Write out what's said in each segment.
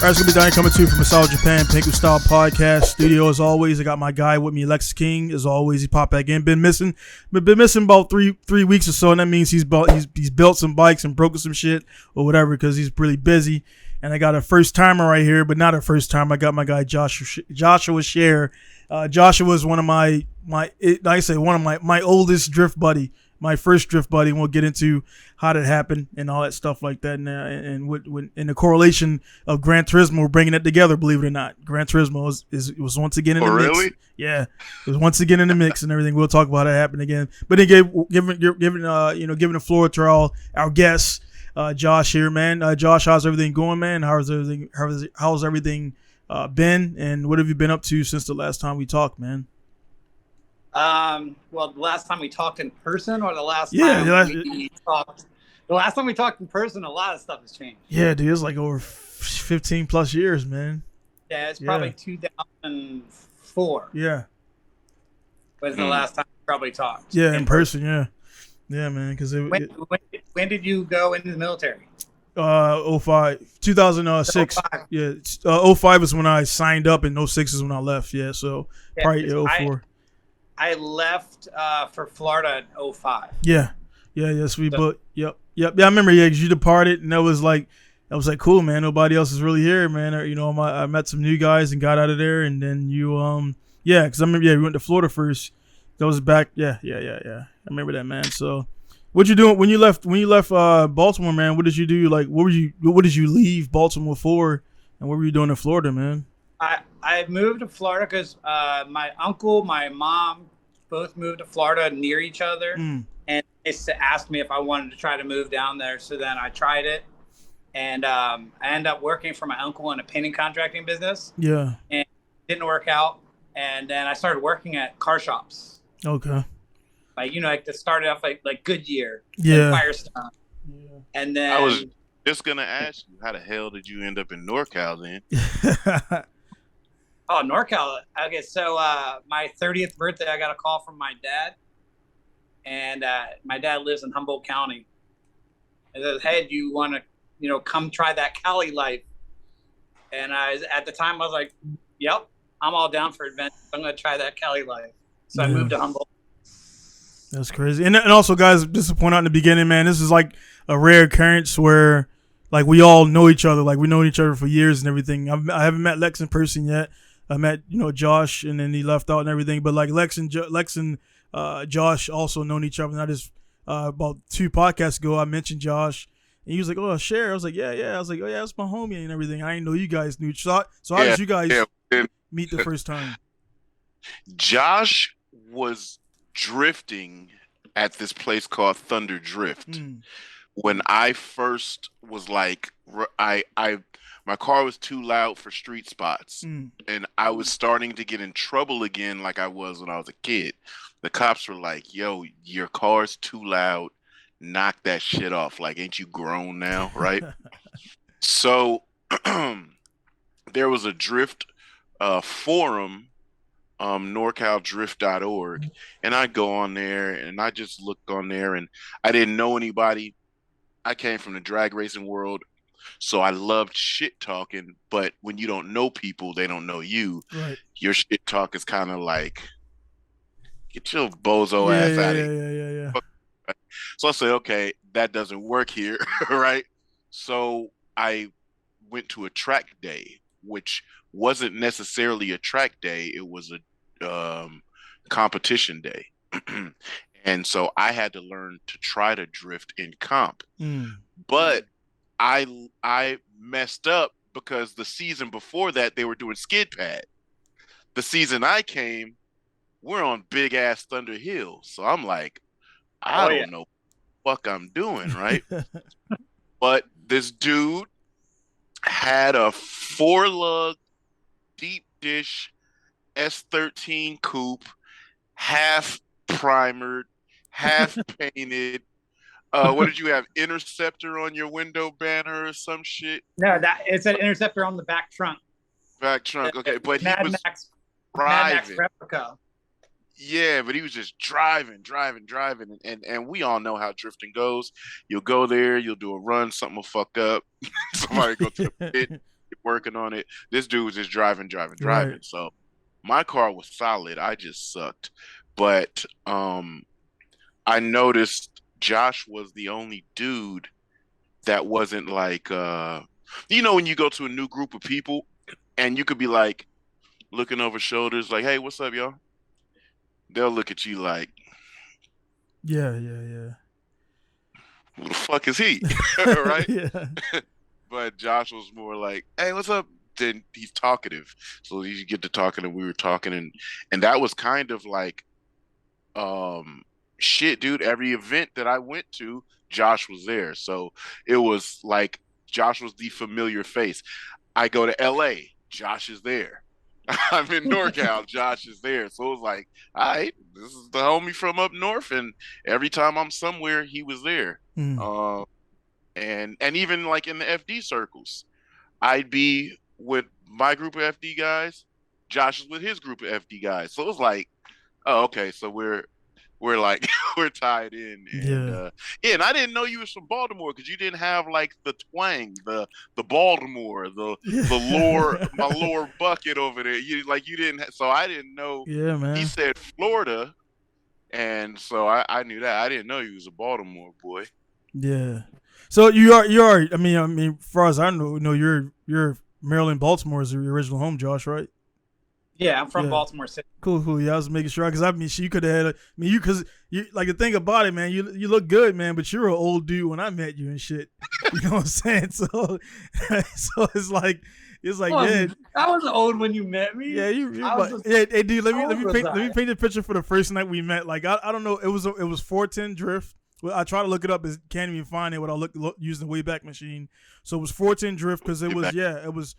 All right, it's gonna be Donnie coming to you from Masao Japan, Pinku Style Podcast Studio. As always, I got my guy with me, Lexis King. As always, he popped back in. Been missing about three weeks or so, and that means he's built some bikes and broken some shit or whatever because he's really busy. And I got a first timer right here, but not a first time. I got my guy Joshua Sher. Joshua was one of my oldest drift buddy. My first drift buddy. We'll get into how that happened and all that stuff like that, and the correlation of Gran Turismo bringing it together. Believe it or not, Gran Turismo was once again in the mix. Really? Yeah, it was once again in the mix and everything. We'll talk about how that happened again. But then giving the floor to our guests, Josh here, man. Josh, how's everything going, man? How's everything been, and what have you been up to since the last time we talked, man? Well, the last time we talked in person, or the last time we talked? The last time we talked in person, a lot of stuff has changed. Yeah, dude, it's like over 15 plus years, man. Yeah, it's probably 2004. Yeah, was the last time we probably talked. Yeah, in person. Yeah, man. Because when did you go into the military? 2006. 05. Yeah, 05 is when I signed up, and 06 is when I left. Yeah, so probably 04. I left for Florida in 05. Yeah. Yes, we both. Yep. Yeah, I remember. Yeah, because you departed, and I was like, cool, man. Nobody else is really here, man. I met some new guys and got out of there, and then you, because I remember, we went to Florida first. That was back. Yeah. I remember that, man. So, what you doing when you left? Baltimore, man. What did you do? Like, what did you leave Baltimore for, and what were you doing in Florida, man? I moved to Florida because my uncle, my mom, both moved to Florida near each other, and they asked me if I wanted to try to move down there. So then I tried it, and I ended up working for my uncle in a painting contracting business. Yeah, and it didn't work out, and then I started working at car shops. Okay, like to start off like Goodyear, yeah, like Firestone, and then I was just gonna ask you, how the hell did you end up in NorCal then? Oh, NorCal. Okay, so my 30th birthday, I got a call from my dad, and my dad lives in Humboldt County. He says, "Hey, do you want to, come try that Cali life?" And at the time, I was like, "Yep, I'm all down for adventure. I'm going to try that Cali life." So I moved to Humboldt. That's crazy. And also, guys, just to point out in the beginning, man, this is like a rare occurrence where, like, we all know each other. Like, we know each other for years and everything. I haven't met Lex in person yet. I met, Josh, and then he left out and everything. But like Lex and Josh also known each other. And I just about 2 podcasts ago, I mentioned Josh, and he was like, "Oh, Cher." I was like, "Yeah." I was like, "Oh yeah, that's my homie and everything." I didn't know you guys knew. So how did you guys meet the first time? Josh was drifting at this place called Thunder Drift. When I first was like, my car was too loud for street spots, and I was starting to get in trouble again like I was when I was a kid. The cops were like, "Yo, your car's too loud. Knock that shit off. Like, ain't you grown now, right?" So there was a drift forum, NorCalDrift.org, and I go on there, and I just looked on there, and I didn't know anybody. I came from the drag racing world. So I loved shit talking, but when you don't know people, they don't know you. Right. Your shit talk is kind of like, get your bozo ass out of here. Yeah. So I said, okay, that doesn't work here, right? So I went to a track day, which wasn't necessarily a track day. It was a competition day. And so I had to learn to try to drift in comp. But I messed up because the season before that they were doing skid pad. The season I came, we're on big ass Thunder Hill. So I'm like, I don't know what the fuck I'm doing, right? But this dude had a 4-lug deep dish S13 coupe, half primered, half painted. What did you have? Interceptor on your window banner or some shit? No, it's an Interceptor on the back trunk. Back trunk, okay. But Mad he was Max, driving. Mad Max replica. Yeah, but he was just driving. And we all know how drifting goes. You'll go there, you'll do a run, something will fuck up. Somebody go to the pit. working on it. This dude was just driving. Right. So my car was solid. I just sucked. But I noticed Josh was the only dude that wasn't like when you go to a new group of people and you could be like looking over shoulders like, hey, what's up, y'all? They'll look at you like, Yeah. who the fuck is he? Right? Yeah. But Josh was more like, hey, what's up? Then he's talkative. So you get to talking and we were talking and that was kind of like shit, dude. Every event that I went to, Josh was there. So it was like Josh was the familiar face. I go to LA, Josh is there. I'm in NorCal, Josh is there. So it was like, all right, this is the homie from up north, and every time I'm somewhere, he was there. Mm. And even like in the FD circles, I'd be with my group of FD guys, Josh is with his group of FD guys. So it was like, oh, okay, so we're like we're tied in, and and I didn't know you was from Baltimore because you didn't have like the twang, the Baltimore, the lore, my lore bucket over there. You didn't, so I didn't know. Yeah, man. He said Florida, and so I knew that. I didn't know you was a Baltimore boy. Yeah. So you are. I mean, as far as I know, you're Maryland, Baltimore is your original home, Josh, right? Yeah, I'm from Baltimore City. Cool. Yeah, I was making sure because I mean, you could have had. because you like the thing about it, man. You look good, man, but you're an old dude when I met you and shit. You know what I'm saying? So it's like yeah. I was old when you met me. Yeah, hey, dude. Let me paint the picture for the first night we met. Like I don't know. It was 410 drift. Well, I try to look it up. Can't even find it without using the Wayback Machine. So it was 410 drift because it was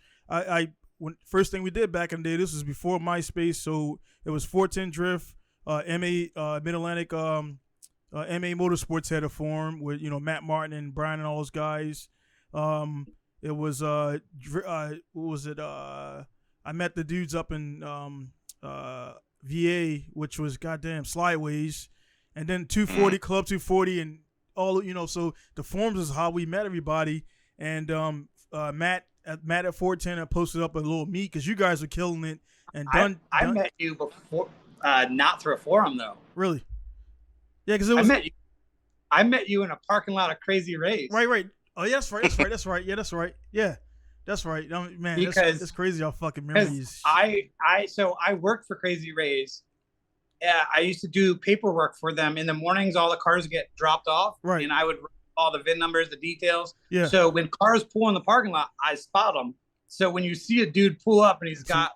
when first thing we did back in the day, this was before MySpace, so it was 410 Drift, MA Mid Atlantic, MA Motorsports had a forum with Matt Martin and Brian and all those guys. It was what was it? I met the dudes up in VA, which was goddamn Slideways, and then 240 Club 240 and all So the forums is how we met everybody, and Matt at 410, I posted up a little meet because you guys were killing it. And I met you before, not through a forum though. Really? Yeah, because I met you in a parking lot of Crazy Race. Right. Oh, yeah, that's right. Yeah, that's right. Yeah, that's right. Man, that's crazy how fucking memories. I worked for Crazy Race. Yeah, I used to do paperwork for them in the mornings. All the cars get dropped off, right? And I would all the VIN numbers, the details. Yeah. So when cars pull in the parking lot, I spot them. So when you see a dude pull up and he's got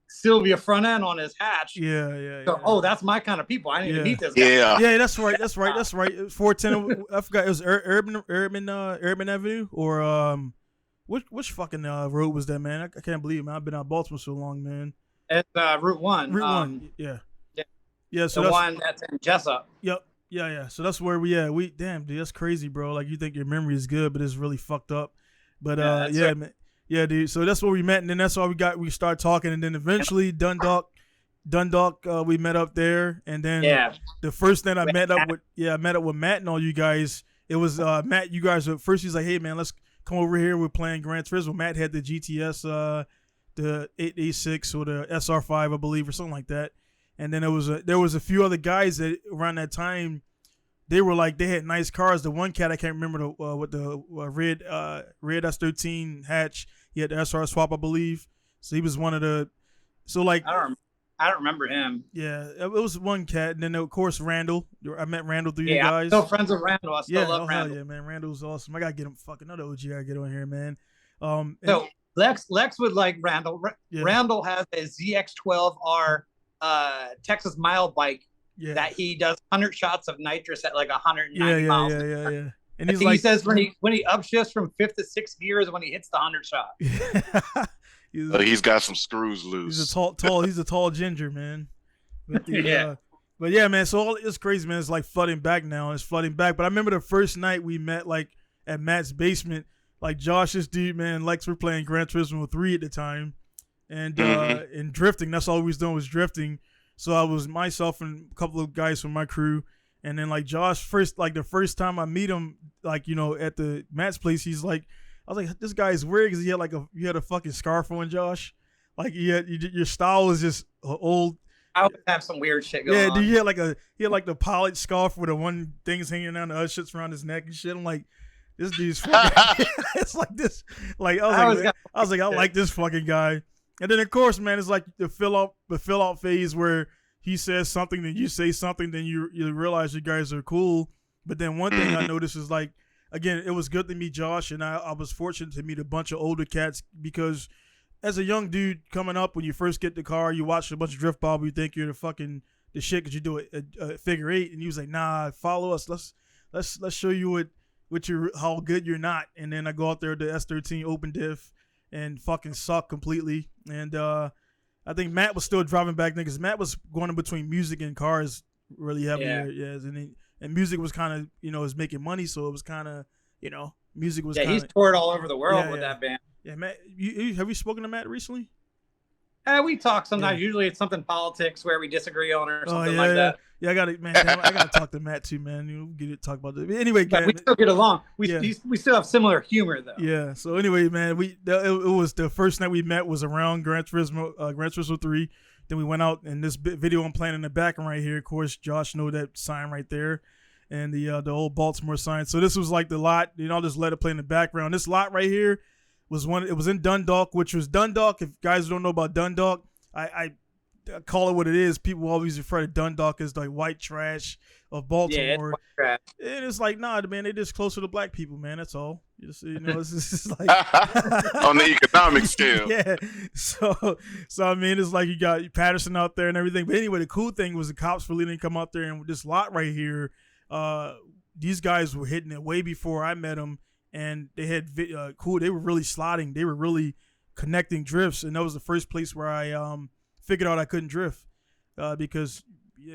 Sylvia front end on his hatch. Yeah. Oh, that's my kind of people. I need to meet this guy. Yeah, that's right. 410. I forgot it was Urban Avenue or which fucking road was that, man? I can't believe it, man. I've been out of Baltimore so long, man. It's Route 1. Route 1. Yeah. So the one that's in Jessup. Yep. Yeah. So that's where we damn, dude, that's crazy, bro. Like you think your memory is good, but it's really fucked up. But man. Yeah, dude. So that's where we met, and then that's why we started talking, and then eventually Dundalk, we met up there, and then the first thing I met up with Matt and all you guys. It was Matt. You guys at first he's like, hey man, let's come over here. We're playing Gran Turismo. Matt had the GTS, the 886 or the SR5, I believe, or something like that. And then there was a few other guys that around that time, they were like, they had nice cars. The one cat I can't remember with the red S13 hatch. He had the SR swap, I believe. So he was one of the. So like I don't remember him. Yeah, it was one cat, and then of course Randall. I met Randall through you guys. I'm still friends with Randall. I still love Randall. Yeah, man, Randall's awesome. I gotta get him fucking another OG. I gotta get on here, man. So Lex would like Randall. Randall has a ZX12R Texas mile bike that he does 100 shots of nitrous at like 190 miles. Yeah. And he says when he upshifts from 5th to 6th gear is when he hits the 100 shot. He's got some screws loose. He's a tall ginger, man. But yeah, man. So it's crazy, man. It's like flooding back now. It's flooding back. But I remember the first night we met, like at Matt's basement. Like Josh's dude, man. Lex were playing Gran Turismo 3 at the time, and drifting. That's all we was doing was drifting. So I was myself and a couple of guys from my crew. And then like Josh the first time I meet him, like, at the Matt's place, he's like, I was like, this guy's weird because you had a fucking scarf on, Josh. Like your style was just old. I always have some weird shit going on. Yeah, dude, he had like the pilot scarf with the one thing's hanging down, the other shit's around his neck and shit. I'm like, this dude's fucking. It's like this. Like I was like, I like this fucking guy. And then of course, man, it's like the fill out phase where he says something, then you say something, then you realize you guys are cool. But then one thing I noticed is like, again, it was good to meet Josh, and I was fortunate to meet a bunch of older cats because as a young dude coming up, when you first get the car, you watch a bunch of Drift Bob, you think you're the shit because you do a figure eight, and he was like, nah, follow us, let's show you how good you're not. And then I go out there to S13 open diff and fucking suck completely. And I think Matt was still driving back then because Matt was going in between music and cars really heavy. Yeah. And music was kind of, was making money, so it was kind of, music was. Yeah, he's toured all over the world with that band. Yeah, Matt. Have you spoken to Matt recently? We talk sometimes. Yeah. Usually it's something politics where we disagree on or something like that. Yeah, I gotta talk to Matt too, man. You get to talk about that. Anyway, but we still get along. We still have similar humor though. Yeah. So anyway, man, it was the first night we met was around Gran Turismo 3. Then we went out, and this video I'm playing in the background right here. Of course, Josh know that sign right there, and the old Baltimore sign. So this was like the lot. I'll just let it play in the background. This lot right here was one. It was in Dundalk, which was Dundalk. If guys don't know about Dundalk, I call it what it is. People always refer to Dundalk as like white trash of Baltimore. Yeah, it's white trash. And it's like, nah, man, they're just closer to black people, man. That's all. It's just like on the economic scale. Yeah. So I mean, it's like you got Patterson out there and everything. But anyway, the cool thing was the cops really didn't come out there, and with this lot right here, these guys were hitting it way before I met them. And they had cool. They were really slotting. They were really connecting drifts, and that was the first place where I figured out I couldn't drift because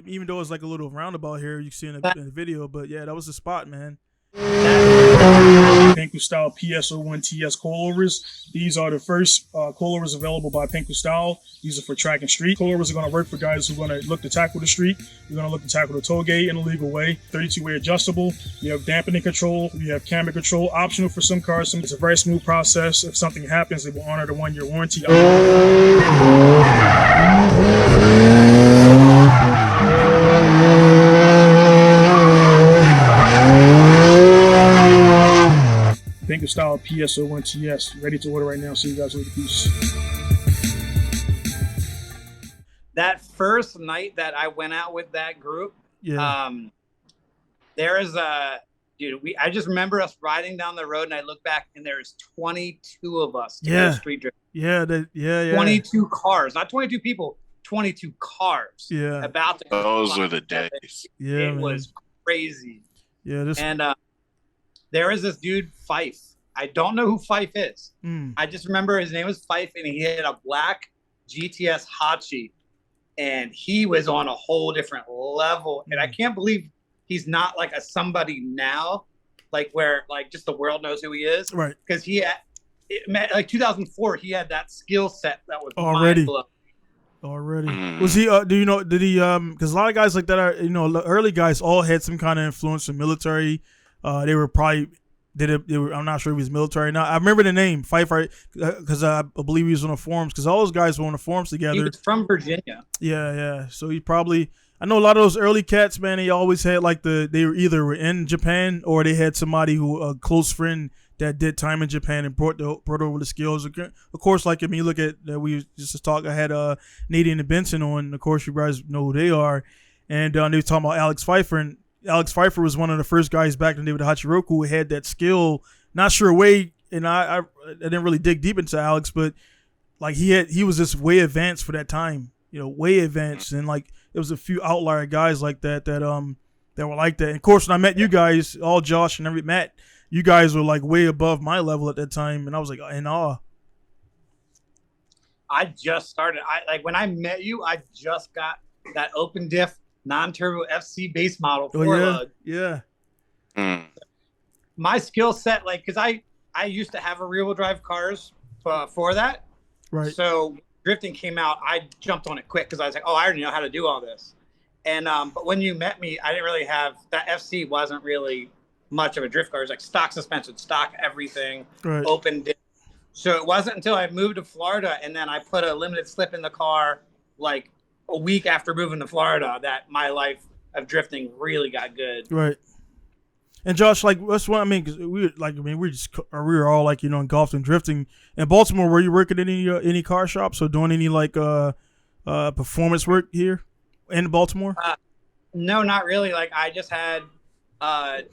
even though it's like a little roundabout here, you can see in the video. But yeah, that was the spot, man. Pinku style PSO1 TS coilovers. These are the first coilovers available by Pinku style. These are for track and street. Coilovers are going to work for guys who are going to look to tackle the street. You're going to look to tackle the toll gate in a legal way. 32-way adjustable. You have dampening control. You have camber control. Optional for some cars. It's a very smooth process. If something happens, it will honor the 1-year warranty. Pinku style PSO1 TS. Ready to order right now. See you guys later. Peace. That first night that I went out with that group, there is I just remember us riding down the road, and I look back, and there's 22 of us. Street drift. 22 cars, not 22 people, 22 cars. Yeah. About to. Those were the days. Yeah, it was crazy. Yeah. There is this dude, Fife. I don't know who Fife is. I just remember his name was Fife, and he had a black GTS Hachi, and he was on a whole different level. And I can't believe he's not like a somebody now, like where like just the world knows who he is. Right. Because like 2004, he had that skill set that was already. Mind-blowing. Was he? Did he? Because a lot of guys like that are, the early guys all had some kind of influence from military. They were probably I'm not sure if he was military or not. I remember the name Fife, right? Because I believe he was on the forums. Because all those guys were on the forums together. He was from Virginia. Yeah. So he probably. I know a lot of those early cats, man. They always had like they were either in Japan or they had somebody a close friend that did time in Japan and brought over the skills. Of course, like you look at we just talk. I had Nadine and Benson on. Of course, you guys know who they are, and they were talking about Alex Pfeiffer. And Alex Pfeiffer was one of the first guys back in the day with the Hachiroku who had that skill. Not sure way, and I didn't really dig deep into Alex, but like he was just way advanced for that time. Way advanced, and like there was a few outlier guys like that were like that. And of course, when I met you guys, all Josh and Matt, you guys were like way above my level at that time, and I was like in awe. I just started. When I met you, I just got that open diff non-turbo FC base model. Yeah. My skill set, because I used to have a rear-wheel drive cars for that. Right. So drifting came out, I jumped on it quick because I was like, oh, I already know how to do all this. And but when you met me, I didn't really have that. FC wasn't really much of a drift car. It was like stock suspension, stock everything, Right. open. So it wasn't until I moved to Florida and then I put a limited slip in the car like a week after moving to Florida that my life of drifting really got good. Right. And Josh, like that's what I mean. Cause we were all like engulfed in drifting. In Baltimore, were you working in any car shops or doing any like performance work here in Baltimore? No, not really. Like I just had I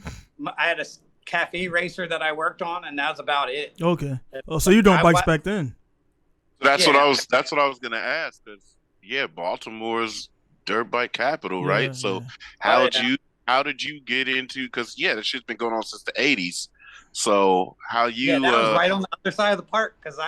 had a cafe racer that I worked on, and that's about it. Okay. Oh, so you're doing bikes back then? That's what I was. That's what I was gonna ask. Cause Baltimore's dirt bike capital, right? So how did you get into? Because this shit's been going on since the '80s. So how you? That was right on the other side of the park because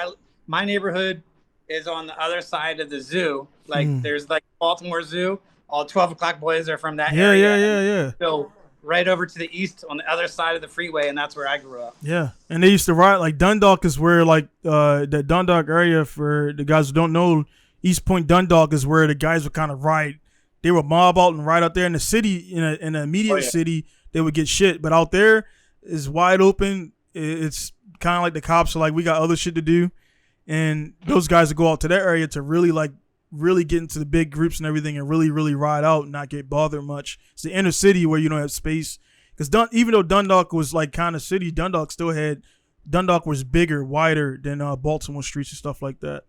my neighborhood is on the other side of the zoo. Like there's like Baltimore Zoo. All 12 o'clock boys are from that area. Yeah. So right over to the east on the other side of the freeway, and that's where I grew up. Yeah, and they used to ride like Dundalk is where like the Dundalk area, for the guys who don't know, East Point Dundalk is where the guys would kind of ride. They would mob out and ride out there in the city, in the immediate city. They would get shit, but out there is wide open. It's kind of like the cops are like, we got other shit to do, and those guys would go out to that area to really get into the big groups and everything and really ride out and not get bothered much. It's the inner city where you don't have space. Because even though Dundalk was like kind of city, Dundalk was bigger, wider than Baltimore streets and stuff like that.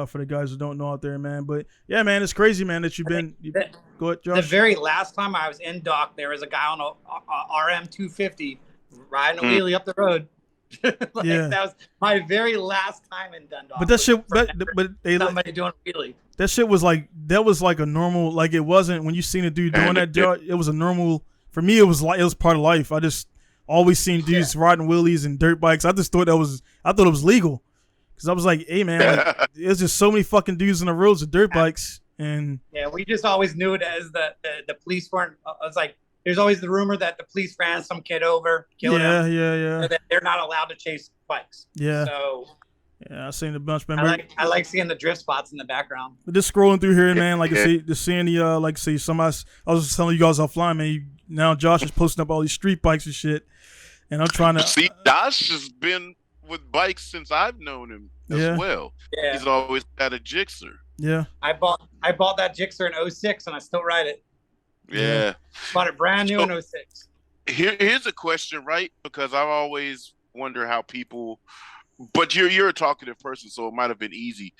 For the guys who don't know out there, man. But yeah, man, it's crazy, man, that go ahead, Josh. The very last time I was in Dock, there was a guy on a RM 250 riding a wheelie up the road. That was my very last time in Dundalk. But that shit, somebody doing a wheelie. That shit was like a normal, like it wasn't when you seen a dude doing that. It was a normal for me. It was part of life. I just always seen dudes riding wheelies and dirt bikes. I just thought it was legal because I was like, hey man, like, there's just so many fucking dudes on the roads with dirt bikes, and we just always knew it as the police weren't. I was like, there's always the rumor that the police ran some kid over, killed him. Yeah. So that they're not allowed to chase bikes. Yeah. So. Yeah, I seen a bunch, man. I like seeing the drift spots in the background. But just scrolling through here, man, like seeing the somebody. I was just telling you guys offline, man. Now Josh is posting up all these street bikes and shit, and I'm trying to see. Josh has been with bikes since I've known him as well. Yeah. He's always had a Gixxer. Yeah, I bought that Gixxer in 06 and I still ride it. Yeah, bought it brand new in 06. Here's a question, right? Because I've always wonder how people. But you're a talkative person, so it might have been easy.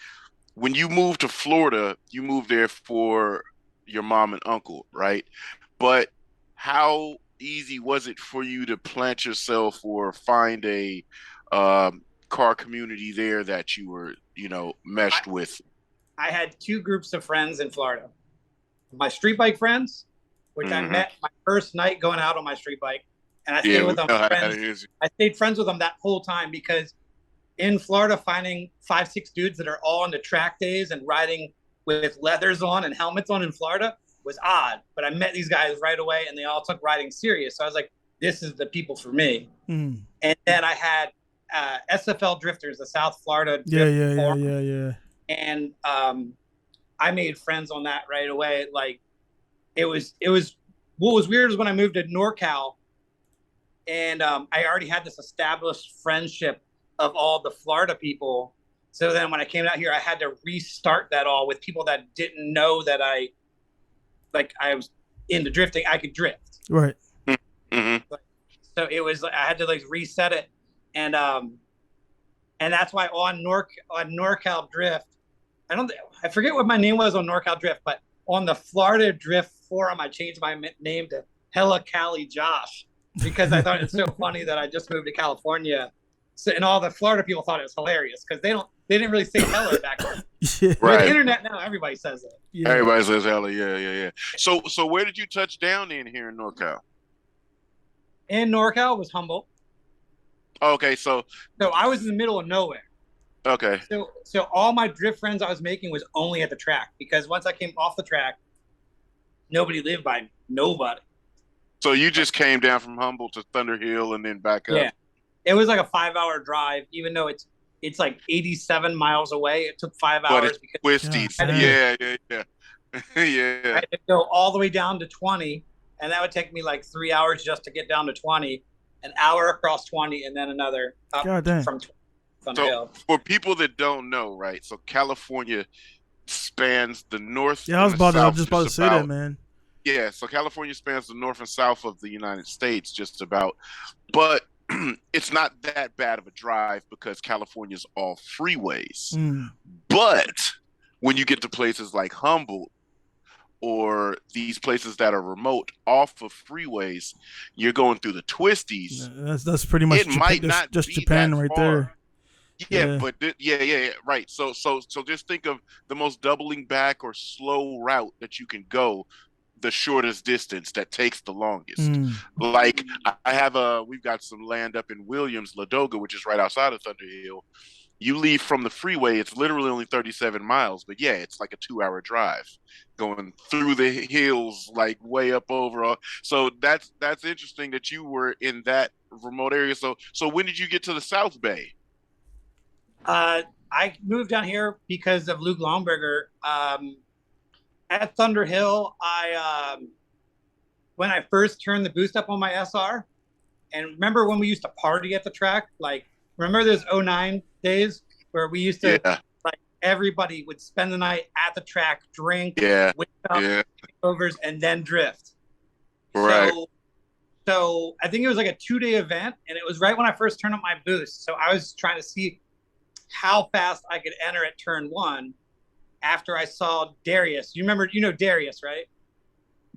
When you moved to Florida, you moved there for your mom and uncle, right? But how easy was it for you to plant yourself or find a car community there that you were, meshed with? I had two groups of friends in Florida. My street bike friends, which I met my first night going out on my street bike, and I stayed with them. I stayed friends with them that whole time because in Florida, finding 5-6 dudes that are all on the track days and riding with leathers on and helmets on in Florida was odd. But I met these guys right away, and they all took riding serious. So I was like, this is the people for me. And then I had SFL Drifters, the South Florida. Yeah. And I made friends on that right away. Like it was. What was weird is when I moved to NorCal, and I already had this established friendship of all the Florida people. So then when I came out here, I had to restart that all with people that didn't know that I was into drifting. I could drift. Right. So it was, I had to like reset it. And that's why on NorCal Drift, I forget what my name was on NorCal Drift, but on the Florida Drift forum, I changed my name to Hella Cali Josh because I thought it's so funny that I just moved to California. So, and all the Florida people thought it was hilarious because they didn't really say hella back then. Right. The internet now, everybody says it. Yeah. Everybody says hella, yeah. So where did you touch down in here in NorCal? In NorCal was Humboldt. Okay, so I was in the middle of nowhere. Okay. So all my drift friends I was making was only at the track because once I came off the track, nobody lived by me. Nobody. So you just came down from Humboldt to Thunder Hill and then back up. Yeah. It was like a 5-hour drive, even though it's like 87 miles away. It took 5 hours. But it's twisties. Yeah. I had to go all the way down to 20, and that would take me like 3 hours just to get down to 20. an hour across 20, and then another up God damn. from 20 Thunder So Hill. for people that don't know, right? So California spans the north Yeah, I and was the about to. I was south just about to just say that, about. man. Yeah, so California spans the north and south of the United States just about. But it's not that bad of a drive because California's all freeways. Mm. But when you get to places like Humboldt or these places that are remote off of freeways, you're going through the twisties. That's pretty much It Japan. might That's not just be Japan that right far. there. Yeah, Yeah. but yeah, right. So just think of the most doubling back or slow route that you can go, the shortest distance that takes the longest. Mm. Like we've got some land up in Williams, Ladoga, which is right outside of Thunder Hill. You leave from the freeway, it's literally only 37 miles, but yeah, it's like a 2 hour drive going through the hills, like way up over. So that's interesting that you were in that remote area. So when did you get to the South Bay? I moved down here because of Luke Longberger. At Thunder Hill, when I first turned the boost up on my SR, and remember when we used to party at the track? Like, remember those '09 days where we used to, Yeah, like, everybody would spend the night at the track, drink, yeah, wake up, yeah. overs, and then drift. Right. So I think it was like a 2-day event, and it was right when I first turned up my boost. So I was trying to see how fast I could enter at turn 1 after I saw Darius. You know Darius, right?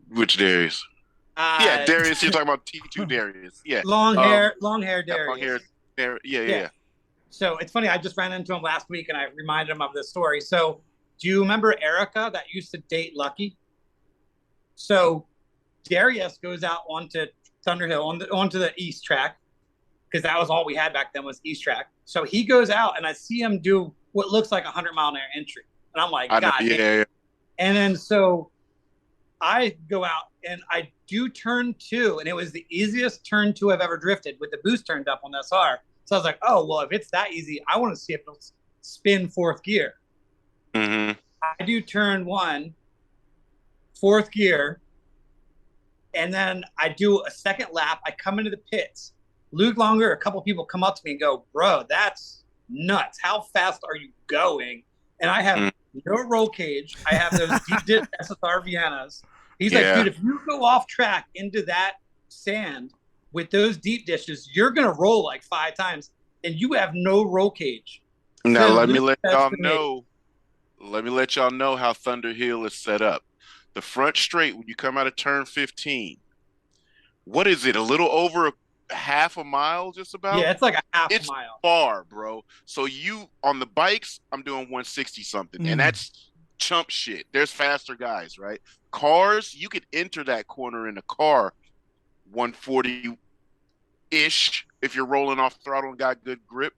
Which Darius? Yeah, Darius. You're talking about T2 Darius. Yeah. Long hair Darius. Long hair. Yeah. Yeah. So it's funny. I just ran into him last week, and I reminded him of this story. So do you remember Erica that used to date Lucky? So Darius goes out onto Thunder Hill onto the east track, because that was all we had back then was east track. So he goes out, and I see him do what looks like 100-mile-an-hour entry, and I'm like, God. Yeah. And then so I go out and I do turn 2, and it was the easiest turn 2 I've ever drifted with the boost turned up on the SR. So I was like, oh, well, if it's that easy, I want to see if it'll spin 4th gear. Mm-hmm. I do turn 1, 4th gear, and then I do a second lap. I come into the pits. Luke Longer, a couple people come up to me and go, bro, that's nuts. How fast are you going? And I have no roll cage. I have those deep dip SSR Viennas. He's like, dude, if you go off track into that sand with those deep dishes, you're going to roll like 5 times, and you have no roll cage. Now, So let me let y'all me. know. Let me let y'all know how Thunder Hill is set up. The front straight, when you come out of turn 15, what is it? A little over half a mile, just about? Yeah, it's like a half It's mile. far, bro. So you on the bikes, I'm doing 160 something, and that's chump shit. There's faster guys, right? Cars, you could enter that corner in a car 140 ish if you're rolling off throttle and got good grip.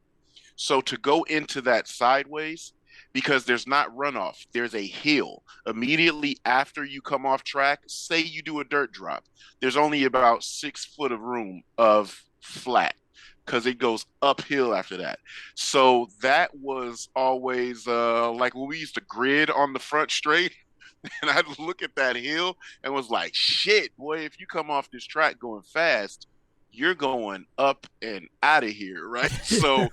So to go into that sideways, because there's not runoff, there's a hill immediately after you come off track. Say you do a dirt drop, there's only about 6 foot of room of flat because it goes uphill after that. So that was always like when we used to grid on the front straight. And I'd look at that hill and was like, shit, boy, if you come off this track going fast, you're going up and out of here, right? So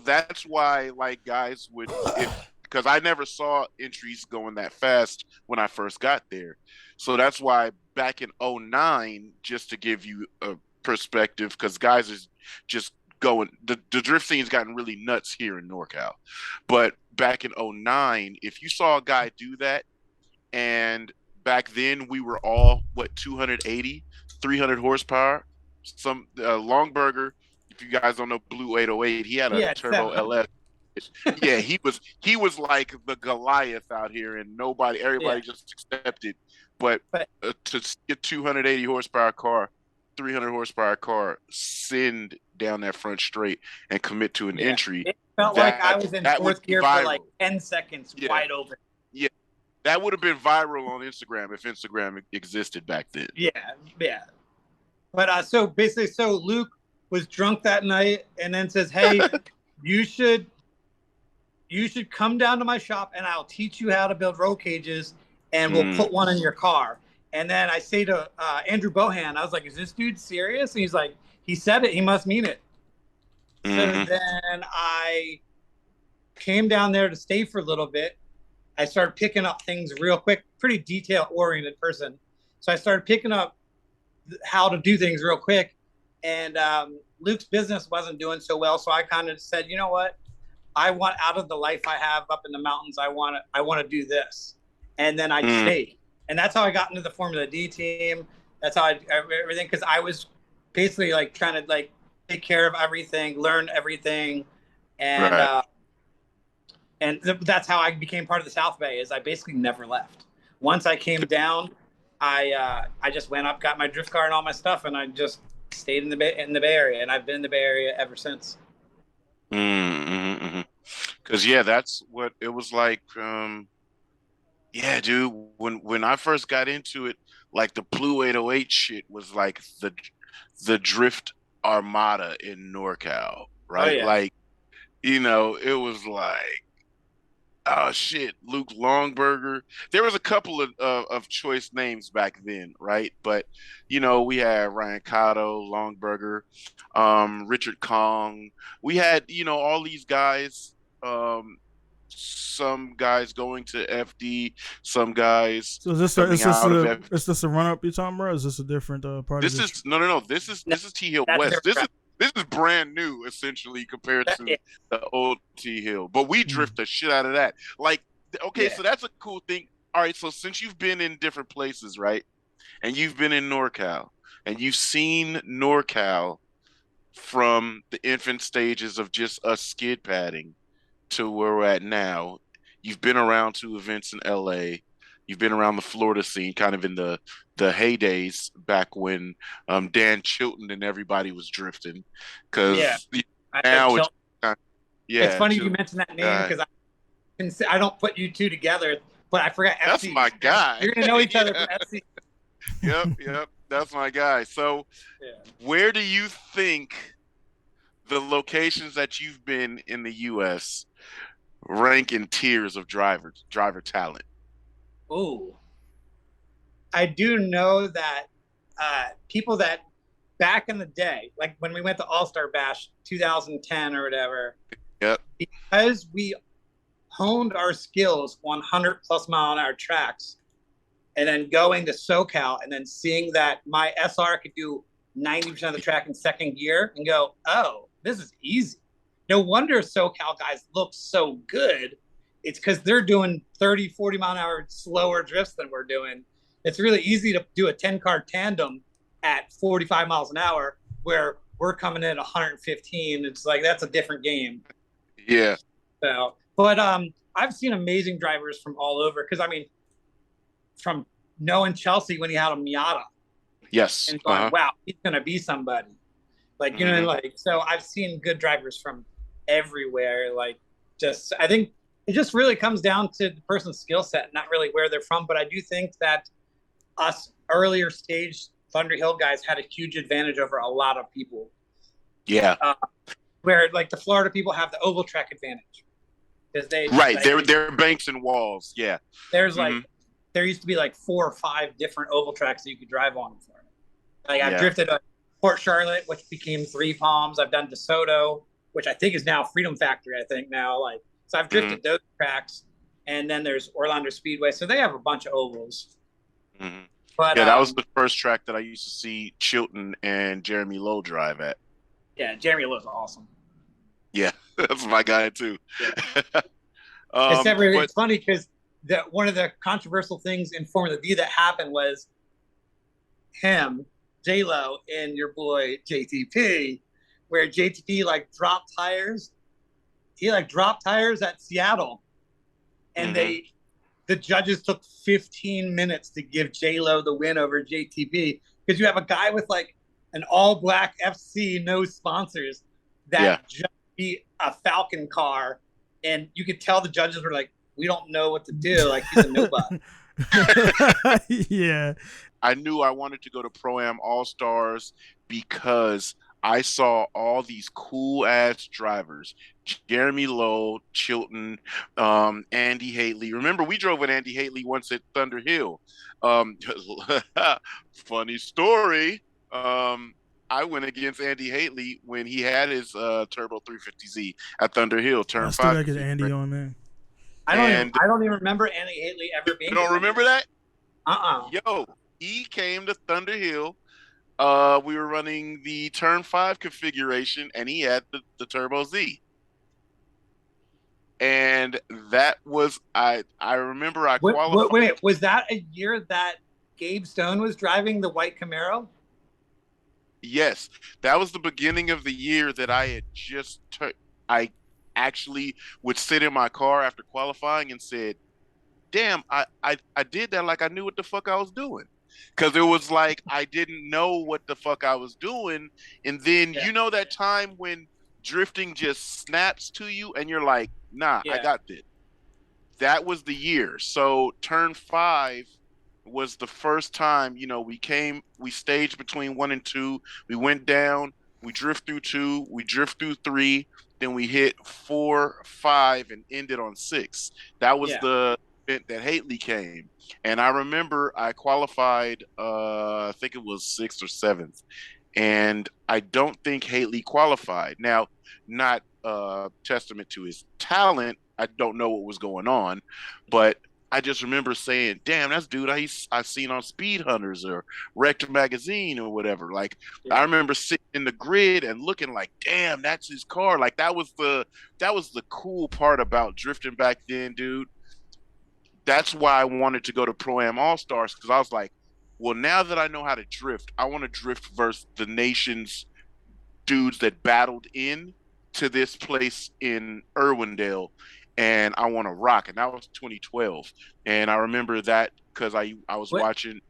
that's why, like, guys would, because I never saw entries going that fast when I first got there. So that's why back in '09, just to give you a perspective, because guys is just going, the drift scene's gotten really nuts here in NorCal. But back in '09, if you saw a guy do that, and back then we were all, 280, 300 horsepower. Some Longberger, if you guys don't know Blue 808, he had a turbo LS. Yeah, he was like the Goliath out here, and everybody just accepted. But to get 280 horsepower car, 300 horsepower car, send down that front straight and commit to an entry. It felt like I was in 4th gear for like 10 seconds, wide open. Yeah, that would have been viral on Instagram if Instagram existed back then. Yeah. But so basically, Luke was drunk that night and then says, "Hey, you should come down to my shop and I'll teach you how to build roll cages, and we'll put one in your car." And then I say to Andrew Bohan, I was like, "Is this dude serious?" And he's like, He said it. He must mean it. So Hmm. then I came down there to stay for a little bit. I started picking up things real quick, pretty detail oriented person. So I started picking up how to do things real quick. And Luke's business wasn't doing so well. So I kind of said, you know what? I want out of the life I have up in the mountains. I want to do this. And then I Mm. stayed. And that's how I got into the Formula D team. That's how everything, because I was basically like trying to like take care of everything, learn everything. And Right. that's how I became part of the South Bay. Is I basically never left. Once I came down, I just went up, got my drift car and all my stuff, and I just stayed in the Bay Area, and I've been in the Bay Area ever since. Mm-hmm. Because yeah, that's what it was like. Yeah, dude. When I first got into it, like the Blue 808 shit was like the drift armada in NorCal, Oh right? yeah, Like, it was like, oh shit, Luke Longberger. There was a couple of choice names back then, right? But we had Ryan Cotto, Longberger, Richard Kong. We had all these guys. Some guys going to FD, some guys So is this coming out of FD. is this a run up you're talking about? Or is this a different part of This this? is no. no, This is T Hill that's a West. different track. This is brand new essentially compared That, to the old T Hill. But we Hmm. drift the shit out of that. Like, okay, yeah, so that's a cool thing. All right, so since you've been in different places, right? And you've been in NorCal and you've seen NorCal from the infant stages of just us skid padding to where we're at now. You've been around two events in LA. You've been around the Florida scene, kind of in the heydays back when Dan Chilton and everybody was drifting. yeah. Because I know now it's Chil- It's yeah, funny you Chilton mentioned that name guy. because I don't put you two together, but I forgot That's FC. my guy. You're gonna know each other Yeah. from FC. Yep. That's my guy. So, Yeah. where do you think the locations that you've been in the U.S. rank in tiers of driver talent? Ooh, I do know that people that back in the day, like when we went to All Star Bash 2010 or whatever, Yep. because we honed our skills 100 plus mile an hour tracks, and then going to SoCal and then seeing that my SR could do 90% of the track in second gear and go, oh, this is easy. No wonder SoCal guys look so good. It's because they're doing 30, 40 mile an hour slower drifts than we're doing. It's really easy to do a 10 car tandem at 45 miles an hour where we're coming in at 115. It's like that's a different game. Yeah. So, but I've seen amazing drivers from all over because I mean, from knowing Chelsea when he had a Miata Yes. and going, wow, he's gonna be somebody. Like, Mhm. like so I've seen good drivers from everywhere. Like just I think it just really comes down to the person's skill set, not really where they're from. But I do think that us earlier stage Thunder Hill guys had a huge advantage over a lot of people. Yeah. Where like the Florida people have the oval track advantage. Because Right. like, They're banks and walls. Yeah. there's Mhm. like there used to be like 4 or 5 different oval tracks that you could drive on in Florida. Like I've Yeah. drifted Port Charlotte, which became Three Palms. I've done DeSoto, which I think is now Freedom Factory. I think now, like so, I've drifted those tracks, and then there's Orlando Speedway. So they have a bunch of ovals. Mhm. But Yeah, that was the first track that I used to see Chilton and Jeremy Lowe drive at. yeah, Jeremy Lowe's awesome. Yeah, that's my guy too. Yeah. But It's funny because one of the controversial things in Formula D that happened was him, J Lo, and your boy JTP, where JTP like dropped tires. He like dropped tires at Seattle, and the judges took 15 minutes to give J Lo the win over JTP because you have a guy with like an all black FC, no sponsors, that just beat a Falcon car, and you could tell the judges were like, we don't know what to do. Like he's a nobody. Yeah. I knew I wanted to go to Pro-Am All-Stars because I saw all these cool ass drivers. Jeremy Lowe, Chilton, Andy Haley. Remember, we drove with Andy Haley once at Thunder Hill. Funny story. I went against Andy Haley when he had his Turbo 350Z at Thunder Hill, I Turn still 5 gotta get Andy configuration. on, man. And I don't even remember Annie Haley ever being you to don't Thunder. remember that? Uh-uh. Yo, he came to Thunder Hill. We were running the Turn 5 configuration, and he had the Turbo Z. And that was I remember I qualified. Wait, was that a year that Gabe Stone was driving the white Camaro? Yes, that was the beginning of the year that I had I actually would sit in my car after qualifying and said, damn, I did that like I knew what the fuck I was doing. Cause it was like I didn't know what the fuck I was doing. And then Yeah. you know that time when drifting just snaps to you and you're like, nah, I Yeah. got this. That was the year. So turn 5 was the first time, we staged between 1 and 2. We went down, we drift through 2, we drift through 3, then we hit 4, 5, and ended on 6. That was Yeah. the event that Haley came. And I remember I qualified, I think it was 6th or 7th. And I don't think Haley qualified. Now, not testament to his talent. I don't know what was going on, but I just remember saying, "Damn, that's dude I've seen on Speed Hunters or Rector Magazine or whatever." Like, Yeah. I remember sitting in the grid and looking like, "Damn, that's his car." Like that was the cool part about drifting back then, dude. That's why I wanted to go to Pro Am All Stars, because I was like, well, now that I know how to drift, I want to drift versus the nation's dudes that battled in to this place in Irwindale, and I want to rock. And that was 2012. And I remember that because I was watching.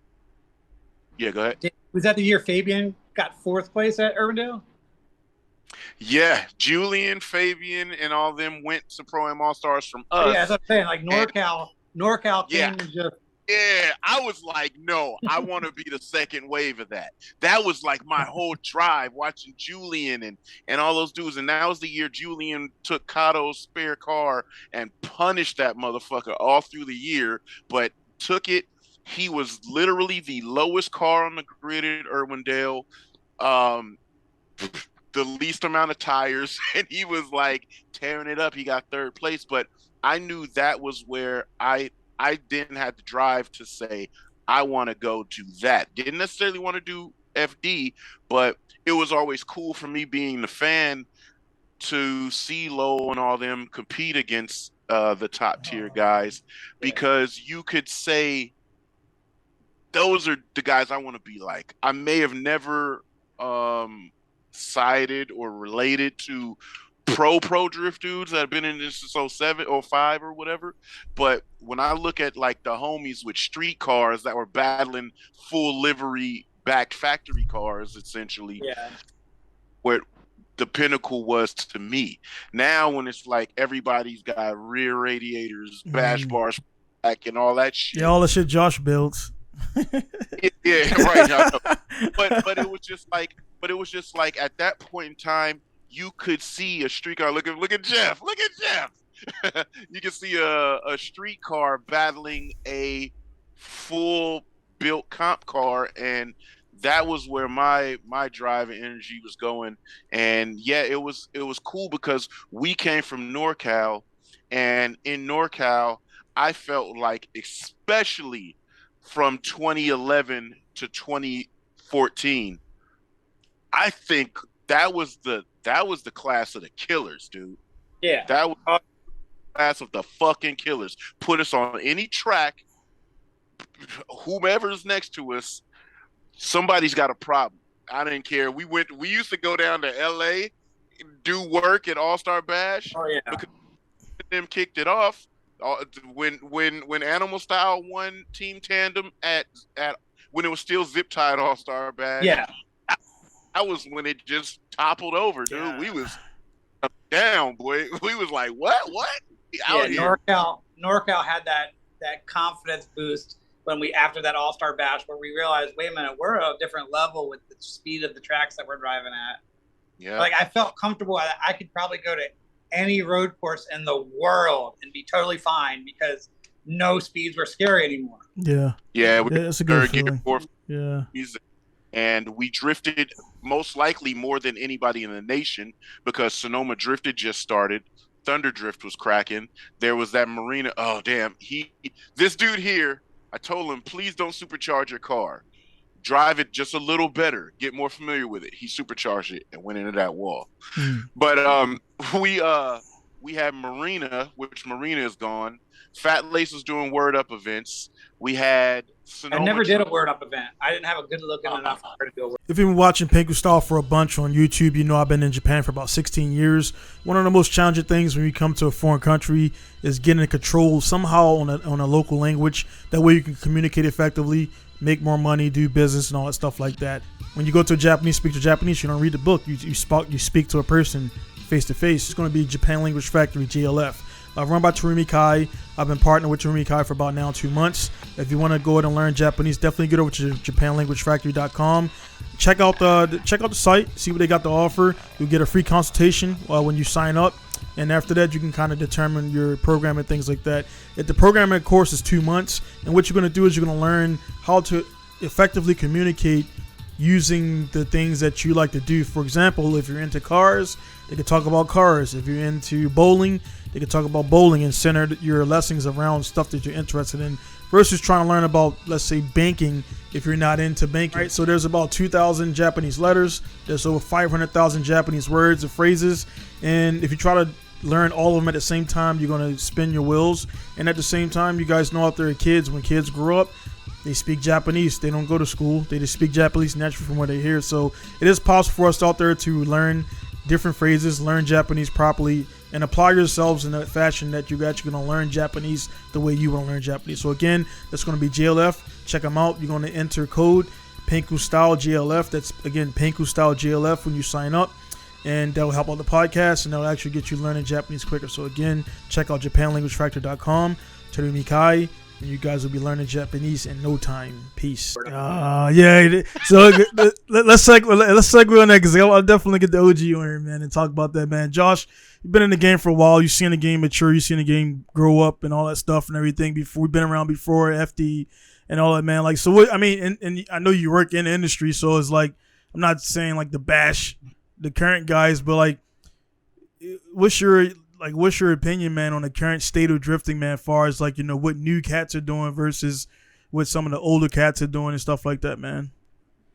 Yeah, go ahead. Was that the year Fabian got 4th place at Irwindale? Yeah, Julian, Fabian, and all them went to Pro Am All Stars from us. Yeah, that's what I'm saying. Like NorCal came and just. Yeah, I was like, no, I want to be the second wave of that. That was like my whole drive, watching Julian and all those dudes. And that was the year Julian took Cotto's spare car and punished that motherfucker all through the year, but took it. He was literally the lowest car on the grid at Irwindale, the least amount of tires, and he was like tearing it up. He got 3rd place, but I knew that was where I didn't have to drive to say I want to go do that. Didn't necessarily want to do FD, but it was always cool for me being the fan to see Lowell and all them compete against the top tier guys, because you could say those are the guys I want to be like. I may have never sided or related to pro drift dudes that have been in this since 07 or 05 or whatever, but when I look at like the homies with street cars that were battling full livery backed factory cars, essentially, where the pinnacle was to me. Now when it's like everybody's got rear radiators, bash bars back, and all that shit. Yeah, all the shit Josh builds. Yeah, right. But it was just like at that point in time, you could see a street car. Look at Jeff. Look at Jeff. You can see a street car battling a full built comp car, and that was where my drive and energy was going. And yeah, it was cool because we came from NorCal, and in NorCal, I felt like, especially from 2011 to 2014, I think that was the class of the killers, dude. Yeah. That was the class of the fucking killers. Put us on any track, whomever's next to us, somebody's got a problem. I didn't care. We used to go down to LA, do work at All-Star Bash. Oh yeah. Because them kicked it off. When Animal Style won Team Tandem at when it was still Zip Tied All-Star Bash. Yeah. That was when it just toppled over, dude. Yeah. We was down, boy. We was like, what? Out here. NorCal had that confidence boost when we, after that All-Star Bash, where we realized, wait a minute, we're at a different level with the speed of the tracks that we're driving at. Yeah. Like, I felt comfortable. I could probably go to any road course in the world and be totally fine because no speeds were scary anymore. Yeah. Yeah. It's a good feeling. Yeah. and we drifted most likely more than anybody in the nation because Sonoma Drifted just started. Thunder Drift was cracking. There was that marina. Oh damn, this dude here. I told him, please don't supercharge your car. Drive it just a little better. Get more familiar with it. He supercharged it and went into that wall. But we had Marina, which Marina is gone. Fat Lace was doing Word Up events. We had Sonoma. I never did a Word Up event. I didn't have a good looking enough car to do a Word. If you've been watching Pinku Style for a bunch on YouTube, you know I've been in Japan for about 16 years. One of the most challenging things when you come to a foreign country is getting control somehow on a local language. That way you can communicate effectively, make more money, do business, and all that stuff like that. When you go to a Japanese, speak to Japanese, you don't read the book. You speak to a person face to face. It's going to be Japan Language Factory, JLF. Run by Terumi Kai. I've been partnered with Terumi Kai for about now 2 months. If you want to go ahead and learn Japanese, definitely get over to JapanLanguageFactory.com. Check out the site, see what they got to offer. You'll get a free consultation when you sign up, and after that, you can kind of determine your program and things like that. If the programming course is 2 months, and what you're going to do is you're going to learn how to effectively communicate using the things that you like to do. For example, if you're into cars, they can talk about cars. If you're into bowling, they can talk about bowling and center your lessons around stuff that you're interested in versus trying to learn about, let's say, banking if you're not into banking. Right? So there's about 2,000 Japanese letters. There's over 500,000 Japanese words and phrases. And if you try to learn all of them at the same time, you're going to spin your wheels. And at the same time, you guys know out there are kids, when kids grow up, they speak Japanese. They don't go to school. They just speak Japanese naturally from where they hear. So it is possible for us out there to learn different phrases, learn Japanese properly, and apply yourselves in a fashion that you're actually going to learn Japanese the way you want to learn Japanese. So again, that's going to be JLF. Check them out. You're going to enter code Pinku Style JLF. That's again Pinku Style JLF when you sign up, and that will help out the podcast, and that will actually get you learning Japanese quicker. So again, check out JapanLanguageFactor.com. Terumi Kai. And you guys will be learning Japanese in no time. Peace. Yeah. So let's segue on that, because I'll definitely get the OG on here, man, and talk about that, man. Josh, you've been in the game for a while. You've seen the game mature. You've seen the game grow up and all that stuff and everything. Before we've been around before FD and all that, man. Like, so what? I mean, and I know you work in the industry, so it's like I'm not saying like to bash the current guys, but like, what's your opinion, man, on the current state of drifting, man, as far as like, you know, what new cats are doing versus what some of the older cats are doing and stuff like that, man?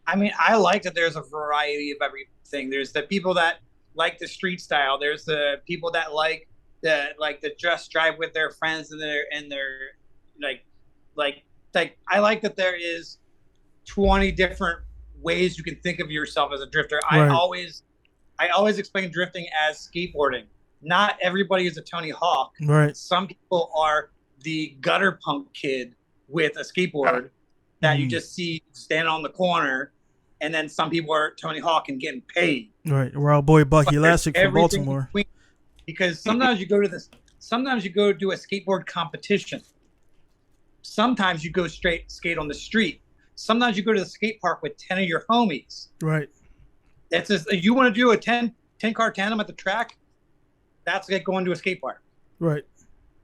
I mean, I like that there's a variety of everything. There's the people that like the street style. There's the people that like the just drive with their friends and their like I like that there is 20 different ways you can think of yourself as a drifter. Right. I always explain drifting as skateboarding. Not everybody is a Tony Hawk. Right. Some people are the gutter punk kid with a skateboard that you just see stand on the corner, and then some people are Tony Hawk and getting paid. Right. We're our boy Bucky Elastic from Baltimore. Because sometimes you go to do a skateboard competition. Sometimes you go straight skate on the street. Sometimes you go to the skate park with 10 of your homies. Right. That's just, you want to do a 10 car tandem at the track. That's like going to a skate park. Right.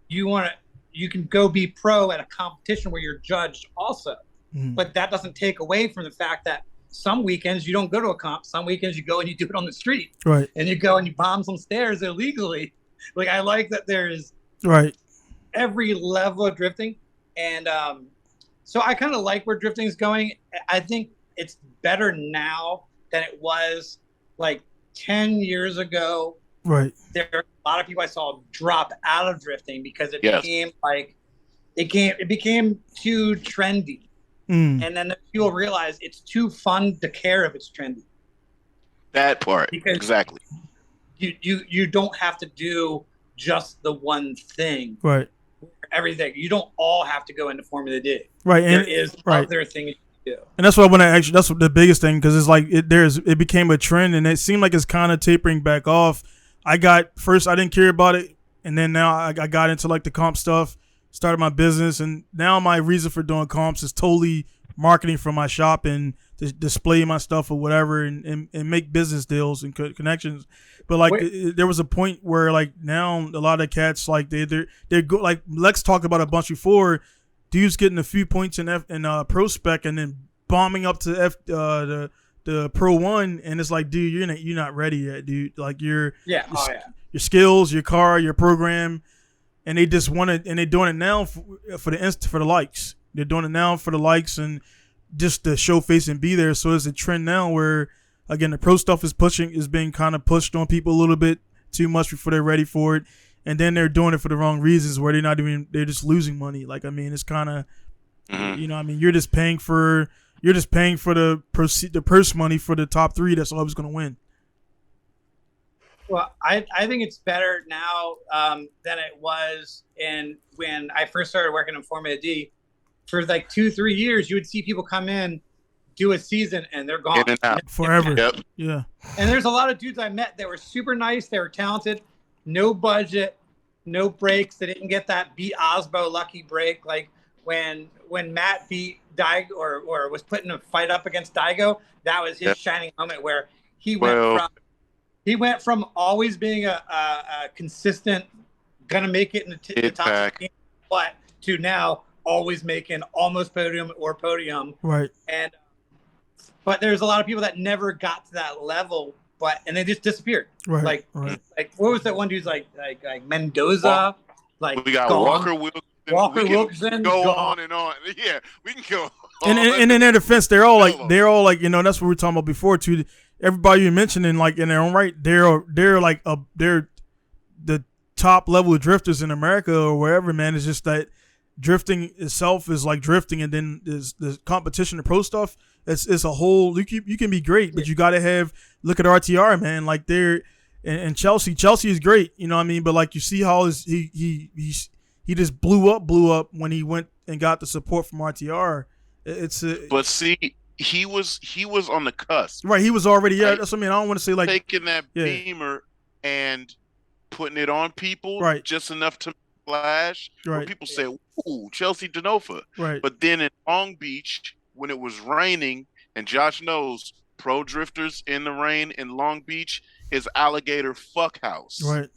You can go be pro at a competition where you're judged also. But that doesn't take away from the fact that some weekends you don't go to a comp. Some weekends you go and you do it on the street. Right. And you go and you bomb some stairs illegally. Like, I like that there is every level of drifting. And so I kind of like where drifting is going. I think it's better now than it was like 10 years ago. Right. There are a lot of people I saw drop out of drifting because it became it became too trendy. And then the people realize it's too fun to care if it's trendy. That part. Because exactly. You don't have to do just the one thing. Right. Everything. You don't all have to go into Formula D. Right. There is other things you do. And that's what I want to actually, that's the biggest thing, because it's like it became a trend, and it seemed like it's kind of tapering back off. I didn't care about it, and then now I got into like the comp stuff, started my business, and now my reason for doing comps is totally marketing for my shop and to display my stuff or whatever, and make business deals and connections. But like there was a point where like now a lot of cats like they're go, like Lex talked about a bunch before, dudes getting a few points in pro spec and then bombing up to the Pro 1, and it's like, dude, you're not ready yet, dude. Like your skills, your car, your program, and they just want it, and they're doing it now for the likes. They're doing it now for the likes and just to show face and be there. So it's a trend now where, again, the pro stuff is being kind of pushed on people a little bit too much before they're ready for it, and then they're doing it for the wrong reasons where they're just losing money. Like, I mean, it's kind of, you know, I mean, you're just paying for the purse money for the top three. That's always going to win. Well, I think it's better now than it was when I first started working in Formula D. For like 2-3 years, you would see people come in, do a season, and they're gone. In and out. Forever. Yep. Yeah. And there's a lot of dudes I met that were super nice. They were talented, no budget, no breaks. They didn't get that beat Osbo lucky break. Like when Matt beat Daigo or was putting a fight up against Daigo, that was his shining moment where he went from always being a consistent, gonna make it in the top 16, but to now always making almost podium or podium. Right. But there's a lot of people that never got to that level, and they just disappeared. Right. Like what was that one dude's like Mendoza? Like we got Walker Wilson. Go on and on. Yeah, we can go. And in their defense, they're all like, you know, that's what we were talking about before too. Everybody you mentioned, like in their own right, they're the top level of drifters in America or wherever. Man, it's just that drifting itself is like drifting, and then there's the competition, the pro stuff. It's a whole. You can be great, but you got to look at RTR, man. Like they're and Chelsea is great, you know what I mean. But like you see how he just blew up when he went and got the support from RTR. But see, he was on the cusp. Right, he was already. Yeah, that's what I mean. I don't want to say like taking that Beamer and putting it on people, right, just enough to flash. Right. Where people say, "Ooh, Chelsea Denofa." Right. But then in Long Beach, when it was raining, and Josh knows pro drifters in the rain in Long Beach is alligator fuck house. Right.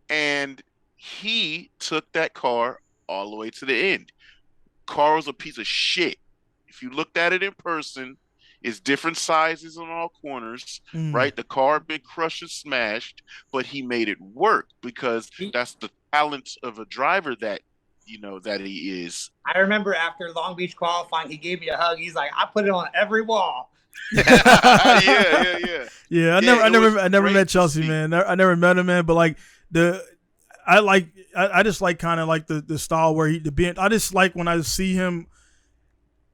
and he took that car all the way to the end. Car was a piece of shit. If you looked at it in person, it's different sizes on all corners, right? The car had been crushed and smashed, but he made it work because that's the talent of a driver that he is. I remember after Long Beach qualifying, he gave me a hug. He's like, I put it on every wall. Yeah, I never met Chelsea, man. I never met him, man. But like I just like kind of like the style where I just like when I see him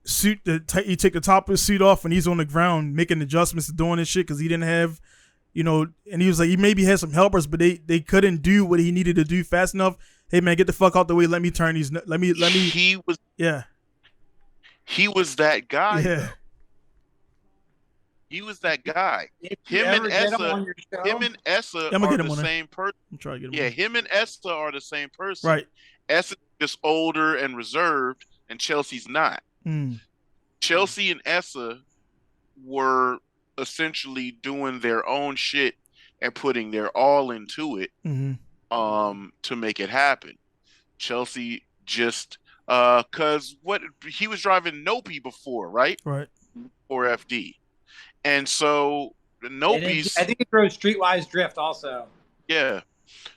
he take the top of his suit off and he's on the ground making adjustments to doing this shit because he didn't have, you know, and he was like, he maybe had some helpers, but they couldn't do what he needed to do fast enough. Hey man, get the fuck out the way. Let me turn these. Let me. He was that guy. Yeah. He was that guy. Him and Essa are the same person. I'm trying to get him. Yeah, him and Essa are the same person. Right. Essa is just older and reserved, and Chelsea's not. Chelsea and Essa were essentially doing their own shit and putting their all into it to make it happen. Chelsea just because he was driving Nopi before, right? Right. Or FD. And so the Nopi's, I think he drove Streetwise Drift also. Yeah.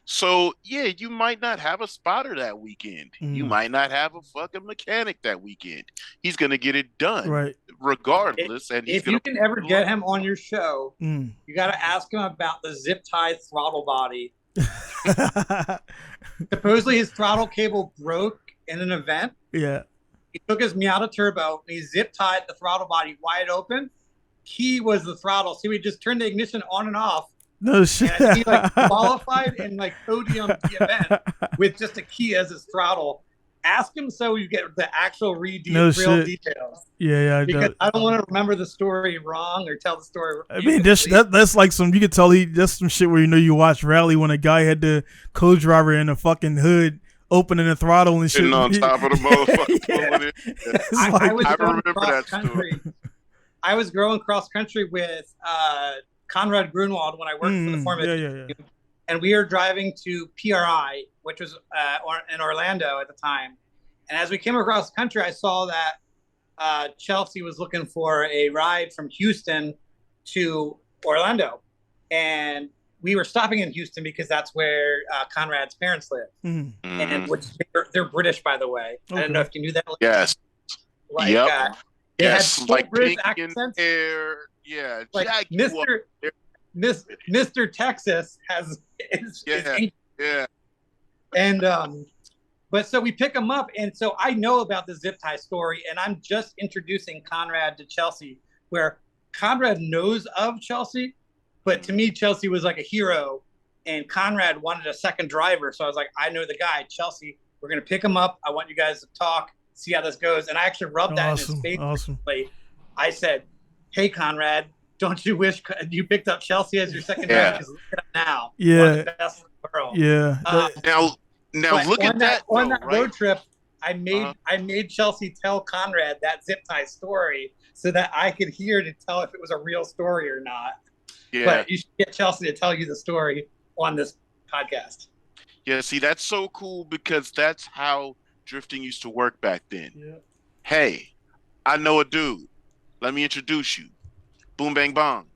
So yeah, you might not have a spotter that weekend. You might not have a fucking mechanic that weekend. He's gonna get it done, right? Regardless. If you can ever get him on your show, you got to ask him about the zip tie throttle body. Supposedly his throttle cable broke in an event. Yeah. He took his Miata turbo and he zip tied the throttle body wide open. Key was the throttle, so he just turned the ignition on and off. No shit. And he qualified and podiumed the event with just a key as his throttle. Ask him so you get the actual real details. Yeah. Because I don't want to remember the story wrong or tell the story. I mean, that's like some. You could tell that's some shit where you watch Rally when a guy had the co-driver in a fucking hood opening the throttle and shit. Sitting on top of the motherfucker. I remember that story. I was growing cross country with Conrad Grunwald when I worked for the Formula. Yeah. And we were driving to PRI, which was in Orlando at the time. And as we came across the country, I saw that Chelsea was looking for a ride from Houston to Orlando, and we were stopping in Houston because that's where Conrad's parents live, and which they're British, by the way. I don't know if you knew that. Yes. Like, yep. They yes. had Like British Pink accents. Hair. Yeah. Like Mr. Texas has is yeah. And but so we pick them up, and so I know about the zip tie story, and I'm just introducing Conrad to Chelsea, where Conrad knows of Chelsea, but to me, Chelsea was like a hero, and Conrad wanted a second driver. So I was like, I know the guy, Chelsea. We're gonna pick him up. I want you guys to talk, see how this goes. And I actually rubbed that in his face. Awesome. I said, hey, Conrad, don't you wish you picked up Chelsea as your second driver? Because look at him now. Yeah. One of the best in the world. Yeah. Now look at that. On that road trip, I made Chelsea tell Conrad that zip tie story so that I could hear to tell if it was a real story or not. Yeah. But you should get Chelsea to tell you the story on this podcast. Yeah, see, that's so cool because that's how drifting used to work back then. Yeah. Hey, I know a dude. Let me introduce you. Boom, bang, bong.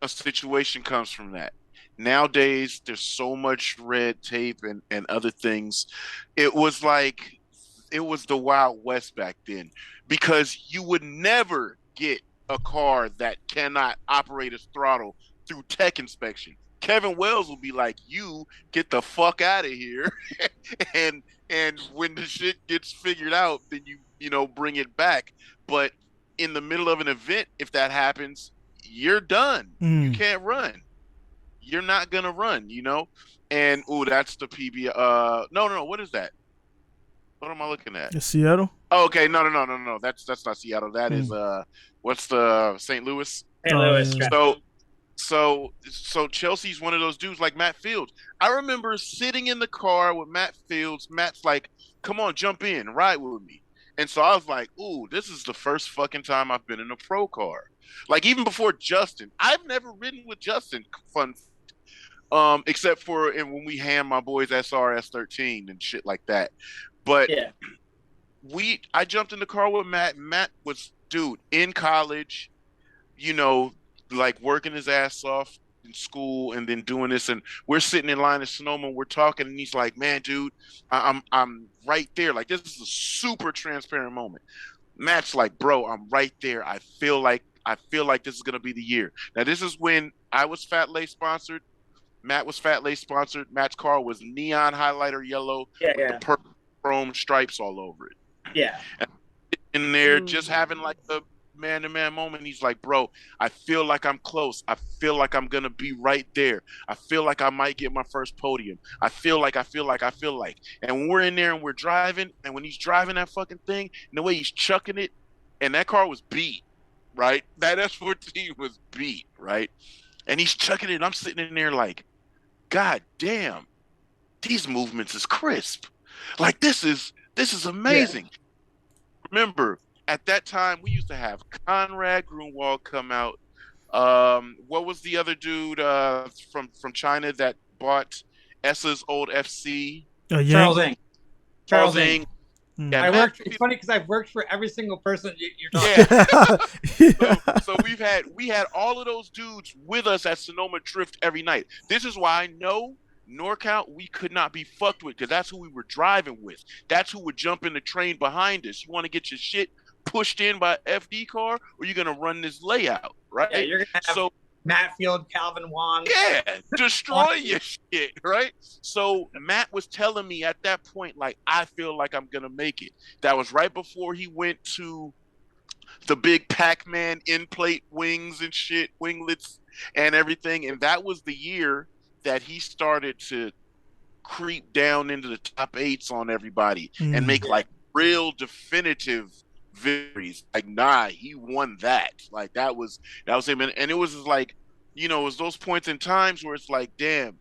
A situation comes from that. Nowadays, there's so much red tape and other things. It was the Wild West back then because you would never get a car that cannot operate its throttle through tech inspection. Kevin Wells will be like, you get the fuck out of here. and when the shit gets figured out, then you bring it back. But in the middle of an event, if that happens, you're done. You can't run. You're not gonna run, And that's the PB. No. What is that? What am I looking at? It's Seattle. Oh, okay. No. That's not Seattle. That is what's the St. Louis? St. Louis. So Chelsea's one of those dudes like Matt Fields. I remember sitting in the car with Matt Fields. Matt's like, "Come on, jump in, ride with me." And so I was like, "Ooh, this is the first fucking time I've been in a pro car." Like even before Justin, I've never ridden with Justin. Fun. Except for when we hand my boys SRS 13 and shit like that. But yeah. I jumped in the car with Matt. Matt was, dude, in college, like working his ass off in school and then doing this. And we're sitting in line at Sonoma, we're talking, and he's like, man, dude, I'm right there. Like, this is a super transparent moment. Matt's like, bro, I'm right there. I feel like this is going to be the year. Now, this is when I was Fat Lay sponsored. Matt was Fat Lay sponsored. Matt's car was neon highlighter yellow with the purple chrome stripes all over it. Yeah. And in there, just having like a man-to-man moment, he's like, bro, I feel like I'm close. I feel like I'm going to be right there. I feel like I might get my first podium. I feel like. And when we're in there and we're driving, and when he's driving that fucking thing, and the way he's chucking it, and that car was beat, right? That S14 was beat, right? And he's chucking it, and I'm sitting in there like, God damn, these movements is crisp. Like this is amazing. Yeah. Remember, at that time we used to have Conrad Grunwald come out. What was the other dude from China that bought Essa's old FC? Charles Ng. Charles Ng. Yeah, it's funny because I've worked for every single person you're talking about. So we had all of those dudes with us at Sonoma Drift every night. This is why I know NorCal, we could not be fucked with because that's who we were driving with. That's who would jump in the train behind us. You want to get your shit pushed in by FD car, or you're gonna run this layout, right? Yeah, you're gonna have Matt Field, Calvin Wong. Yeah, destroy your shit, right? So Matt was telling me at that point, like, I feel like I'm gonna make it. That was right before he went to the big Pac-Man in-plate wings and shit, winglets and everything. And that was the year that he started to creep down into the top 8s on everybody and make like real definitive victories. Like, nah, he won that. Like that was him. And it was like, it was those points in times where it's like, damn,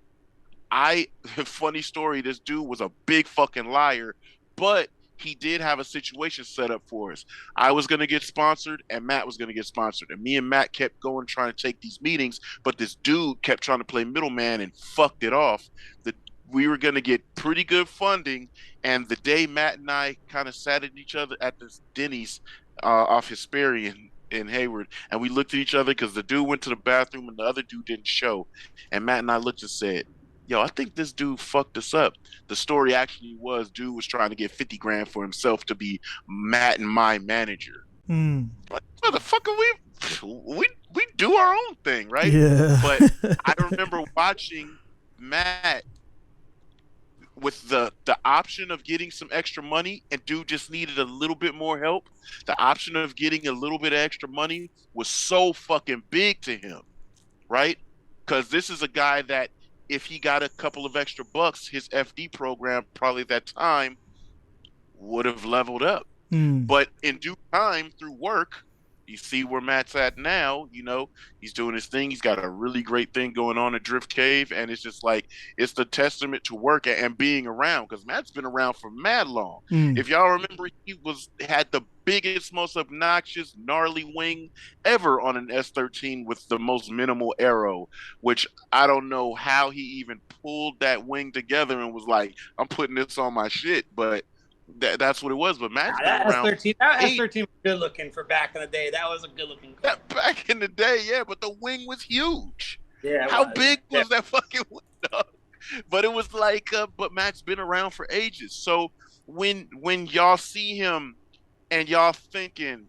funny story, this dude was a big fucking liar, but he did have a situation set up for us. I was going to get sponsored and Matt was going to get sponsored. And me and Matt kept going trying to take these meetings, but this dude kept trying to play middleman and fucked it off. We were going to get pretty good funding. And the day Matt and I kind of sat at each other at this Denny's, off Hesperian in Hayward, and we looked at each other because the dude went to the bathroom and the other dude didn't show. And Matt and I looked and said, "Yo, I think this dude fucked us up." The story actually was, dude was trying to get 50 grand for himself to be Matt and my manager. Mm. Like, motherfucker, we do our own thing, right? Yeah. But I remember watching Matt with the option of getting some extra money, and dude just needed a little bit more help. The option of getting a little bit of extra money was so fucking big to him, right? Because this is a guy that if he got a couple of extra bucks, his FD program probably at that time would have leveled up. Mm. But in due time, through work, you see where Matt's at now. He's doing his thing. He's got a really great thing going on at Drift Cave, and it's just like it's the testament to work and being around, because Matt's been around for mad long. Mm. If y'all remember, he had the biggest, most obnoxious, gnarly wing ever on an S13 with the most minimal arrow, which I don't know how he even pulled that wing together and was like, "I'm putting this on my shit," but that's what it was. But Matt's been around. That S13 was good looking for back in the day. That was a good looking car. Back in the day, yeah, but the wing was huge. Yeah. How big was that fucking wing, dog? But it was like, but Matt's been around for ages. So when y'all see him and y'all thinking,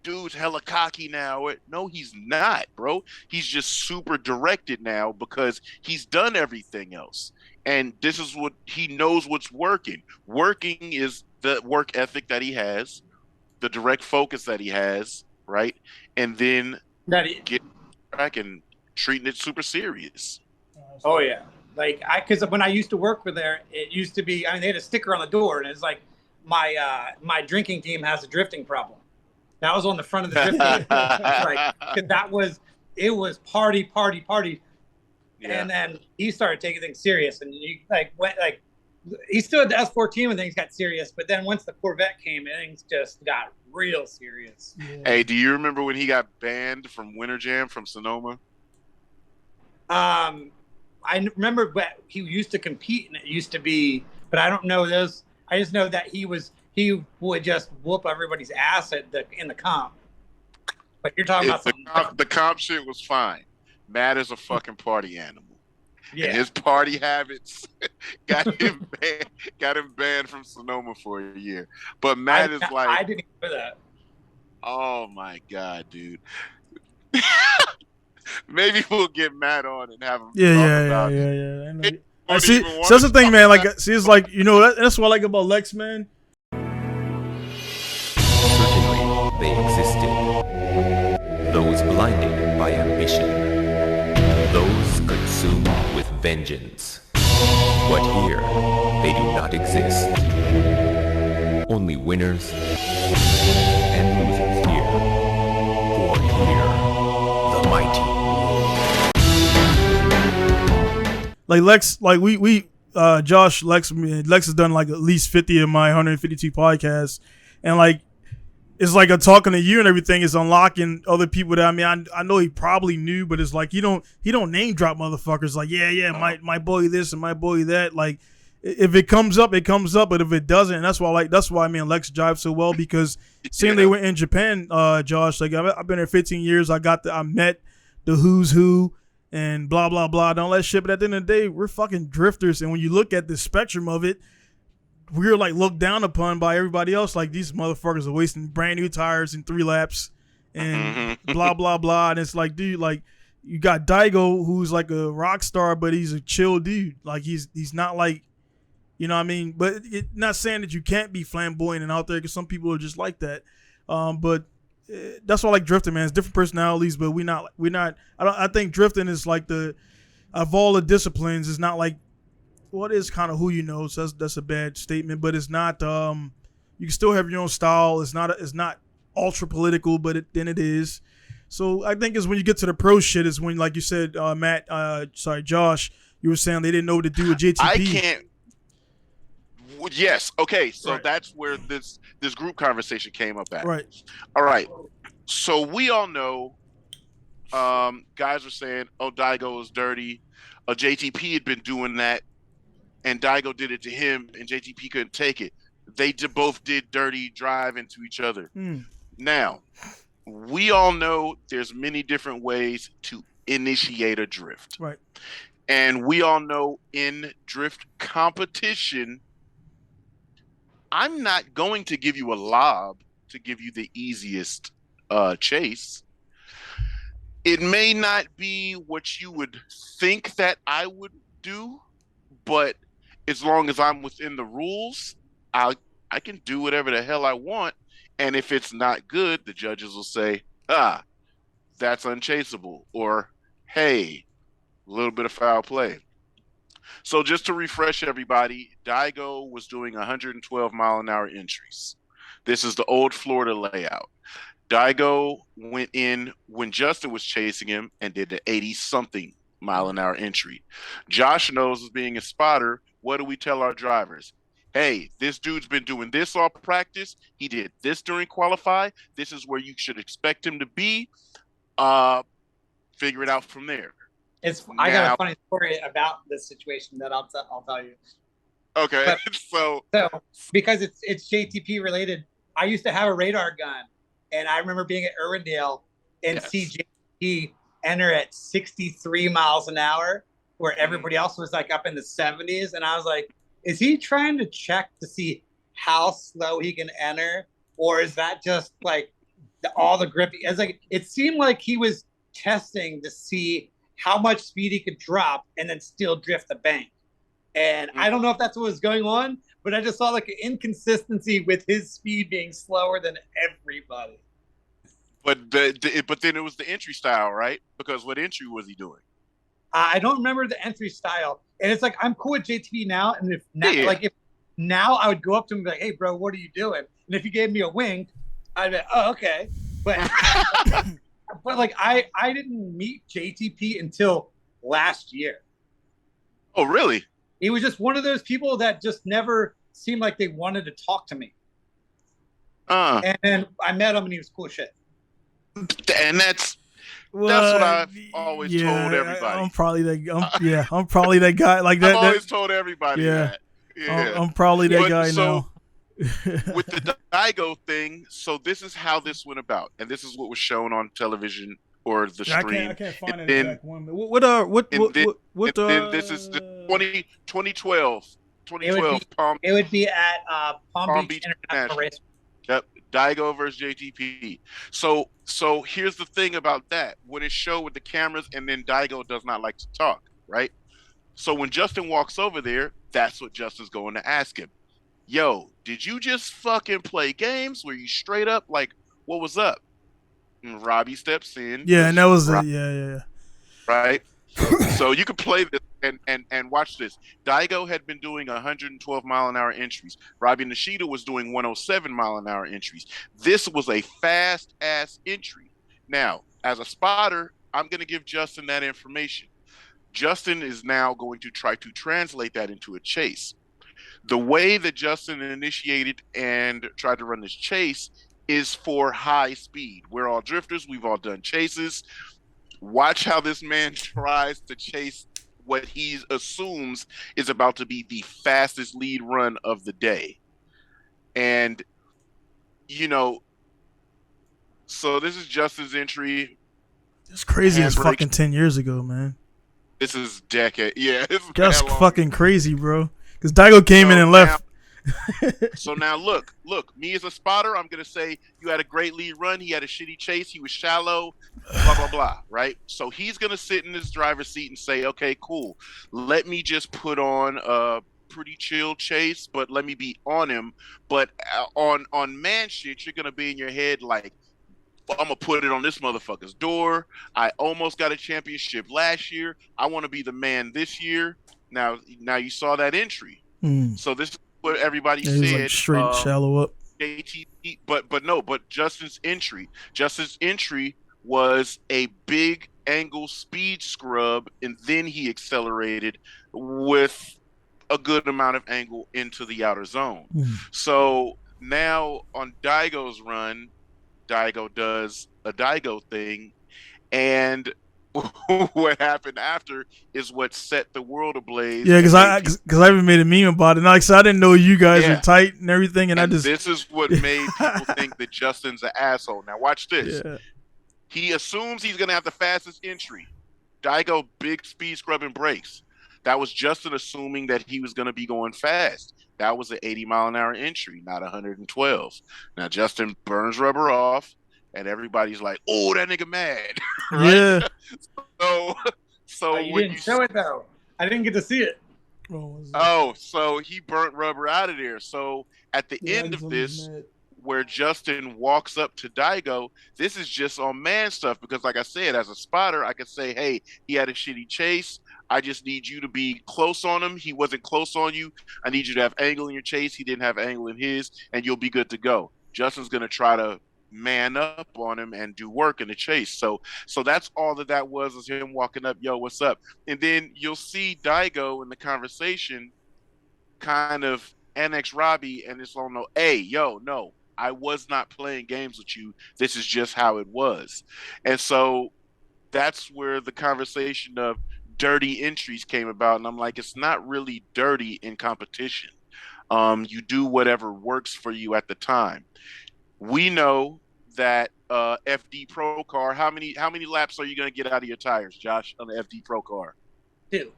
dude's hella cocky now. No, he's not, bro. He's just super directed now because he's done everything else. And this is what he knows what's working. Working is the work ethic that he has, the direct focus that he has, right? And then get back and treating it super serious. Oh yeah, because when I used to work with there, it used to be. I mean, they had a sticker on the door, and it's like my drinking team has a drifting problem. That was on the front of the drifting. Because it was party. Yeah. And then he started taking things serious, and he still had the S14 when things got serious, but then once the Corvette came, things just got real serious. Yeah. Hey, do you remember when he got banned from Winter Jam from Sonoma? I remember he used to compete, and it used to be, but I don't know those. I just know that he would just whoop everybody's ass in the comp. But you're talking about something. The comp shit was fine. Matt is a fucking party animal. Yeah. And his party habits got him banned from Sonoma for a year. But Matt is like, I didn't know that. Oh my God, dude. Maybe we'll get Matt on and have him talk about it. I see, so that's the thing, man. It's like, that's what I like about Lex, man. Certainly, they existed. Those blinded by ambition. Those consumed with vengeance. But here, they do not exist. Only winners and losers here. For here, the mighty. Like Lex, Josh, Lex has done like at least 50 of my 152 podcasts, and it's like a talking to you and everything is unlocking other people that I know he probably knew, but it's like he don't name drop motherfuckers like my boy this and my boy that. Like if it comes up, it comes up, but if it doesn't, and that's why me and Lex jive so well, because seeing they went in Japan, Josh, like I've been there 15 years, I met the who's who and blah blah blah, and all that shit, but at the end of the day, we're fucking drifters, and when you look at the spectrum of it, we're like looked down upon by everybody else. Like these motherfuckers are wasting brand new tires in 3 laps and blah, blah, blah. And it's like, dude, like you got Daigo, who's like a rock star, but he's a chill dude. Like he's not like, you know what I mean? But not saying that you can't be flamboyant and out there, because some people are just like that. But that's why I like drifting, man. It's different personalities, but I think drifting is like of all the disciplines, it's not like, well, it is kind of who you know, so that's a bad statement, but it's not. You can still have your own style. It's not ultra political, but then it is. So I think is when you get to the pro shit is when, like you said, Josh, you were saying they didn't know what to do with JTP. I can't. Yes. Okay. So right. That's where this group conversation came up at. Right. All right. So we all know, guys were saying, "Oh, Daigo is dirty." JTP had been doing that. And Daigo did it to him, and JTP couldn't take it. They both did dirty drive into each other. Now, we all know there's many different ways to initiate a drift. Right. And we all know in drift competition, I'm not going to give you a lob to give you the easiest chase. It may not be what you would think that I would do, but as long as I'm within the rules, I can do whatever the hell I want. And if it's not good, the judges will say, that's unchaseable, or hey, a little bit of foul play. So just to refresh everybody, Daigo was doing 112-mile-an-hour entries. This is the old Florida layout. Daigo went in when Justin was chasing him and did the 80-something mile-an-hour entry. Josh knows, as being a spotter, what do we tell our drivers? Hey, this dude's been doing this all practice. He did this during qualify. This is where you should expect him to be. Figure it out from there. I got a funny story about this situation that I'll tell you. Okay, But, so because it's JTP related, I used to have a radar gun, and I remember being at Irwindale and see JTP enter at 63 miles an hour, where everybody else was like up in the 70s, and I was like, is he trying to check to see how slow he can enter, or is that just like all the grip? It's like it seemed like he was testing to see how much speed he could drop and then still drift the bank. And I don't know if that's what was going on, but I just saw like an inconsistency with his speed being slower than everybody. But then it was the entry style, right? Because what entry was he doing? I don't remember the entry style. And it's like, I'm cool with JTP now. And if now I would go up to him and be like, hey, bro, what are you doing? And if he gave me a wink, I'd be like, oh, okay. But but like I didn't meet JTP until last year. Oh, really? He was just one of those people that just never seemed like they wanted to talk to me. And I met him and he was cool as shit. And that's what I've always told everybody. I'm probably that. I'm probably that guy. Like that. I've always told everybody that. Yeah. I'm probably that guy now. With the Daigo thing, so this is how this went about, and this is what was shown on television or the stream. I can't find an then, exact one. What? Then this is the 2012 Palm. It would be at Palm Beach International Race. Yep, Daigo versus JTP. So here's the thing about that. When it's shown with the cameras, and then Daigo does not like to talk, right? So when Justin walks over there, that's what Justin's going to ask him. Yo, did you just fucking play games? Were you straight up? Like, what was up? And Robbie steps in. Yeah, and that was yeah. Right? So you could play this and watch this. Daigo had been doing 112-mile-an-hour entries. Robbie Nishida was doing 107-mile-an-hour entries. This was a fast-ass entry. Now, as a spotter, I'm going to give Justin that information. Justin is now going to try to translate that into a chase. The way that Justin initiated and tried to run this chase is for high speed. We're all drifters. We've all done chases. Watch how this man tries to chase what he assumes is about to be the fastest lead run of the day. And, so this is Justin's entry. It's crazy as fucking 10 years ago, man. This is decade. Yeah. That's fucking crazy, bro. Because Daigo came in and left. So now look, me as a spotter, I'm going to say you had a great lead run. He had a shitty chase. He was shallow, blah, blah, blah, right? So he's going to sit in his driver's seat and say, okay, cool. Let me just put on a pretty chill chase, but let me be on him. But on man shit, you're going to be in your head like, I'm going to put it on this motherfucker's door. I almost got a championship last year. I want to be the man this year. Now you saw that entry. So this is what everybody said. Like straight shallow up. JTP, but Justin's entry. Justin's entry was a big angle speed scrub, and then he accelerated with a good amount of angle into the outer zone. So now on Daigo's run, Daigo does a Daigo thing, and what happened after is what set the world ablaze. Yeah, and made because I even made a meme about it. And like, so I didn't know you guys were yeah, tight and everything, and I and just this is what made people think that Justin's an asshole. Now watch this. yeah. He assumes he's gonna have the fastest entry. Daigo big speed scrubbing brakes. That was Justin assuming that he was gonna be going fast. That was an 80-mile-an-hour entry, not 112. Now Justin burns rubber off, and everybody's like, "Oh, that nigga mad," right? Yeah. So, so You when didn't you show it though. I didn't get to see it. so he burnt rubber out of there. So at the end of this, where Justin walks up to Daigo, this is just on man stuff because, like I said, as a spotter, I could say, "Hey, he had a shitty chase. I just need you to be close on him. He wasn't close on you. I need you to have angle in your chase. He didn't have angle in his, and you'll be good to go." Justin's gonna try to man up on him and do work in the chase. So that's all that was him walking up, "Yo, what's up?" And then you'll see Daigo in the conversation kind of annex Robbie, and it's on no, "Hey, yo, no, I was not playing games with you. This is just how it was." And so that's where the conversation of dirty entries came about. And I'm like, it's not really dirty in competition. You do whatever works for you at the time. We know that FD Pro car. How many laps are you going to get out of your tires, Josh, on the FD Pro car? 2.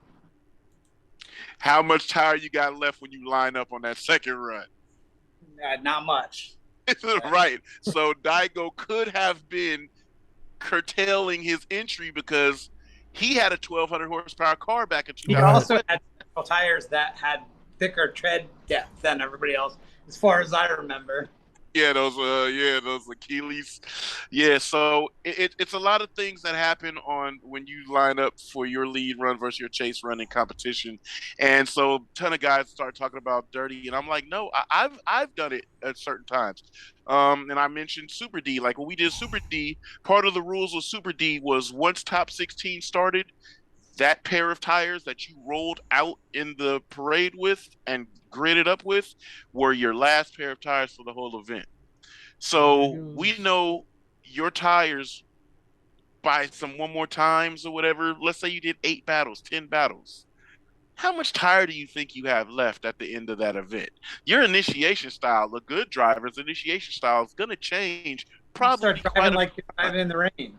How much tire you got left when you line up on that second run? Not much. Right. So Daigo could have been curtailing his entry because he had a 1,200 horsepower car back in He 2000. also had tires that had thicker tread depth than everybody else, as far as I remember. Yeah, those Achilles. Yeah, so it's a lot of things that happen on when you line up for your lead run versus your chase run in competition, and so a ton of guys start talking about dirty, and I'm like, no, I've done it at certain times. And I mentioned Super D. Like when we did Super D, part of the rules of Super D was once top 16 started, that pair of tires that you rolled out in the parade with and gridded up with were your last pair of tires for the whole event. So we know your tires by some one more times or whatever. Let's say you did 8 battles, 10 battles. How much tire do you think you have left at the end of that event? Your initiation style, the good driver's initiation style is going to change probably Start driving like you're driving in the rain.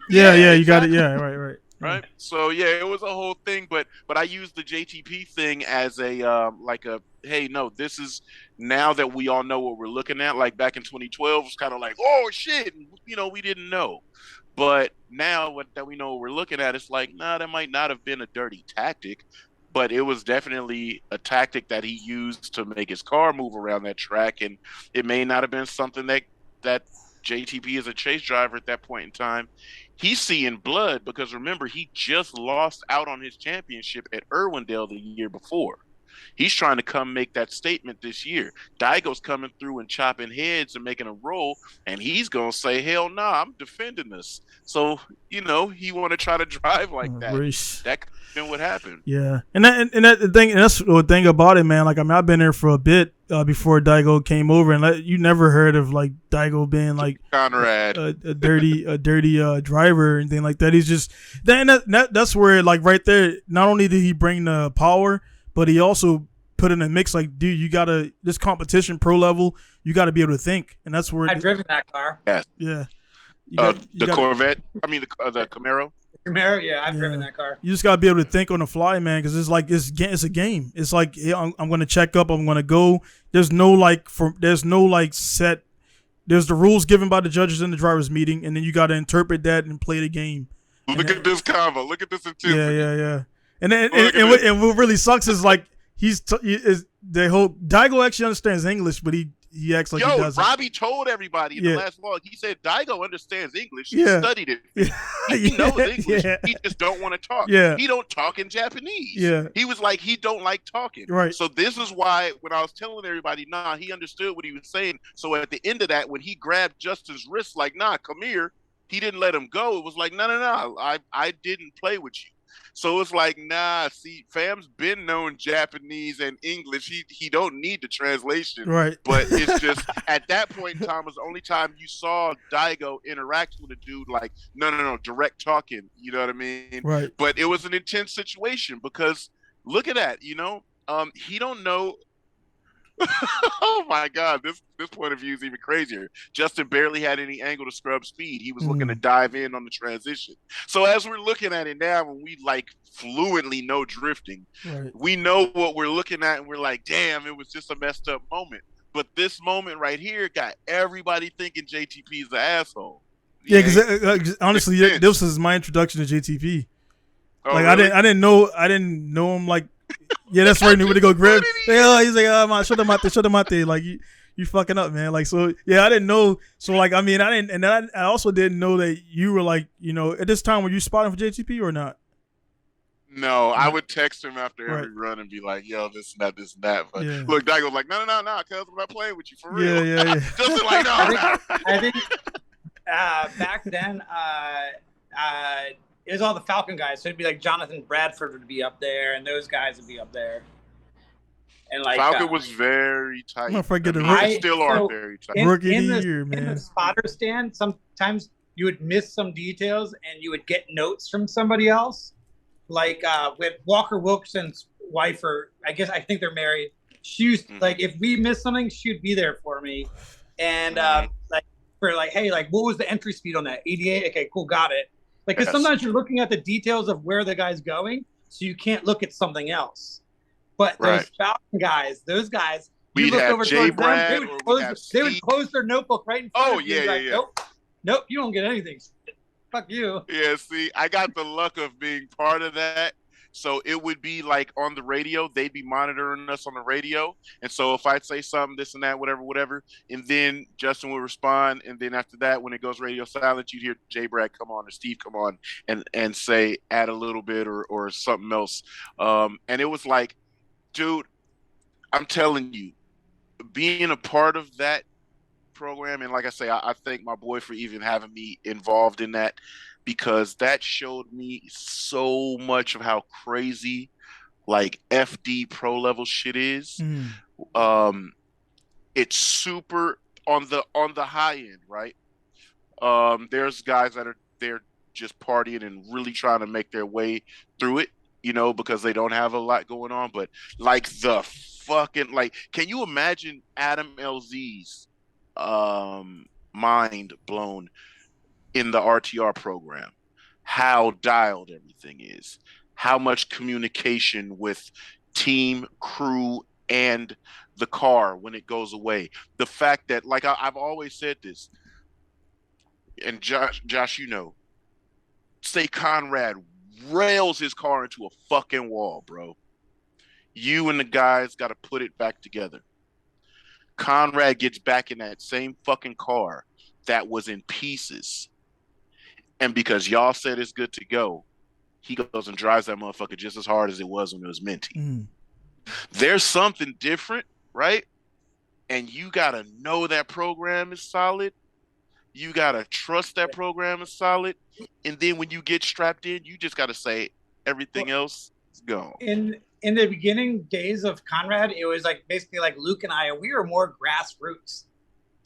Yeah, you exactly. got it. Yeah, right. Right. So yeah, it was a whole thing, but I used the JTP thing as a like a, hey, no, this is now that we all know what we're looking at. Like back in 2012, it's kind of like, oh shit, we didn't know, but now that we know what we're looking at, it's like, nah, that might not have been a dirty tactic, but it was definitely a tactic that he used to make his car move around that track, and it may not have been something that JTP as a chase driver at that point in time, he's seeing blood because remember, he just lost out on his championship at Irwindale the year before. He's trying to come make that statement this year. Daigo's coming through and chopping heads and making a roll, and he's going to say, hell no, I'm defending this. So, he want to try to drive like that. Race. That could have been what happened. Yeah. And that's the thing about it, man. Like, I mean, I've been there for a bit before Daigo came over, and you never heard of, like, Daigo being, like, Conrad. a dirty driver or anything like that. He's just – that's where, like, right there, not only did he bring the power, but he also put in a mix like, dude, you gotta, this competition pro level, you gotta be able to think, and that's where I've driven that car. Yes. Yeah. Corvette. I mean the Camaro. Camaro, yeah, I've driven that car. You just gotta be able to think on the fly, man, because it's like it's a game. It's like, yeah, I'm gonna check up, I'm gonna go. There's no set. There's the rules given by the judges in the drivers' meeting, and then you gotta interpret that and play the game. Look at this convo. Look at this intensity. Yeah. And what really sucks is like the whole Daigo actually understands English, but he acts like he doesn't. Robbie told everybody in the last vlog. He said Daigo understands English. He studied it. He knows English. He just don't want to talk. Yeah. He don't talk in Japanese. Yeah. He was like, he don't like talking. Right. So this is why when I was telling everybody, nah, he understood what he was saying. So at the end of that, when he grabbed Justin's wrist, like, nah, come here, he didn't let him go. It was like, no, I didn't play with you. So it's like, nah, see, fam's been known Japanese and English. He don't need the translation. Right. But it's just at that point in time was the only time you saw Daigo interact with a dude like, no, direct talking. You know what I mean? Right. But it was an intense situation because look at that, he don't know. Oh my God, this point of view is even crazier. Justin barely had any angle to scrub speed. He was looking to dive in on the transition. So as we're looking at it now, when we like fluently know drifting, Right. we know what we're looking at, and we're like, damn, it was just a messed up moment. But this moment right here got everybody thinking JTP is the asshole. Yeah, because honestly, this is my introduction to JTP. Oh, like really? I didn't know him like. Yeah, that's right. Knew where to go grab. Yeah, he's like, man, shut them out there. Like you fucking up, man. Like, so yeah, I didn't know. So like, I mean, I didn't, and then I also didn't know that you were like, at this time, were you spotting for JTP or not? No, I would text him after every run and be like, yo, this and that. But look, Daigo's like, no, cuz I'm not playing with you for real. Yeah. Just like, no. I think back then, it was all the Falcon guys. So it'd be like Jonathan Bradford would be up there, and those guys would be up there. And like Falcon was very tight. I'm gonna forget still are very tight. Rookie of the year, man. In the spotter stand, sometimes you would miss some details, and you would get notes from somebody else. Like with Walker Wilkinson's wife, or I think they're married. She used like if we missed something, she'd be there for me, and hey, like what was the entry speed on that? 88. Okay, cool, got it. Like, because sometimes you're looking at the details of where the guy's going, so you can't look at something else. But those Falcon guys, we'd look have over Jay towards Brad, them, they would close their notebook right in front of you. Yeah. Nope, you don't get anything. Fuck you. Yeah, see, I got the luck of being part of that. So it would be like on the radio, they'd be monitoring us on the radio. And so if I'd say something, this and that, whatever, and then Justin would respond. And then after that, when it goes radio silent, you'd hear Jay Brad come on or Steve come on and say, add a little bit or something else. And it was like, dude, I'm telling you, being a part of that program, and like I say, I thank my boy for even having me involved in that, because that showed me so much of how crazy like FD pro level shit is. It's super on the high end, right? There's guys that are there just partying and really trying to make their way through it, because they don't have a lot going on. But like the fucking, like, can you imagine Adam LZ's mind blown in the RTR program, how dialed everything is, how much communication with team, crew, and the car when it goes away. The fact that, like I've always said this, and Josh, say Conrad rails his car into a fucking wall, bro. You and the guys got to put it back together. Conrad gets back in that same fucking car that was in pieces. And because y'all said it's good to go, he goes and drives that motherfucker just as hard as it was when it was minty. There's something different, right? And you got to know that program is solid. You got to trust that program is solid. And then when you get strapped in, you just got to say everything else is gone. In the beginning days of Conrad, it was like basically like Luke and I, we were more grassroots.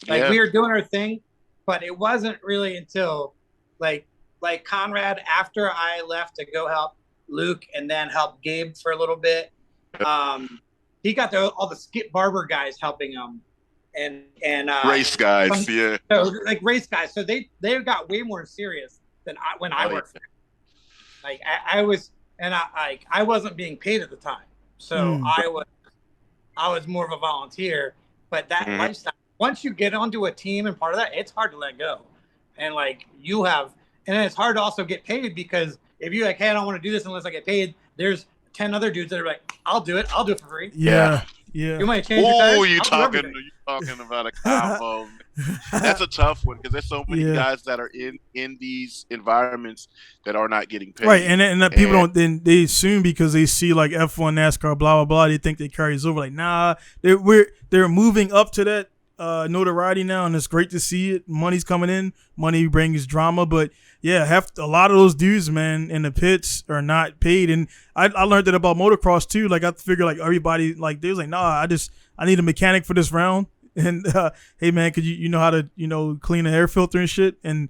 Like we were doing our thing, but it wasn't really until like Conrad, after I left to go help Luke and then help Gabe for a little bit, he got all the Skip Barber guys helping him and race guys, so like race guys. So they got way more serious than when I worked there. Like I was, and I wasn't being paid at the time, so I was more of a volunteer. But that lifestyle, once you get onto a team and part of that, it's hard to let go. And like and it's hard to also get paid, because if you're like, hey, I don't want to do this unless I get paid, there's 10 other dudes that are like, I'll do it for free. Yeah. You might change your tires. You talking about a combo. That's a tough one, because there's so many guys that are in these environments that are not getting paid. Right, and that people don't, then they assume because they see like F1, NASCAR, blah blah blah, they think they carries over. Like, nah, they're moving up to that notoriety now, and it's great to see it. Money's coming in, money brings drama, but yeah, a lot of those dudes, man, in the pits are not paid, and I learned that about motocross too. Like I figure like everybody like they was like, nah, I need a mechanic for this round, and hey man, could you know how to clean the air filter and shit, and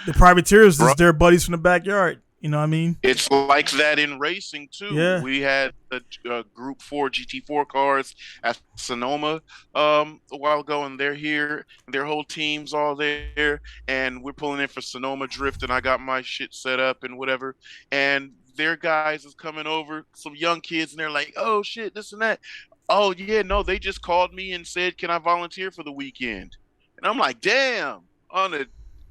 the privateers is their buddies from the backyard. You know what I mean? It's like that in racing too. Yeah. We had the Group 4 GT4 cars at Sonoma a while ago, and they're here. Their whole team's all there, and we're pulling in for Sonoma Drift, and I got my shit set up and whatever. And their guys is coming over, some young kids, and they're like, "Oh shit, this and that." Oh yeah, no, they just called me and said, "Can I volunteer for the weekend?" And I'm like, "Damn!" On a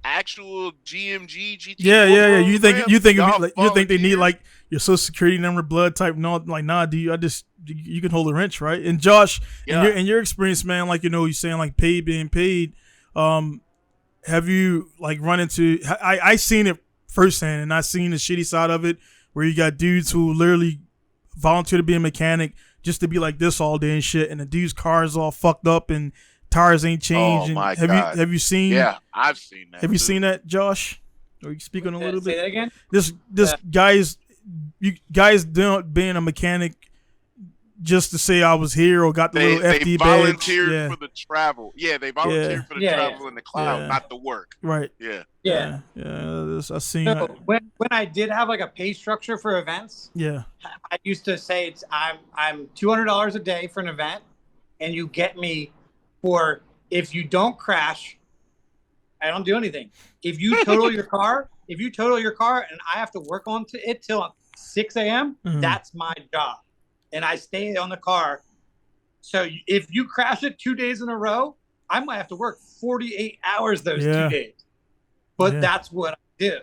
actual GMG GT. Yeah. You think they need volunteer? like your social security number, blood type? No, like nah, you can hold a wrench, right? And Josh, in your experience, man, like you're saying like being paid. Have you like run into? I seen it firsthand, and I seen the shitty side of it, where you got dudes who literally volunteer to be a mechanic just to be like this all day and shit, and the dude's car is all fucked up and tires ain't changed. Oh my God. Have you seen? Yeah, I've seen that. Have you seen that, Josh? Are you speaking a little bit? Say that again. This guys doing being a mechanic just to say I was here or got the little FD they badge. volunteered for the travel. Yeah, they volunteered for the travel in the cloud, not the work. Right. Yeah. I seen. So when I did have like a pay structure for events, I used to say I'm $200 a day for an event, and you get me for if you don't crash, I don't do anything. If you total your car, and I have to work on it till 6 a.m., that's my job. And I stay on the car. So if you crash it 2 days in a row, I might have to work 48 hours those 2 days. But that's what I do.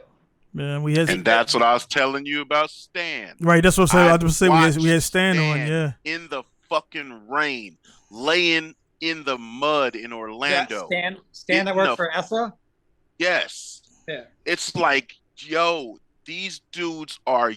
Man, and that's what I was telling you about Stan. Right, that's what I was saying. We had Stan on, in the fucking rain, laying in the mud in Orlando. Yeah, Stan that worked for ESSA? Yes. Yeah. It's like, yo, these dudes are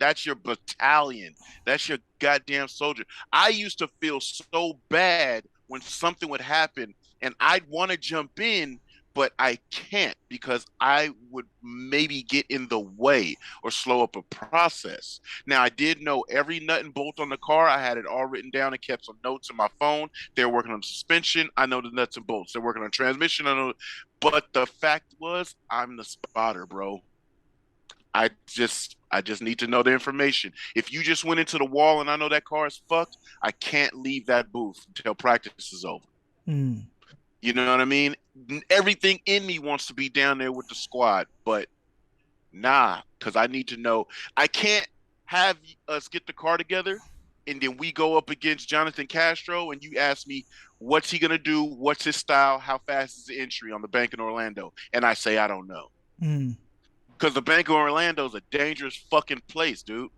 that's your battalion. That's your goddamn soldier. I used to feel so bad when something would happen and I'd want to jump in, but I can't because I would maybe get in the way or slow up a process. Now, I did know every nut and bolt on the car. I had it all written down and kept some notes in my phone. They're working on suspension. I know the nuts and bolts. They're working on transmission. I know. But the fact was, I'm the spotter, bro. I just need to know the information. If you just went into the wall and I know that car is fucked, I can't leave that booth until practice is over. You know what I mean? Everything in me wants to be down there with the squad, but nah, because I need to know. I can't have us get the car together and then we go up against Jonathan Castro and you ask me, what's he going to do? What's his style? How fast is the entry on the bank in Orlando? And I say, I don't know. Because the bank in Orlando is a dangerous fucking place, dude.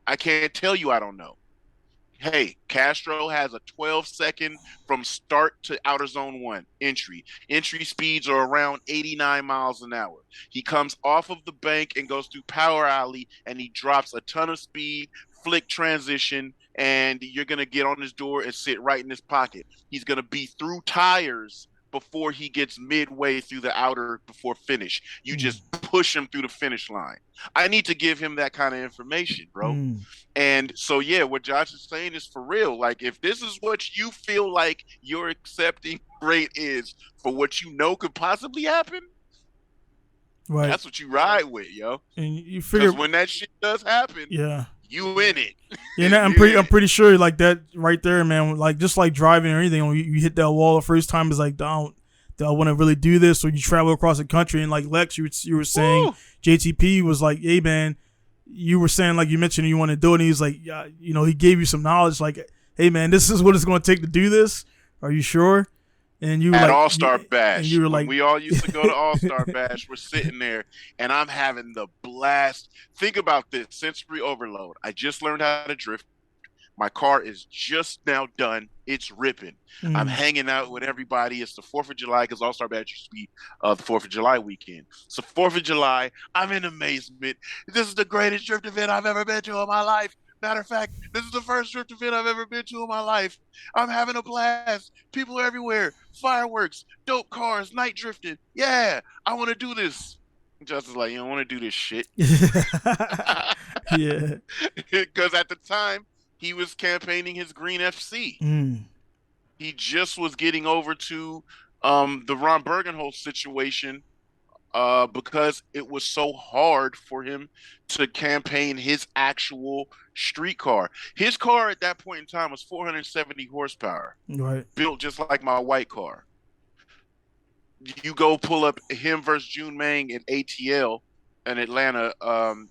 I can't tell you I don't know. Hey, Castro has a 12-second from start to outer zone 1 entry. Entry speeds are around 89 miles an hour. He comes off of the bank and goes through Power Alley, and he drops a ton of speed, flick transition, and you're going to get on his door and sit right in his pocket. He's going to be through tires before he gets midway through the outer before finish. You just push him through the finish line. I need to give him that kind of information, bro. And so, yeah, what Josh is saying is for real. Like, if this is what you feel like your accepting rate is for what you know could possibly happen, right, that's what you ride with, yo. And you figure when that shit does happen, you in it. I'm pretty sure like that right there, man. Like just like driving or anything, when you hit that wall the first time, it's like, do I want to really do this? Or you travel across the country, and like Lex, you were saying, JTP was like, hey man, you were saying like you mentioned you want to do it, and he's like, yeah, he gave you some knowledge, like, hey man, this is what it's going to take to do this. Are you sure? And you were at like, All-Star Bash. You were like, we all used to go to All-Star Bash. We're sitting there, and I'm having the blast. Think about this: sensory overload. I just learned how to drift. My car is just now done. It's ripping. I'm hanging out with everybody. It's the 4th of July because All-Star Bash used to be the 4th of July weekend. So 4th of July, I'm in amazement. This is the greatest drift event I've ever been to in my life. Matter of fact, this is the first drift event I've ever been to in my life. I'm having a blast. People are everywhere. Fireworks, dope cars, night drifting. Yeah, I want to do this. Justin's like, you don't want to do this shit. Yeah. Because at the time, he was campaigning his Green FC. He just was getting over to the Ron Bergenholtz situation because it was so hard for him to campaign his actual street car. His car at that point in time was 470 horsepower, Right. built just like my white car. You go pull up him versus June Mang in ATL in Atlanta,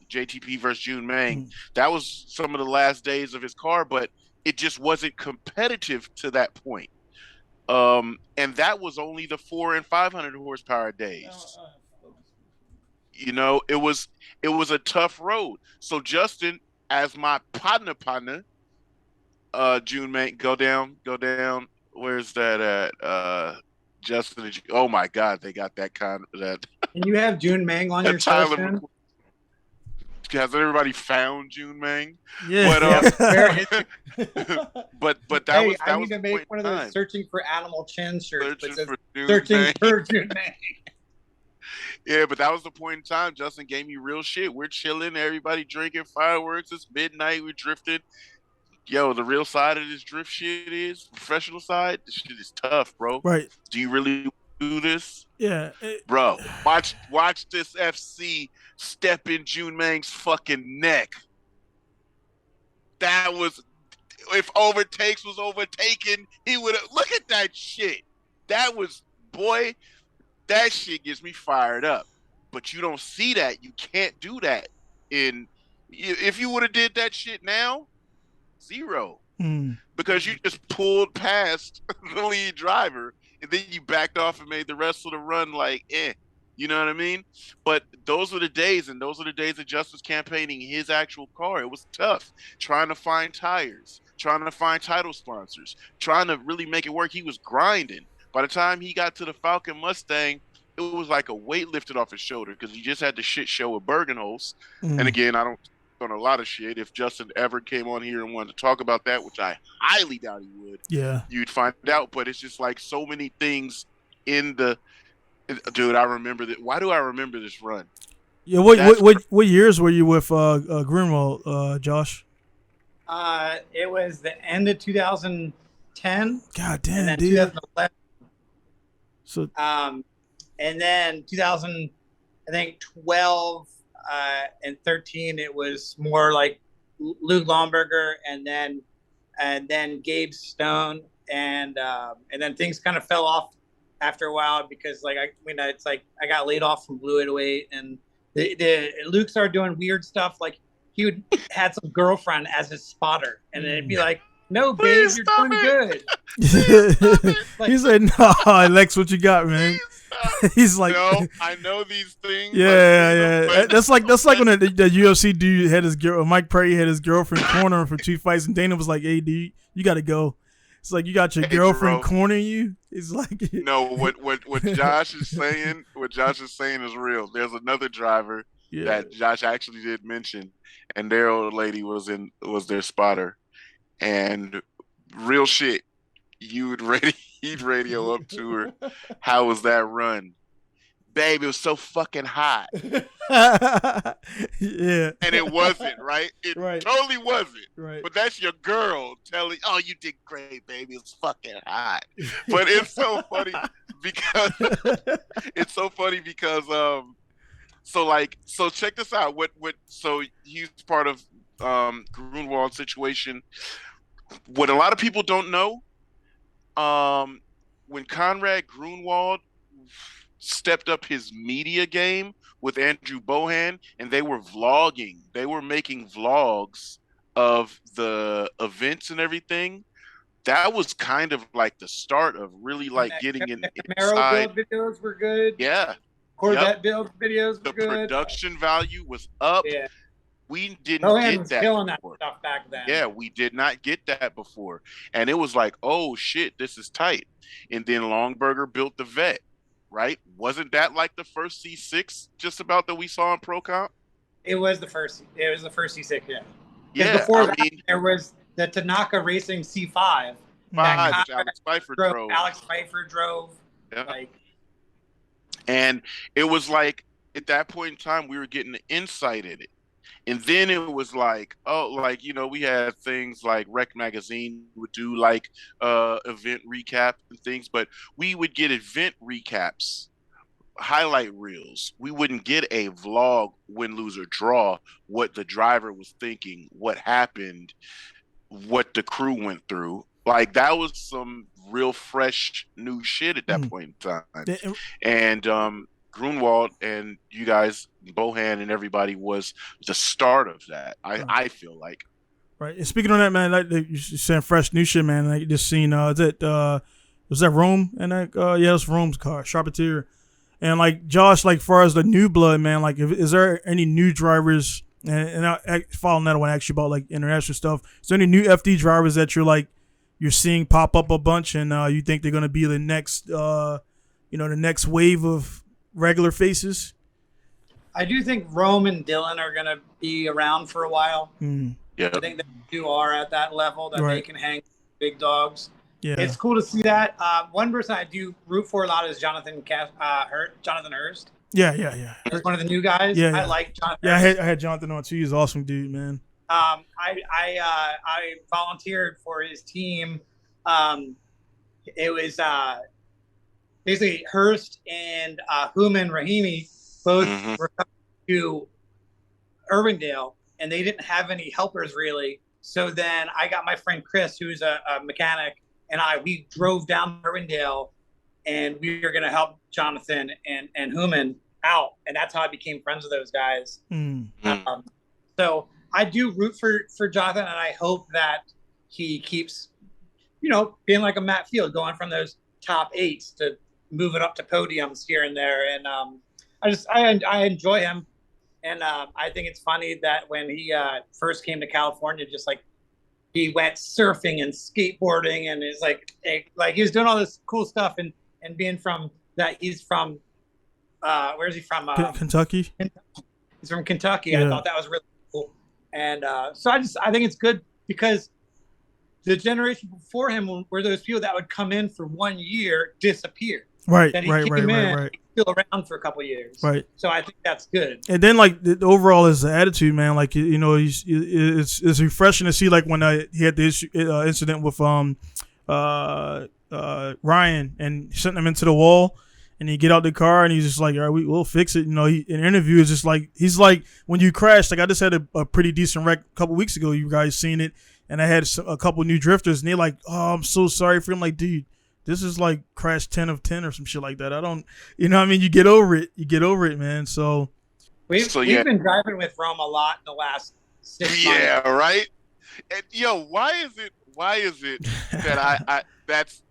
JTP versus June Mang. That was some of the last days of his car, but it just wasn't competitive to that point. And that was only the 400 and 500 horsepower days. You know, it was a tough road. So Justin, as my partner, June Mang, go down. Where's that at? Justin, oh my God, they got that kind of that. And you have June Mang on your show, has everybody found June Mang? Yeah. But that hey, was that I was need to make one of those searching for animal chin shirts. Searching for June Mang. Yeah, but that was the point in time. Justin gave me real shit. We're chilling, everybody drinking fireworks. It's midnight. We drifted. Yo, the real side of this drift shit is professional side. This shit is tough, bro. Right. Do you really do this? Yeah. Bro, watch this FC step in June Mang's fucking neck. That was, if overtakes was overtaken, he would have, look at that shit. That was, boy, that shit gets me fired up. But you don't see that. You can't do that. If you would have did that shit now, zero. Because you just pulled past the lead driver and then you backed off and made the rest of the run like, you know what I mean? But those were the days, and those were the days that Justin was campaigning his actual car. It was tough, trying to find tires, trying to find title sponsors, trying to really make it work. He was grinding. By the time he got to the Falcon Mustang, it was like a weight lifted off his shoulder because he just had the shit show with Bergenholtz. And again, I don't on a lot of shit. If Justin ever came on here and wanted to talk about that, which I highly doubt he would, you'd find out. But it's just like so many things in the dude. I remember that. Why do I remember this run? Yeah, what years were you with Greenwald, Josh? It was the end of 2010. God damn, and then dude. 2011. So and then 2000, I think 12 and 13, it was more like Luke Lomberger, and then Gabe Stone, and then things kind of fell off after a while because it's like I got laid off from Blue 808, and Luke started doing weird stuff. Like he had some girlfriend as his spotter, and then it'd be like, "No, babe, you're doing good." He said, "No, Lex, what you got, man?" He's like, "No, I know these things." Yeah. That's like when the UFC dude had his girl, Mike Perry had his girlfriend corner for 2 fights, and Dana was like, "Hey, dude, you got to go." It's like you got your girlfriend cornering you. It's like no, what Josh is saying. What Josh is saying is real. There's another driver that Josh actually did mention, and their old lady was their spotter, and real shit. He'd radio up to her. How was that run? Babe, it was so fucking hot. Yeah. And it wasn't, right? It totally wasn't. Right. But that's your girl telling, "Oh, you did great, baby. It's fucking hot." But it's so funny because so check this out. So he's part of Grunwald situation. What a lot of people don't know, when Conrad Grunwald stepped up his media game with Andrew Bohan, and they were vlogging. They were making vlogs of the events and everything. That was kind of like the start of really like getting in inside. Camaro build videos were good. Yeah. Corvette build videos were good. The production value was up. Yeah. We didn't Bohan get was that killing before. that stuff back then. Yeah, we did not get that before. And it was like, oh shit, this is tight. And then Longberger built the Vet, right? Wasn't that like the first C6 just about that we saw in Pro Comp? It was the first C6, yeah. Yeah, before I that, mean, there was the Tanaka Racing C5 five, that which Alex Pfeiffer drove. drove. Alex Pfeiffer drove. Yeah. Like, And it was like at that point in time, we were getting insight in it. And then it was like, oh, like, we had things like Rec Magazine would do like event recap and things, but we would get event recaps, highlight reels. We wouldn't get a vlog, win, lose, or draw, what the driver was thinking, what happened, what the crew went through. Like that was some real fresh new shit at that point in time. And Grunwald and you guys, Bohan and everybody was the start of that. I feel like. Right. And speaking on that, man, like you saying fresh new shit, man. Like you just seen was that Rome and that yeah, it's Rome's car, Charpentier. And like Josh, like far as the new blood, man, like is there any new drivers? And I following that, I want to ask you about like international stuff. Is there any new FD drivers that you're seeing pop up a bunch, and you think they're gonna be the next the next wave of regular faces? I do think Rome and Dylan are going to be around for a while. Yeah, I think the two are at that level that they can hang big dogs. Yeah, it's cool to see that. One person I do root for a lot is Jonathan Hurst. Yeah. He's one of the new guys. Yeah. I like Jonathan. Yeah, I had Jonathan on too. He's an awesome dude, man. I volunteered for his team. It was basically Hurst and Human Rahimi both were coming to Urbandale, and they didn't have any helpers really. So then I got my friend Chris, who's a mechanic, and we drove down to Urbandale, and we were going to help Jonathan and Human out, and that's how I became friends with those guys. So I do root for Jonathan, and I hope that he keeps, being like a Matt Field, going from those top 8s to moving up to podiums here and there. And I enjoy him. And I think it's funny that when he first came to California, just like he went surfing and skateboarding, and it's like he was doing all this cool stuff, and being from that, he's from where's he from? Kentucky. He's from Kentucky. Yeah. I thought that was really cool. And so I think it's good because the generation before him were those people that would come in for 1 year, disappear. Right. Still around for a couple of years. Right. So I think that's good. And then like the overall is the attitude, man. Like it's refreshing to see like when he had the incident with Ryan and sent him into the wall. And he get out the car and he's just like, all right, we'll fix it. In an interview, is just like he's like when you crashed. Like I just had a pretty decent wreck a couple weeks ago. You guys seen it, and I had a couple new drifters, and they're like, "Oh, I'm so sorry for him." Like, dude, this is like crash 10 of 10 or some shit like that. I don't, you get over it. You get over it, man. So we've been driving with Rome a lot in the last 6 months. Yeah, right. And why is it that that's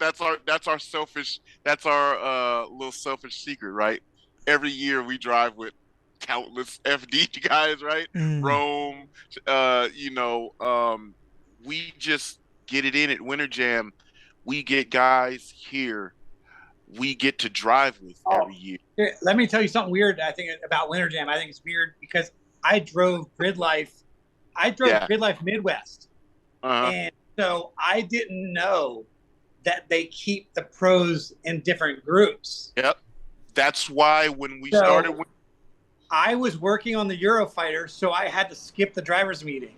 our selfish, that's our little selfish secret, right? Every year we drive with countless FD guys, right? Rome, we just get it in at Winter Jam. We get guys here we get to drive with every year. Here, let me tell you something weird I think about Winter Jam. I think it's weird because I drove Grid Life Midwest. And so I didn't know that they keep the pros in different groups. Yep. That's why when we started with, I was working on the Eurofighter, so I had to skip the driver's meeting.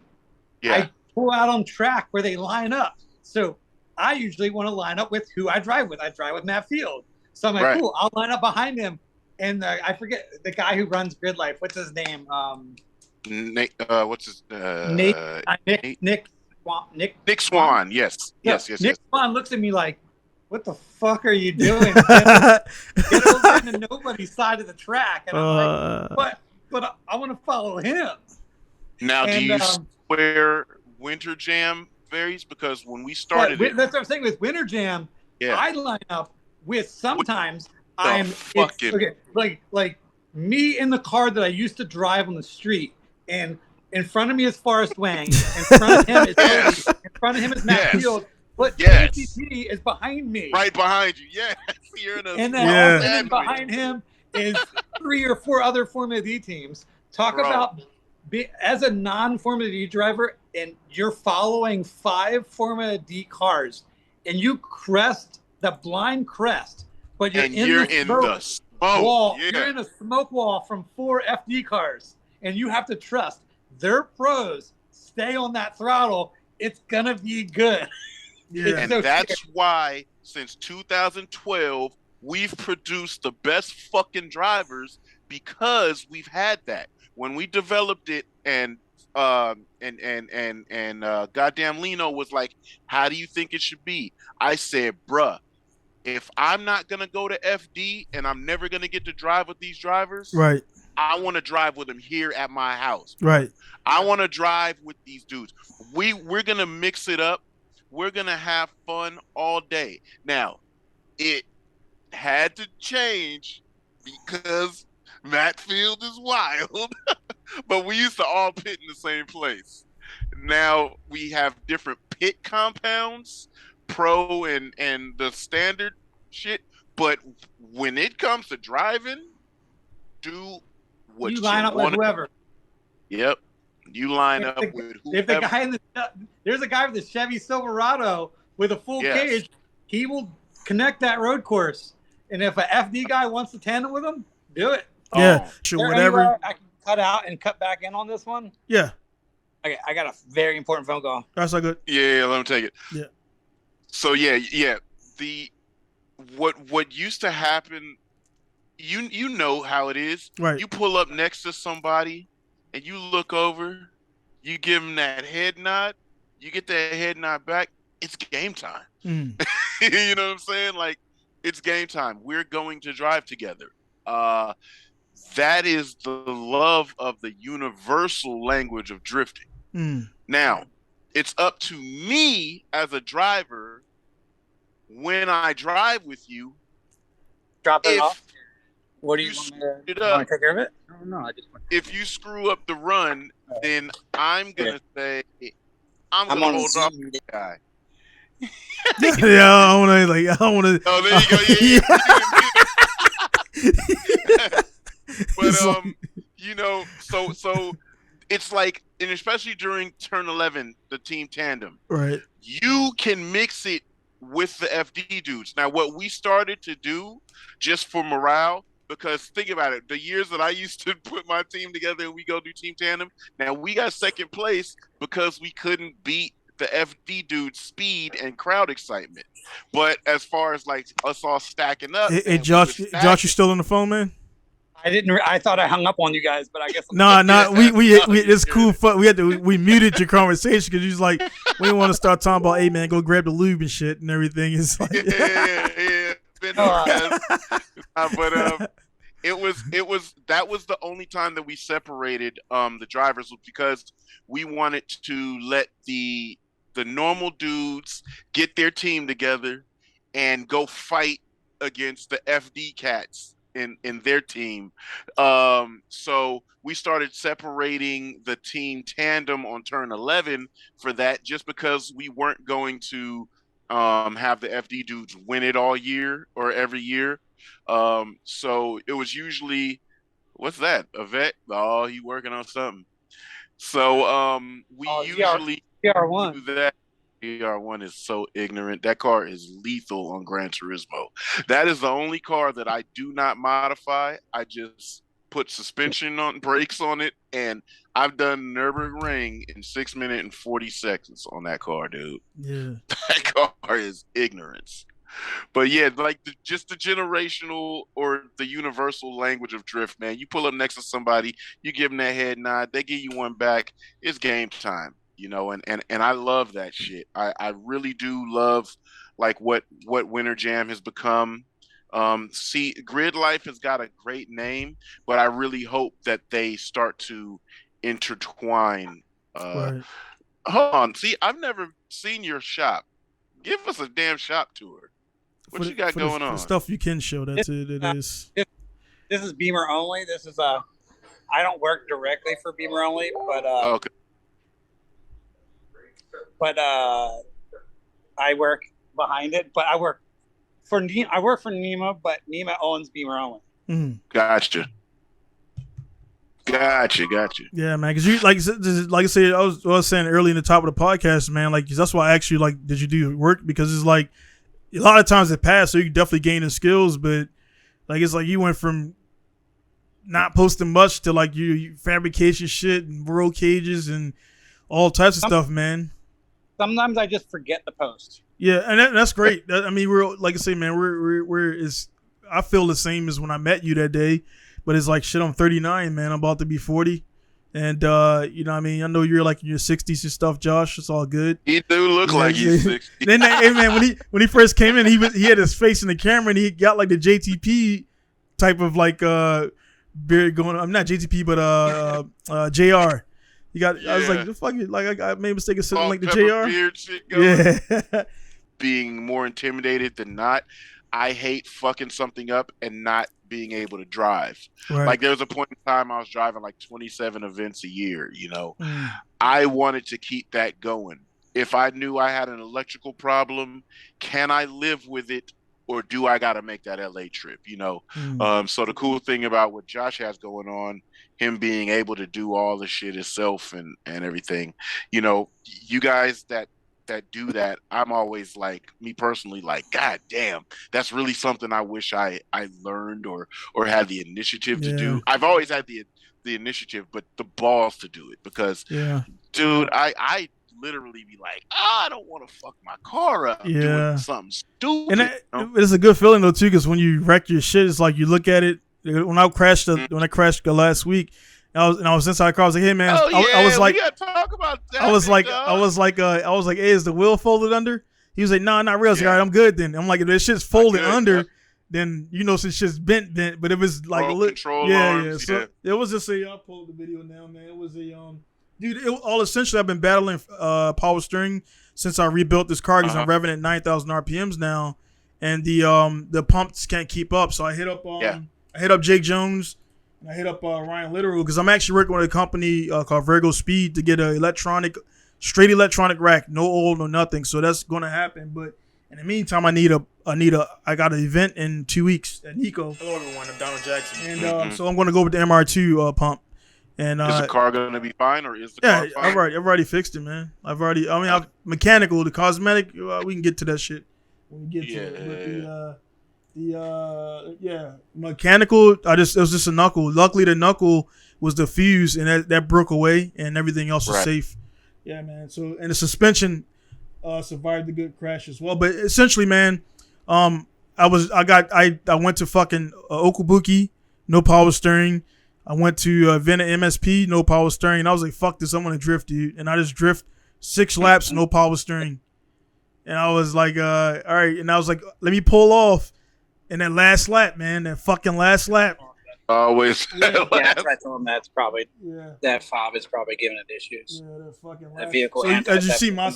Yeah. I pull out on track where they line up. So I usually want to line up with who I drive with. I drive with Matt Field. So I'm like, cool, I'll line up behind him. And I forget the guy who runs Grid Life. What's his name? Nick, what's his Nick Swan. Yes. Nick Swan looks at me like, what the fuck are you doing? Get over into nobody's side of the track. And I'm like, but I want to follow him. Now, do you swear Winter Jam varies? Because when we started that's what I'm saying with Winter Jam, I line up with sometimes like me in the car that I used to drive on the street, and in front of me is Forrest Wang, in front of him is Cody, in front of him is Matt Field, but ACT is behind me. Right behind you, yes. You're in and then behind him is 3 or 4 other Formula D teams. Talk about as a non-Formula D driver, and you're following 5 Formula D cars, and you crest the blind crest, but you're in the smoke wall. Yeah. You're in a smoke wall from 4 FD cars, and you have to trust their pros. Stay on that throttle. It's gonna be good. Yeah. And that's why since 2012 we've produced the best fucking drivers, because we've had that. When we developed it, and goddamn Lino was like, how do you think it should be? I said, bruh, if I'm not gonna go to FD and I'm never gonna get to drive with these drivers, Right. I want to drive with them here at my house. Right. I want to drive with these dudes. We're gonna mix it up. We're gonna have fun all day. Now, it had to change because Matt Field is wild, but we used to all pit in the same place. Now we have different pit compounds, pro and the standard shit. But when it comes to driving, do what you line up with whoever. Yep, you line up with whoever. If the guy there's a guy with a Chevy Silverado with a full cage, he will connect that road course. And if an FD guy wants to tandem with him, do it. Yeah, sure, whatever. I can cut out and cut back in on this one. Yeah. Okay, I got a very important phone call. That's all good. Yeah, let me take it. Yeah. So yeah. The what used to happen, you know how it is. Right. You pull up next to somebody and you look over, you give them that head nod, you get that head nod back, it's game time. Mm. You know what I'm saying? Like, it's game time. We're going to drive together. That is the love of the universal language of drifting. Mm. Now, it's up to me as a driver when I drive with you. Drop it off. What do you want me to take care of it? No, I just want If you screw up the run, then I'm gonna say I'm gonna hold off the guy. Yeah, I want to. Oh, there you go. Yeah. But you know, so it's like, and especially during turn 11, the team tandem, right? You can mix it with the FD dudes. Now, what we started to do just for morale, because think about it, the years that I used to put my team together and we go do team tandem, now we got second place because we couldn't beat the FD dude's speed and crowd excitement. But as far as like us all stacking up, hey Josh, you still on the phone, man? I thought I hung up on you guys, but I guess we it's cool. We muted your conversation because you was like, we didn't want to start talking about, hey man, go grab the lube and shit and everything. It's like, yeah. But that was the only time that we separated the drivers, because we wanted to let the normal dudes get their team together and go fight against the FD cats in their team. So we started separating the team tandem on turn 11 for that, just because we weren't going to have the FD dudes win it all year or every year. So it was usually, what's that? A vet? Oh, he working on something. So we usually PR1. do that. PR1 is so ignorant. That car is lethal on Gran Turismo. That is the only car that I do not modify. I just put suspension on, brakes on it, and I've done Nürburgring in 6 minutes and 40 seconds on that car, dude. Yeah. That car is ignorance. But yeah, like just the generational or the universal language of drift, man. You pull up next to somebody, you give them that head nod, they give you one back. It's game time, you know. And I love that shit. I really do love like what Winter Jam has become. See, Grid Life has got a great name, but I really hope that they start to intertwine. Right. Hold on, see, I've never seen your shop. Give us a damn shop tour. What you got going on? The stuff you can show, that's it. It is. This is Beamer only. This is I don't work directly for Beamer only, but okay. But I work behind it. But I work for NEMA, but NEMA owns Beamer only. Mm. Gotcha. Gotcha. Yeah, man. Because you like I said, I was saying early in the top of the podcast, man. Like that's why I asked you, like, did you do work? Because it's like a lot of times it passed, so you definitely gain the skills, but like it's like you went from not posting much to like you fabrication shit and roll cages and all types of stuff, man. Sometimes I just forget the post. Yeah, and that's great. I mean, we're like I say, man, we're is I feel the same as when I met you that day, but it's like shit. I'm 39, man. I'm about to be 40, and you know, what I mean, I know you're like in your 60s and stuff, Josh. It's all good. He do look like he's 60. Then, hey man, when he first came in, he had his face in the camera and he got like the JTP type of like beard going. I'm not JTP, but JR. You got. Yeah. I was like, fuck it. Like I made a mistake of sitting like the JR. Beard shit going. Yeah. Being more intimidated than not. I hate fucking something up and not being able to drive. Right. Like there was a point in time I was driving like 27 events a year. You know, I wanted to keep that going. If I knew I had an electrical problem, can I live with it? Or do I got to make that LA trip? You know, so the cool thing about what Josh has going on, him being able to do all the shit himself and everything, you know, you guys that do that, I'm always like, me personally, like, God damn, that's really something I wish I learned or had the initiative to do. I've always had the initiative, but the balls to do it because, dude, I literally be like, I don't want to fuck my car up doing something stupid. And it's a good feeling though too, because when you wreck your shit, it's like you look at it. When I crashed last week, I was inside the car. I was like, hey man, I was like, we gotta talk about that. I was like, hey, is the wheel folded under? He was like, no, not real. I was like, all right, I'm good then. I'm like, if this shit's folded under, then you know since shit's bent, but it was like control arms, So it was just I'll pull the video now, man. It was dude, all essentially I've been battling power steering since I rebuilt this car because I'm revving at 9,000 RPMs now, and the pumps can't keep up. So I hit up Jake Jones, and I hit up Ryan Literal because I'm actually working with a company called Virgo Speed to get a straight electronic rack, no oil, no nothing. So that's going to happen. But in the meantime, I got an event in 2 weeks at Nico. Hello everyone, I'm Donald Jackson, and so I'm going to go with the MR2 pump. And is the car gonna be fine, or is the car fine? I've already fixed it, man. I've mechanical, the cosmetic, we can get to that shit when we get to it. But the mechanical, it was just a knuckle. Luckily, the knuckle was the fuse, and that broke away, and everything else was safe. Yeah, man. So and the suspension survived the good crash as well. But essentially, man, I went to fucking Okabuki, no power steering. I went to Vena MSP, no power steering. And I was like, fuck this, I'm going to drift, dude. And I just drift 6 laps, no power steering. And I was like, all right. And I was like, let me pull off. And that last lap, man, that fucking last lap. Always. That's right. That's probably, that fob is probably giving it issues. Yeah, that fucking lap. That vehicle. So as you see, so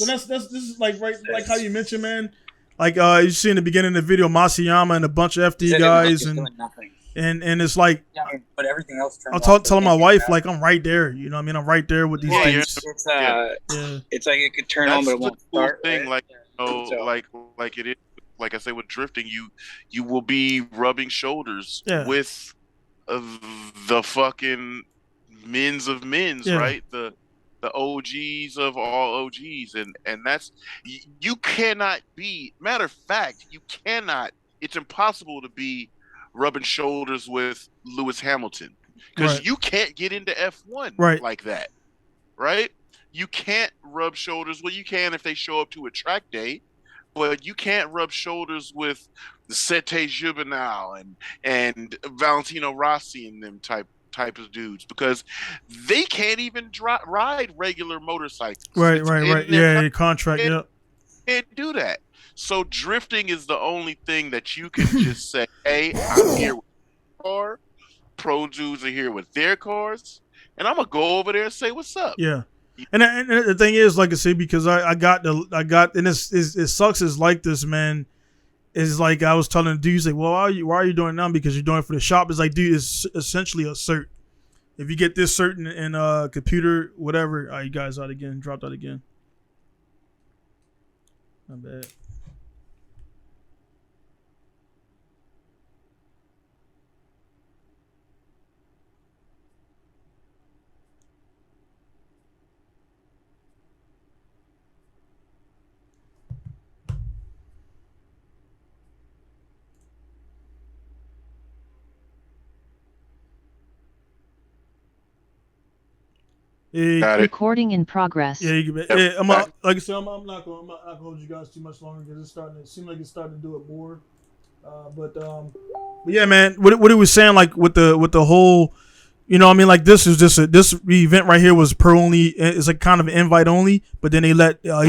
this is like, right, like how you mentioned, man. Like you see in the beginning of the video, Masayama and a bunch of FD guys. And it's like, but everything else. I'm telling my wife, like, I'm right there. You know what I mean? I'm right there with these dudes. It's like it could turn on, but it won't start. Thing, right? Like it is. Like I say, with drifting, you will be rubbing shoulders with the fucking men's of men's, right? The OGs of all OGs, and that's you cannot be. Matter of fact, you cannot. It's impossible to be rubbing shoulders with Lewis Hamilton because you can't get into F1 like that, right? You can't rub shoulders. Well, you can if they show up to a track day, but you can't rub shoulders with the Sete Juvenal and Valentino Rossi and them type of dudes because they can't even ride regular motorcycles. Right. Yeah, contract. Can't do that. So drifting is the only thing that you can just say, hey, I'm here with my car. Pro dudes are here with their cars. And I'm going to go over there and say, what's up? Yeah. And the thing is, like I say, because I got, and it sucks is like this, man. It's like I was telling the dudes, like, well, why are you doing it now? Because you're doing it for the shop. It's like, dude, it's essentially a cert. If you get this cert in computer, whatever, you guys out again, dropped out again. Not bad. Yeah, Got it. Recording in progress. yeah, Yep. like I said, I'm not gonna hold you guys too much longer because it seems like it's starting to do it more. But yeah, man, what he was saying, like with the whole, you know, what I mean, like this is just this event right here was per only. It's like kind of an invite only, but then he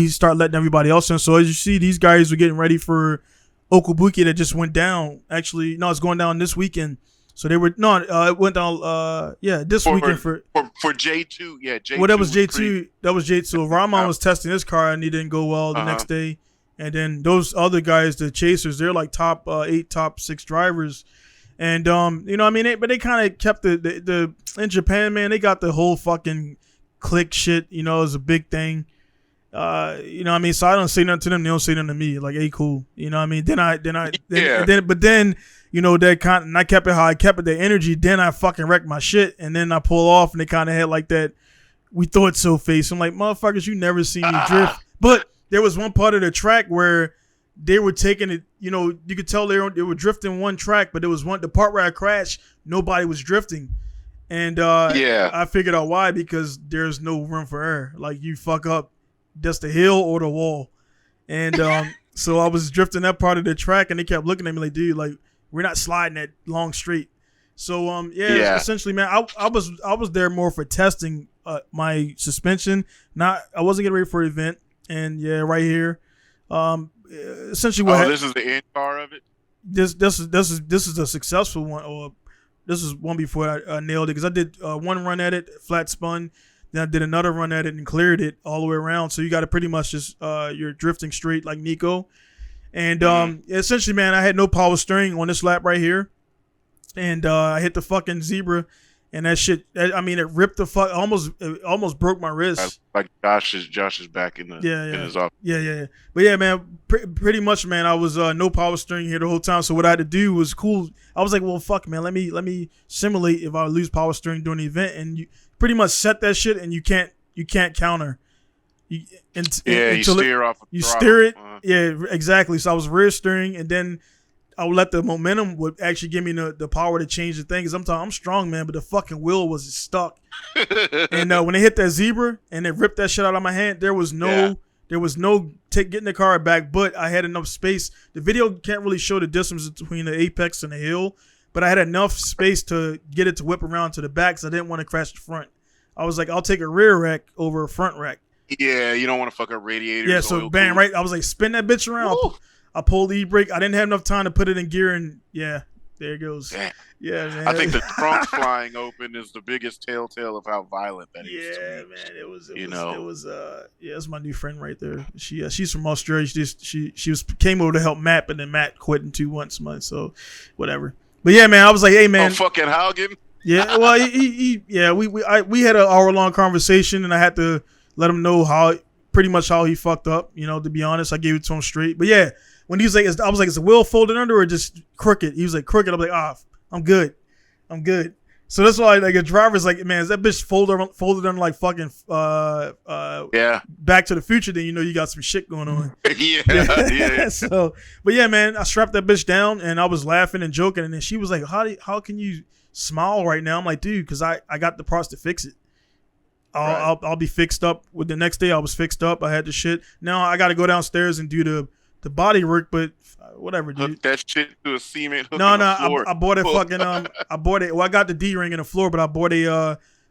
started letting everybody else in. So as you see, these guys were getting ready for Okabuki that just went down. Actually, no, it's going down this weekend. So they were it went down. This weekend for J2. Yeah, J2. well, that was J2. That was J2. Rahman was testing his car and he didn't go well the Uh-huh. next day. And then those other guys, the chasers, they're like top 8, top 6 drivers. And you know, what I mean, but they kind of kept the in Japan, man. They got the whole fucking click shit. You know, is a big thing. You know, what I mean, so I don't say nothing to them. They don't say nothing to me. Like, hey, cool. You know, what I mean, then you know, that kind of, and I kept it how I kept it, the energy. Then I fucking wrecked my shit, and then I pull off, and they kind of had like that. We thought so face. I'm like, motherfuckers, you never seen me drift. But there was one part of the track where they were taking it. You know, you could tell they were drifting one track, but there was the part where I crashed. Nobody was drifting, and I figured out why, because there's no room for error. Like, you fuck up, that's the hill or the wall, and so I was drifting that part of the track, and they kept looking at me like, dude, like, we're not sliding that long straight. So essentially, man, I was there more for testing my suspension. I wasn't getting ready for an event. And yeah, right here, essentially what this is the end car of it. This is a successful one, or this is one before I nailed it, because I did one run at it, flat spun, then I did another run at it and cleared it all the way around. So you got to pretty much just you're drifting straight like Nico. And essentially, man, I had no power steering on this lap right here, and I hit the fucking zebra, and that shit. I mean, it ripped the fuck. It almost broke my wrist. Like Josh is back in his office. Yeah. But yeah, man, pretty much, man, I was no power steering here the whole time. So what I had to do was cool. I was like, well, fuck, man, let me simulate if I lose power steering during the event, and you pretty much set that shit, and you can't counter. You steer off. You steer it. Yeah, exactly. So I was rear steering, and then I would let the momentum would actually give me the power to change the thing. Cause I'm strong, man, but the fucking wheel was stuck. And when they hit that zebra and they ripped that shit out of my hand, there was no getting the car back. But I had enough space. The video can't really show the distance between the apex and the hill, but I had enough space to get it to whip around to the back. Cause I didn't want to crash the front. I was like, I'll take a rear rack over a front rack. Yeah, you don't want to fuck up radiators. Yeah, so bam, right. I was like, spin that bitch around. I pulled the e-brake. I didn't have enough time to put it in gear, and yeah, there it goes. Damn. Yeah, man. I think the trunk flying open is the biggest telltale of how violent that is. Yeah, man. It was. It's my new friend right there. She's from Australia. She came over to help Matt, but then Matt quit in 2 months. So whatever. But yeah, man, I was like, hey, man. Oh, fucking Haugen. Yeah, well, we had an hour-long conversation, and I had to let him know pretty much how he fucked up. You know, to be honest, I gave it to him straight. But yeah, when he was like, I was like, is the wheel folded under or just crooked? He was like, crooked. I'm like, I'm good. So that's why, like, a driver's like, man, is that bitch folded under like fucking Back to the Future? Then you know you got some shit going on. yeah. So, but yeah, man, I strapped that bitch down and I was laughing and joking, and then she was like, how can you smile right now? I'm like, dude, because I got the parts to fix it. I'll be fixed up. With the next day, I was fixed up. I had the shit. Now I got to go downstairs and do the body work, but whatever, dude. Hook that shit to a cement hook. No, floor. I bought a fucking I bought it. Well, I got the D ring in the floor, but I bought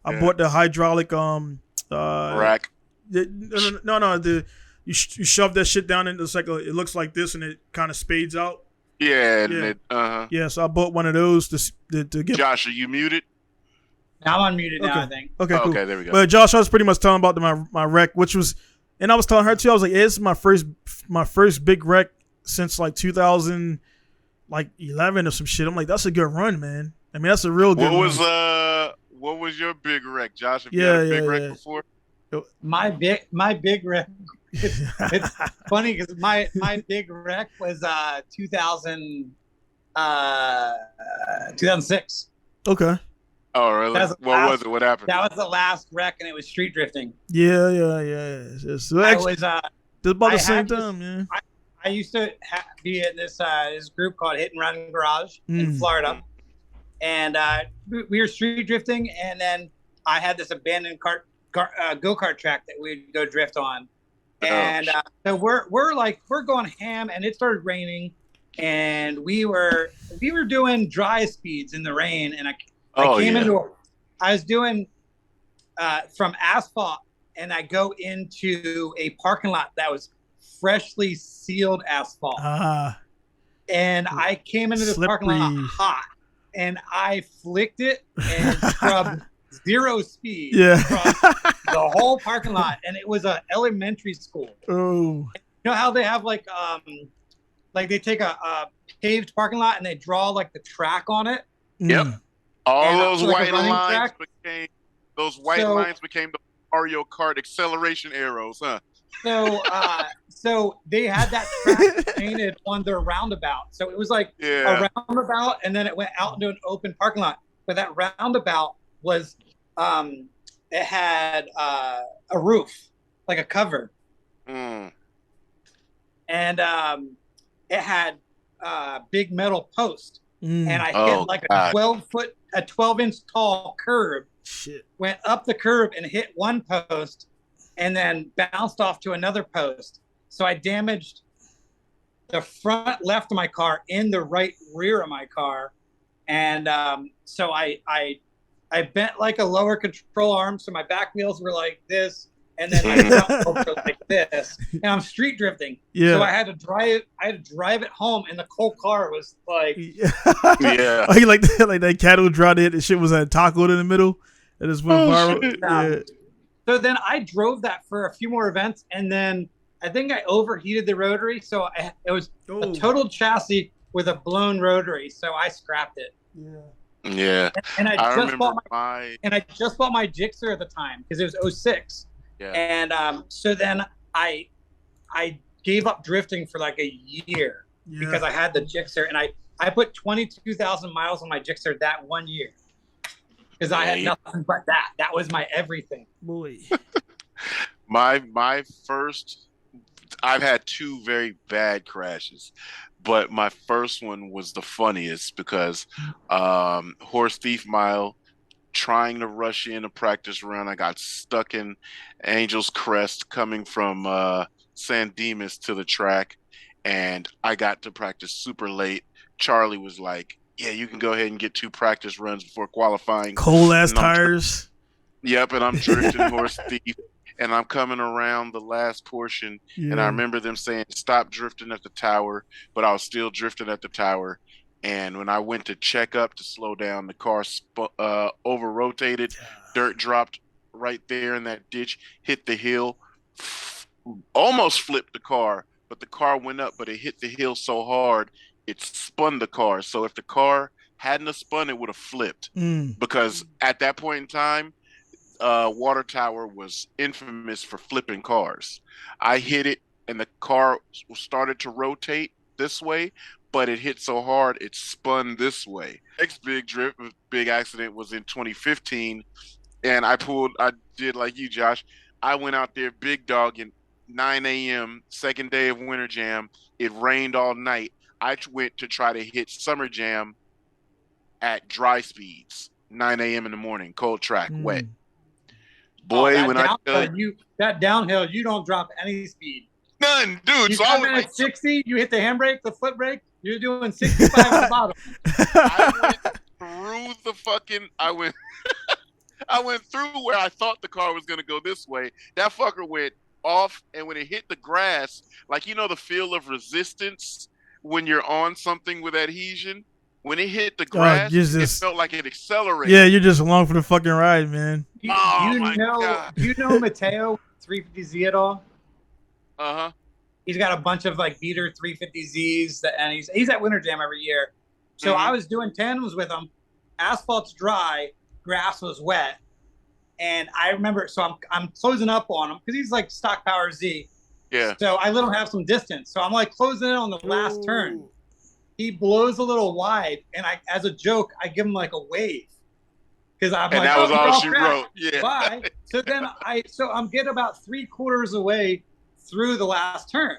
bought the hydraulic rack. You shove that shit down into it looks like this, and it kind of spades out. Yeah. Yeah, so I bought one of those to get. Josh, are you muted? I'm unmuted now, I think. Okay, cool. Okay, there we go. But Josh, I was pretty much telling about my wreck, which was, and I was telling her too. I was like, this is my first big wreck since like 2011 or some shit. I'm like, that's a good run, man. I mean, that's a real good run. What was your big wreck, Josh? Have you had a big wreck before? My big wreck. It's funny because my big wreck was 2006. Okay. Oh, really? What was it? What happened? That was the last wreck, and it was street drifting. Yeah. So actually, it's about the same time, yeah. I used to be in this group called Hit and Run Garage in Florida, and we were street drifting, and then I had this abandoned go-kart track that we'd go drift on. And so we're going ham, and it started raining, and we were doing dry speeds in the rain, and I was doing from asphalt, and I go into a parking lot that was freshly sealed asphalt. And I came into this parking lot hot, and I flicked it and scrubbed 0 speed across the whole parking lot, and it was an elementary school. Oh, you know how they have like they take a paved parking lot and they draw like the track on it. Yep. All and those like white lines became the Mario Kart acceleration arrows, huh? So they had that track painted on their roundabout. So it was like a roundabout, and then it went out into an open parking lot. But that roundabout was, it had a roof, like a cover. And it had a big metal post. And I hit like a 12-inch tall curb. Shit. Went up the curb and hit one post, and then bounced off to another post. So I damaged the front left of my car and the right rear of my car. And so I bent like a lower control arm, so my back wheels were like this, and then my front wheels were like this. And I'm street drifting. Yeah. So I had to drive it home, and the whole car was like like that cattle draw it. The shit was a taco in the middle. It just went viral. So then I drove that for a few more events, and then I think I overheated the rotary, so it was a total chassis with a blown rotary, so I scrapped it. Yeah. And I just bought my Gixxer at the time because it was 06. Yeah. And so then I gave up drifting for like a year because I had the Gixxer, and I put 22,000 miles on my Gixxer that 1 year. Because I had nothing but that. That was my everything. Boy. my first, I've had 2 very bad crashes, but my first one was the funniest because Horse Thief Mile, trying to rush in a practice run, I got stuck in Angel's Crest coming from San Dimas to the track, and I got to practice super late. Charlie was like, yeah, you can go ahead and get 2 practice runs before qualifying. Cold ass tires. Yep, and I'm drifting Horse Thief, and I'm coming around the last portion, and I remember them saying, stop drifting at the tower, but I was still drifting at the tower. And when I went to check up to slow down, the car over-rotated, dirt dropped right there in that ditch, hit the hill, almost flipped the car, but the car went up, but it hit the hill so hard, it spun the car. So if the car hadn't have spun, it would have flipped. Because at that point in time, Water Tower was infamous for flipping cars. I hit it, and the car started to rotate this way, but it hit so hard, it spun this way. Next big accident was in 2015, and I did like you, Josh. I went out there big dogging 9 a.m., second day of Winter Jam. It rained all night. I went to try to hit Summer Jam at dry speeds, 9 a.m. in the morning, cold track, wet. Boy, that downhill, you don't drop any speed. None, dude. You so come I was in at 60, you hit the handbrake, the foot brake, you're doing 65 at the bottom. I went through where I thought the car was going to go this way. That fucker went off, and when it hit the grass, like, you know, the feel of resistance when you're on something with adhesion, when it hit the grass, it felt like it accelerated. Yeah, you're just along for the fucking ride, man. You know Mateo 350Z at all? Uh-huh. He's got a bunch of like beater 350Zs, and he's at Winter Jam every year. So I was doing tandems with him. Asphalt's dry, grass was wet, and I remember. So I'm closing up on him because he's like stock power Z. Yeah. So I let him have some distance. So I'm like closing in on the last turn. He blows a little wide, and as a joke, I give him like a wave. Because I'm like, that was all she wrote. Yeah. Bye. So then I'm getting about 3/4 away through the last turn,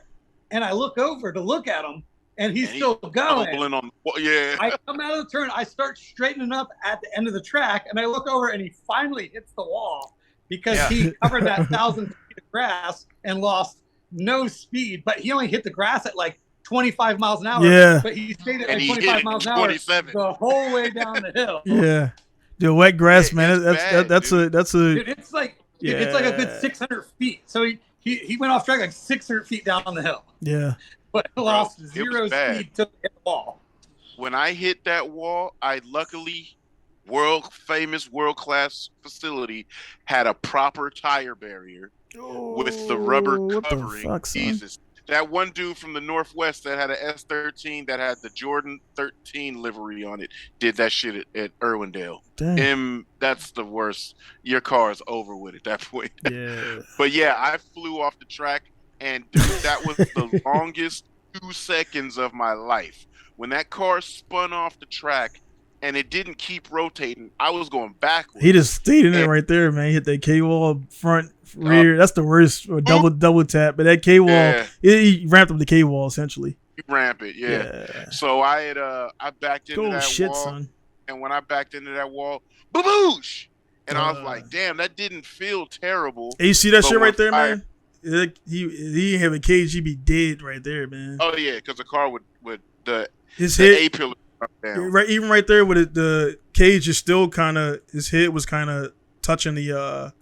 and I look over to look at him, and he's still going. I come out of the turn, I start straightening up at the end of the track, and I look over, and he finally hits the wall. because he covered that 1,000 feet of grass and lost no speed, but he only hit the grass at like 25 miles an hour. Yeah. But he stayed at And like he 25 hit miles an it hour 27. the whole way down the hill. Yeah. The wet grass, Yeah, man. it's bad, That's dude. a Dude, it's like a good 600 feet. So he went off track like 600 feet down the hill, yeah. but lost It zero was bad. speed to hit the wall. When I hit that wall, I luckily world famous world class facility had a proper tire barrier with the rubber what the covering. fuck, son? Jesus. That one dude from the Northwest that had an S13 that had the Jordan 13 livery on it did that shit at Irwindale. Damn. That's the worst. Your car is over with at that point. Yeah. But yeah, I flew off the track, and dude, that was the longest 2 seconds of my life. When that car spun off the track and it didn't keep rotating, I was going backwards. He just stayed in there right there, man. He hit that K wall front, rear. That's the worst. Or double tap. But that K wall, he ramped up the K wall essentially. You ramp it, yeah. So I backed into that wall, son. And when I backed into that wall, baboosh! And I was like, damn, that didn't feel terrible. Hey, you see that shit right there, man? He have a cage, he'd be dead right there, man. Oh yeah, because the car would his the hit, A-pillar down. right, even right there with the cage is still kind of, his head was kind of touching the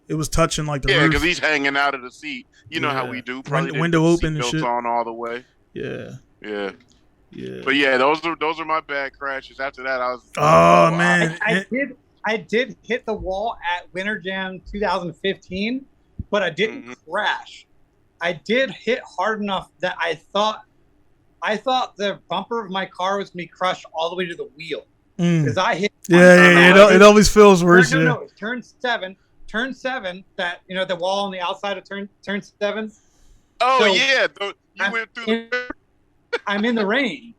it was touching like the roof. Because he's hanging out of the seat. You know how we do. Probably window open and shit. On all the way. Yeah. But yeah, those are my bad crashes. After that, I was. Man, I did hit the wall at Winter Jam 2015, but I didn't crash. I did hit hard enough that I thought the bumper of my car was going to be crushed all the way to the wheel. Because I hit. It always feels worse. No, it's turn 7. Turn 7. That the wall on the outside of turn 7. Oh so yeah, you went through. I'm in the rain.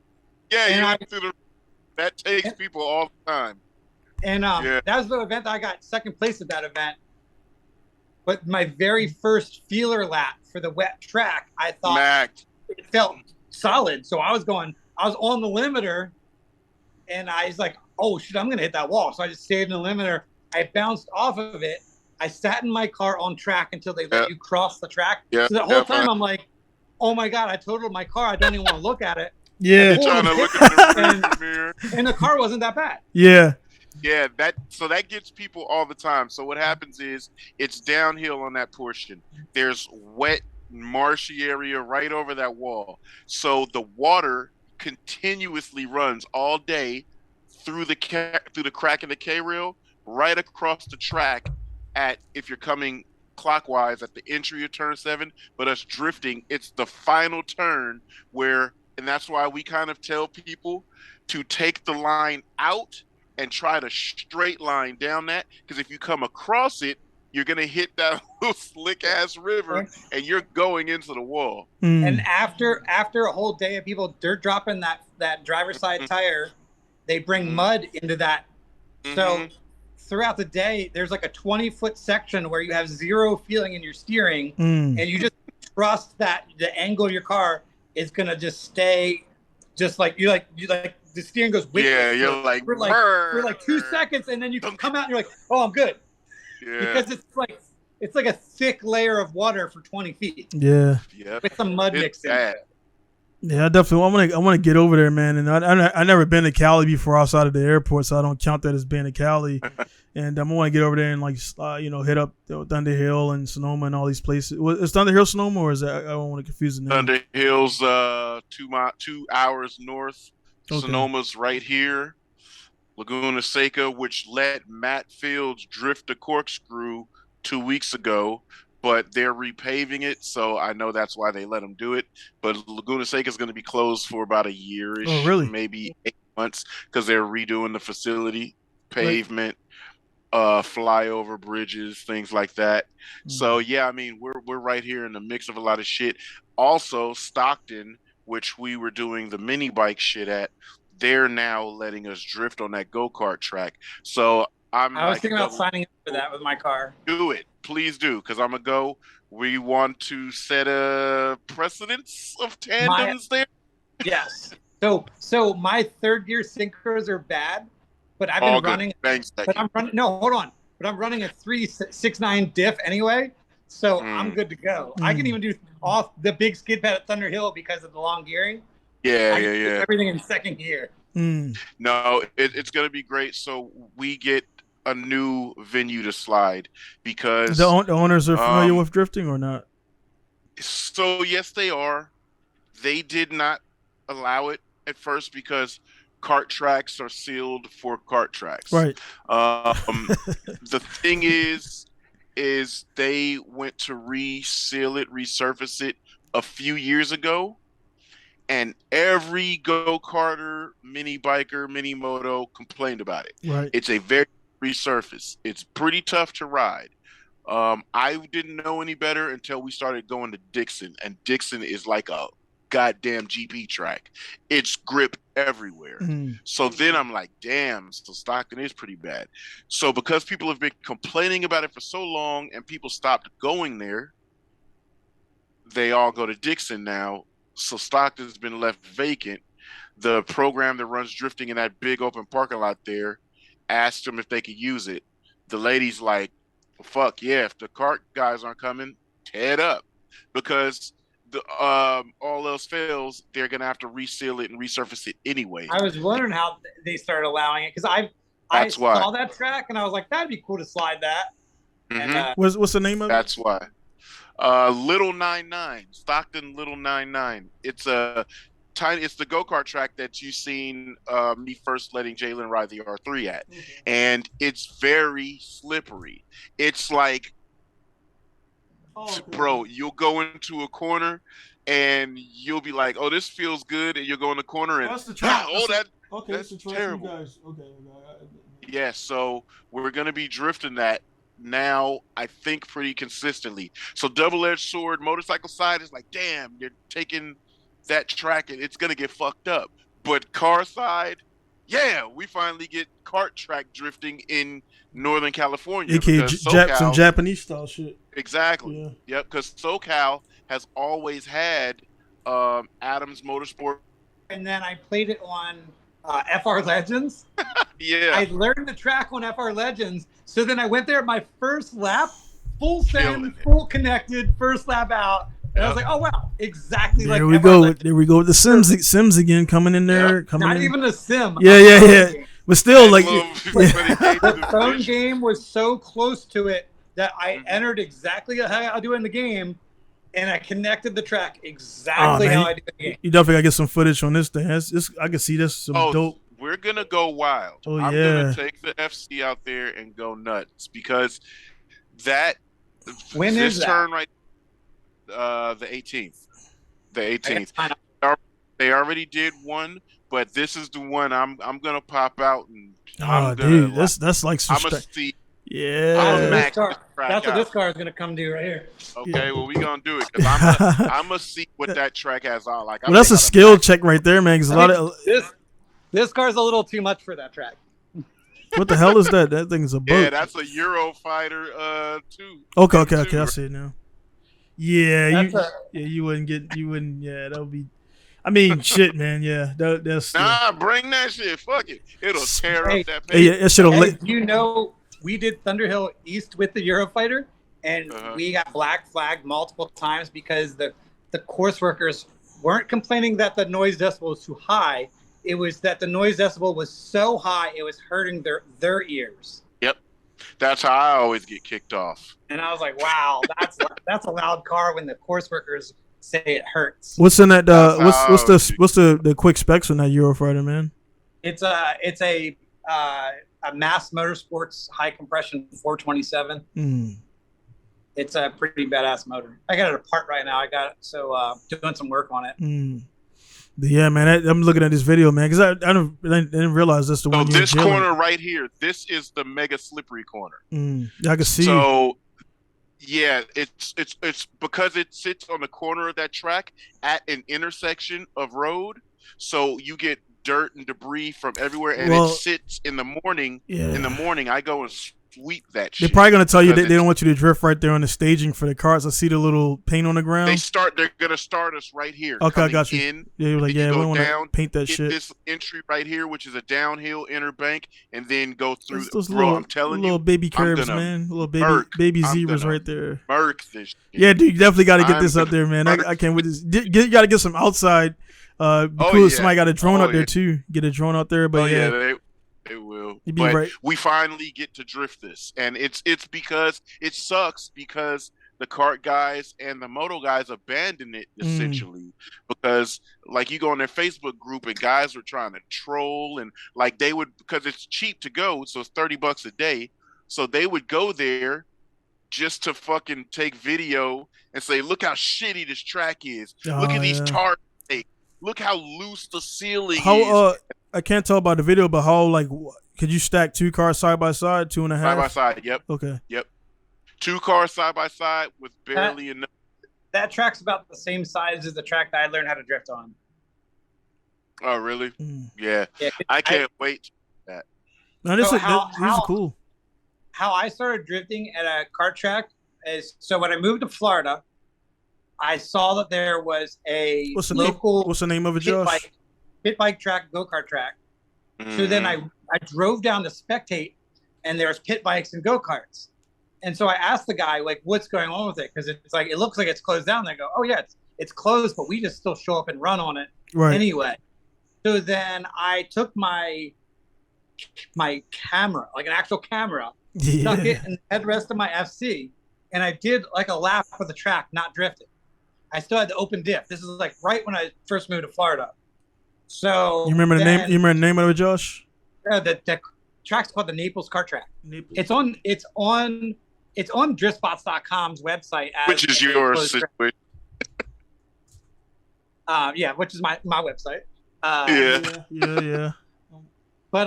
Yeah, you went through the. That takes people all the time. And that was the event that I got second place at that event. But my very first feeler lap for the wet track, I thought it felt solid. So I was on the limiter, and I was like, oh shit, I'm going to hit that wall. So I just stayed in the limiter. I bounced off of it. I sat in my car on track until they let you cross the track. So the whole time I'm like, oh my God, I totaled my car. I don't even want to look at it. Yeah. You're trying to look at the mirror. And the car wasn't that bad. Yeah. Yeah, that gets people all the time. So what happens is it's downhill on that portion. There's wet, marshy area right over that wall. So the water continuously runs all day through the crack in the K-rail, right across the track if you're coming clockwise at the entry of turn 7, but us drifting, it's the final turn and that's why we kind of tell people to take the line out and try to straight line down that, because if you come across it, you're gonna hit that little slick ass river and you're going into the wall. And after a whole day of people dirt dropping that driver's side tire, they bring mud into that. So throughout the day, there's like a 20-foot section where you have zero feeling in your steering, and you just trust that the angle of your car is gonna just stay, just like you like the steering goes wicked. Yeah, you're like for 2 seconds, and then you come out and you're like, oh, I'm good. Yeah. Because it's like a thick layer of water for 20 feet. Yeah. With some mud mixed in. Yeah, I definitely. I want to get over there, man. And I never been to Cali before outside of the airport, so I don't count that as being to Cali. And I want to get over there and hit up Thunder Hill and Sonoma and all these places. Is Thunder Hill Sonoma, or is that, I don't want to confuse the name? Thunder Hill's 2 hours north. Okay. Sonoma's right here. Laguna Seca, which let Matt Fields drift a corkscrew 2 weeks ago, but they're repaving it, so I know that's why they let him do it. But Laguna Seca is going to be closed for about a year-ish, maybe 8 months, because they're redoing the facility, pavement, flyover bridges, things like that. So yeah, I mean, we're right here in the mix of a lot of shit. Also, Stockton, which we were doing the mini bike shit at, they're now letting us drift on that go-kart track. So I was thinking about signing up for that with my car. Do it. Please do, because I'm going to go. We want to set a precedence of tandems there. Yes. So my third gear synchros are bad, but I've been running. No, hold on. but I'm running a 3.69 diff anyway, so I'm good to go. I can even do off the big skid pad at Thunder Hill because of the long gearing. Yeah. Everything in second gear. No, it's gonna be great. So we get a new venue to slide because the owners are familiar with drifting or not? So yes, they are. They did not allow it at first because kart tracks are sealed for kart tracks. Right. The thing is they went to reseal it, resurface it a few years ago, and every go-karter, mini biker, mini moto complained about it. Right. It's a very resurface. It's pretty tough to ride. I didn't know any better until we started going to Dixon, and Dixon is like a goddamn GP track. It's grip everywhere. So then I'm like, damn, so Stockton is pretty bad. So because people have been complaining about it for so long and people stopped going there, they all go to Dixon now. So Stockton's been left vacant. The program that runs drifting in that big open parking lot there asked them if they could use it. The lady's like, fuck yeah, if the kart guys aren't coming, tear it up. Because the all else fails, they're gonna have to reseal it and resurface it anyway. I was wondering how they started allowing it, because I saw that track and I was like, that'd be cool to slide that. And, what's the name of it? That's why. Little 99, Stockton Little 99. It's a tiny. It's the go-kart track that you seen me first letting Jalen ride the R3 at, and it's very slippery. It's like, bro, you'll go into a corner and you'll be like, "Oh, this feels good," and you'll go in the corner and that's the track. That's the track terrible. You guys. Okay. Yeah, so we're gonna be drifting that now, I think, pretty consistently. So double-edged sword motorcycle side is like, damn, you're taking that track and it's gonna get fucked up. But car side, yeah, we finally get kart track drifting in Northern California. Some Japanese style shit. Exactly. Yeah. Yep, because SoCal has always had Adams Motorsport. And then I played it on FR Legends. Yeah. I learned the track on FR Legends. So then I went there my first lap, full send, full connected, first lap out. And I was like, oh, wow, exactly like FR Legends. There we go with the Sims again coming in there. Not even a sim. Yeah. But still, like, the phone game was so close to it that I entered exactly how I do in the game, and I connected the track exactly how I do in the game. You definitely gotta get some footage on this thing. I can see this some dope. We're gonna go wild. Oh, I'm gonna take the FC out there and go nuts because when is that? Turn right, the 18th. The 18th. They already did one, but this is the one I'm gonna pop out and. Dude, that's like some. I'm gonna see. Yeah. That's what this car is gonna come do right here. Okay, well we gonna do it because I'm gonna see what that track has on. Like, well, that's a skill check right there, man. Because a lot of this car's a little too much for that track. What the hell is that? That thing's a boat. Yeah, that's a Eurofighter 2. Okay, I see it now. Yeah, you wouldn't get. Yeah, that would be. I mean, shit, man. Yeah, that's. Bring that shit. Fuck it. It'll tear up that page. You know, we did Thunderhill East with the Eurofighter, and we got black flagged multiple times because the course workers weren't complaining that the noise decibel was too high. It was that the noise decibel was so high it was hurting their ears. Yep, that's how I always get kicked off. And I was like, wow, that's a loud car when the course workers say it hurts. What's in that? What's the quick specs on that Eurofighter, man? It's a Mass Motorsports high compression 427. It's a pretty badass motor. I got it apart right now. I got it doing some work on it. But yeah, man, I'm looking at this video, man, because I didn't realize that's the one. So this corner right here, this is the mega slippery corner. I can see. So yeah, it's because it sits on the corner of that track at an intersection of road, so you get dirt and debris from everywhere, and it sits in the morning. Yeah. In the morning, I go and sweep that They're shit. probably gonna tell you because they don't want you to drift right there on the staging for the cars. I see the little paint on the ground. They're gonna start us right here. Okay, I coming got you. In, Yeah, you're like, then yeah, you we go want to down, paint that hit shit. this entry right here, which is a downhill inner bank, and then go through. Those Bro, little, I'm telling little you, baby I'm curbs, gonna man. Little murk. baby I'm zebras gonna right there. murk this shit. Yeah, dude, you definitely got to get I'm this up gonna there, man. murk I can't wait. You got to get some outside. Be Oh, cool if yeah. somebody got a drone Oh, out there yeah. too. Get a drone out there, but Oh yeah, yeah, they will. you'd be But right. we finally get to drift this, and it's because it sucks because the kart guys and the moto guys abandoned it essentially because like you go on their Facebook group and guys were trying to troll and like they would because it's cheap to go, so it's $30 a day, so they would go there just to fucking take video and say, look how shitty this track is. Look at these tar stakes. Look how loose the ceiling is. I can't tell by the video, but how like could you stack two cars side by side, 2.5? Side by side, yep. Okay. Yep. 2 cars side by side with barely enough. That track's about the same size as the track that I learned how to drift on. Oh, really? Yeah. I can't wait. No, this So is cool. How I started drifting at a kart track is so when I moved to Florida, I saw that there was a local What's the name of it, Josh? pit bike track, go-kart track. So then I drove down to spectate, and there's pit bikes and go-karts. And so I asked the guy, like, what's going on with it? Because it's like, it looks like it's closed down. They go, oh, yeah, it's closed, but we just still show up and run on it anyway. So then I took my camera, like an actual camera, stuck it in the headrest of my FC, and I did like a lap for the track, not drifting. I still had the open diff. This is like right when I first moved to Florida. So you remember the name? You remember the name of it, Josh? The track's called the Naples Kart Track. It's on DriftSpots.com's website. Which is your situation. Yeah, which is my website. Yeah. But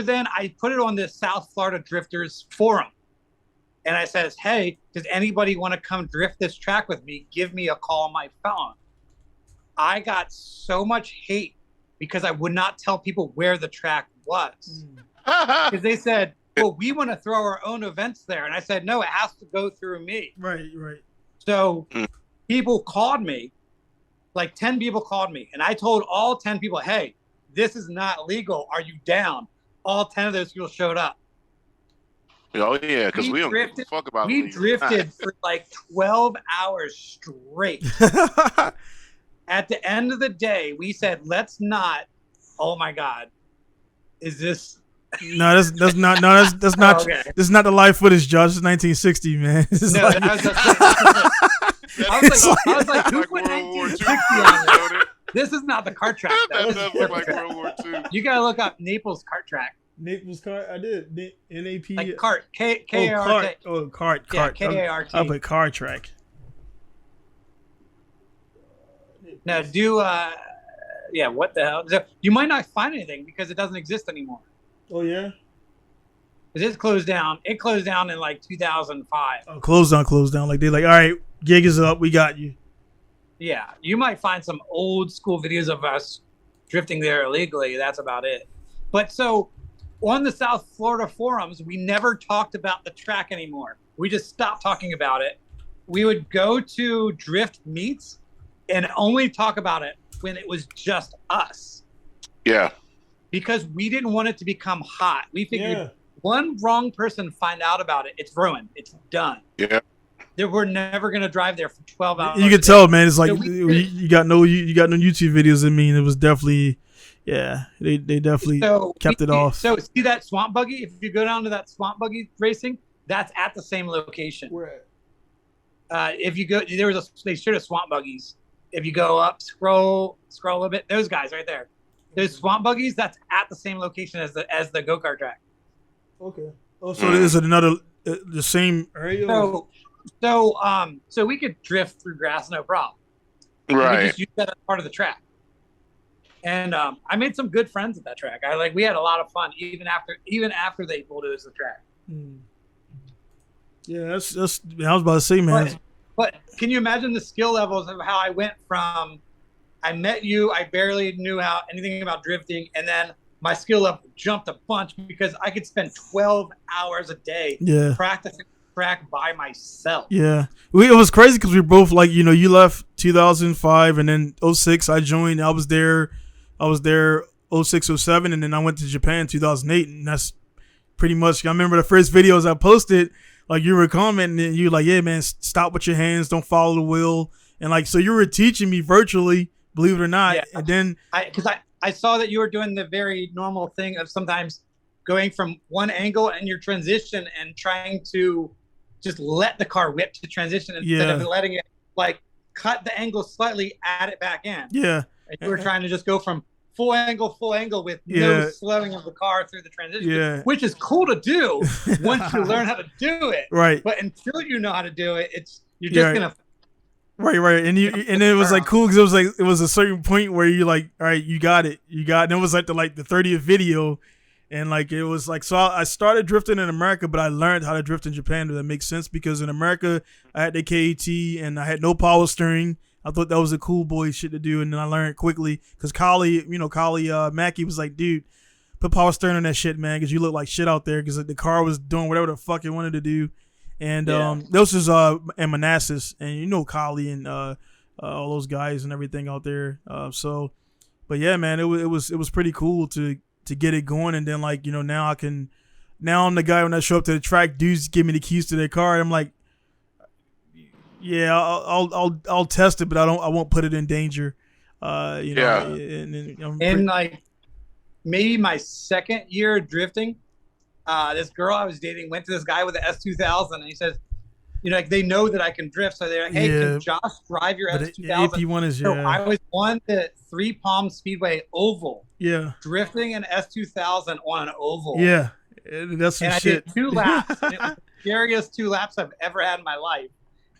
then I put it on the South Florida Drifters forum, and I says, hey, does anybody want to come drift this track with me? Give me a call on my phone. I got so much hate because I would not tell people where the track was. Because they said, well, we want to throw our own events there. And I said, no, it has to go through me. Right. So people called me, like 10 people called me. And I told all 10 people, hey, this is not legal. Are you down? All 10 of those people showed up. Oh, yeah, because we don't give a fuck about We legal. drifted for like 12 hours straight. At the end of the day, we said, let's not. Oh my God, is this? No, that's not. No, that's not. Okay. This is not the live footage, Josh. It's 1960, man. No, like, I was like, who put 1960 on this? This is not the kart track. That does look like World War II. You gotta look up Naples Kart Track. Naples Kart. I did. NAP. Like kart. K-A-R-T. Oh, kart. Yeah, K-A-R-T. I put car track. No, what the hell? You might not find anything because it doesn't exist anymore. Oh, yeah? Because it's closed down. It closed down in like 2005. Oh, closed down. Like, they're like, all right, gig is up. We got you. Yeah. You might find some old school videos of us drifting there illegally. That's about it. But so on the South Florida forums, we never talked about the track anymore. We just stopped talking about it. We would go to drift meets and only talk about it when it was just us. Yeah. Because we didn't want it to become hot. We figured one wrong person find out about it, it's ruined. It's done. Yeah. We're never going to drive there for 12 hours. You can tell, man. It's like you got no YouTube videos. I mean, it was definitely, they definitely kept it off. So see that swamp buggy? If you go down to that swamp buggy racing, that's at the same location. Where? If you go, they showed us swamp buggies. If you go up, scroll a little bit, those guys right there. Those swamp buggies, that's at the same location as the go-kart track. Okay. Oh, so is it another the same area? So we could drift through grass, no problem. Right. We could just use that as part of the track. And I made some good friends at that track. We had a lot of fun even after they bulldozed the track. Yeah, that's I was about to say, man. But can you imagine the skill levels of how I went from I met you, I barely knew anything about drifting, and then my skill level jumped a bunch because I could spend 12 hours a day practicing track by myself. Yeah. It was crazy because we were both like, you know, you left 2005 and then 06 I joined. I was there 06, 07, and then I went to Japan 2008, and that's pretty much, I remember the first videos I posted, like you were commenting and you were like, yeah, man, stop with your hands, don't follow the wheel. And like, so you were teaching me virtually, believe it or not. Yeah. And then I saw that you were doing the very normal thing of sometimes going from one angle in your transition and trying to just let the car whip to transition instead of letting it like cut the angle slightly, add it back in. Yeah. And you were trying to just go from full angle with no slowing of the car through the transition, which is cool to do once you learn how to do it. Right. But until you know how to do it, you're just gonna. Right. And it was like cool because it was a certain point where you like, all right, you got it. And it was like the 30th video, and like it was like, so I started drifting in America, but I learned how to drift in Japan. Does that make sense? Because in America I had the KAT and I had no power steering. I thought that was a cool boy shit to do, and then I learned quickly because Kali Mackie was like, dude, put power steering on that shit, man, because you look like shit out there, because the car was doing whatever the fuck it wanted to do. And this was in Manassas, and you know Kali and all those guys and everything out there. But yeah, man, it was pretty cool to get it going, and then like, you know, now I'm the guy when I show up to the track, dudes give me the keys to their car, and I'm like, yeah, I'll test it, but I won't put it in danger. You know, and like maybe my second year of drifting, this girl I was dating went to this guy with the S2000, and he says, you know, like they know that I can drift, so they're like, hey, can Josh drive your S2000? AP1 is, so I was on the Three Palm Speedway oval, drifting an S2000 on an oval. Yeah, that's some shit. I did 2 laps. And it was the scariest 2 laps I've ever had in my life.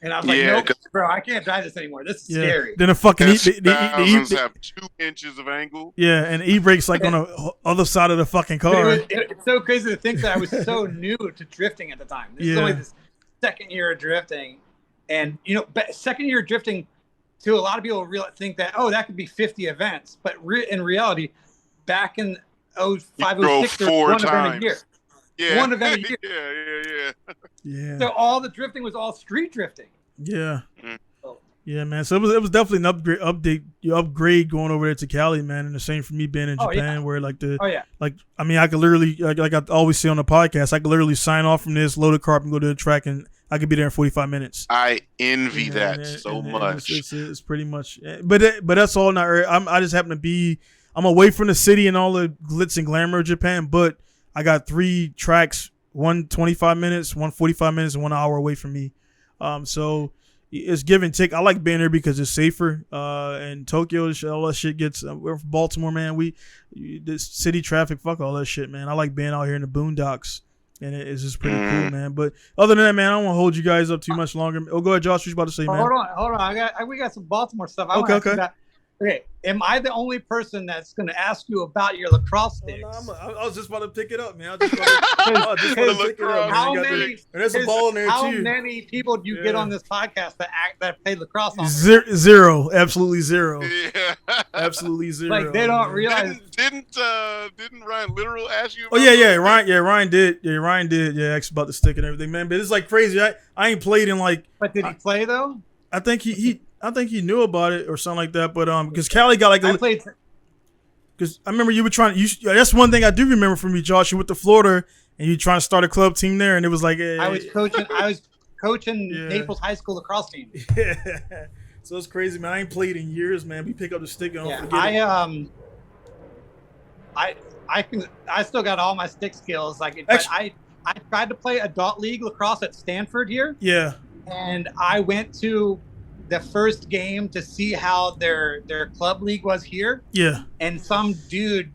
And I was like, nope, bro, I can't drive this anymore. This is scary. Then the fucking the have 2 inches of angle. Yeah, and e-brakes like on the other side of the fucking car. It's so crazy to think that I was so new to drifting at the time. This is only the second year of drifting. And, you know, second year of drifting, to a lot of people think that, that could be 50 events. But in reality, back in 05, 06, there was 1 event a year. Yeah. 1 event a year. Yeah. So all the drifting was all street drifting. Yeah. Yeah, man. So it was definitely an upgrade going over there to Cali, man. And the same for me being in Japan, where like I mean, I could literally like I always say on the podcast, I could literally sign off from this, load a car up, and go to the track, and I could be there in 45 minutes. I envy that so much. It's pretty much, but that's all not. I just happen to be. I'm away from the city and all the glitz and glamour of Japan, but I got 3 tracks, 1 25 minutes, 1 45 minutes, and 1 hour away from me. So it's give and take. I like being there because it's safer. And Tokyo, all that shit gets. We're from Baltimore, man. This city traffic, fuck all that shit, man. I like being out here in the boondocks, and it's just pretty cool, man. But other than that, man, I don't want to hold you guys up too much longer. Oh, go ahead, Josh. What you about to say, man? Hold on. We got some Baltimore stuff. Okay. Okay, am I the only person that's going to ask you about your lacrosse sticks? No, I was just about to pick it up, man. I just about to pick it up. There's a ball in there, too. How many people do you get on this podcast that play lacrosse on? Zero. Absolutely zero. Yeah. Absolutely zero. Like, they don't realize. Didn't Ryan Literal ask you about Ryan did. Yeah, Ryan did. Yeah, asked about the stick and everything, man. But it's like crazy. I ain't played in like. But did he play, though? I think he knew about it or something like that, but because Cali got like because I remember you were trying. That's one thing I do remember from you, Josh. You went to Florida and you trying to start a club team there, and it was like I was coaching Naples High School lacrosse team. Yeah, so it's crazy, man. I ain't played in years, man. We pick up the stick and don't forget it. I still got all my stick skills. Like, but I tried to play adult league lacrosse at Stanford here. Yeah, and I went to the first game to see how their club league was here. Yeah. And some dude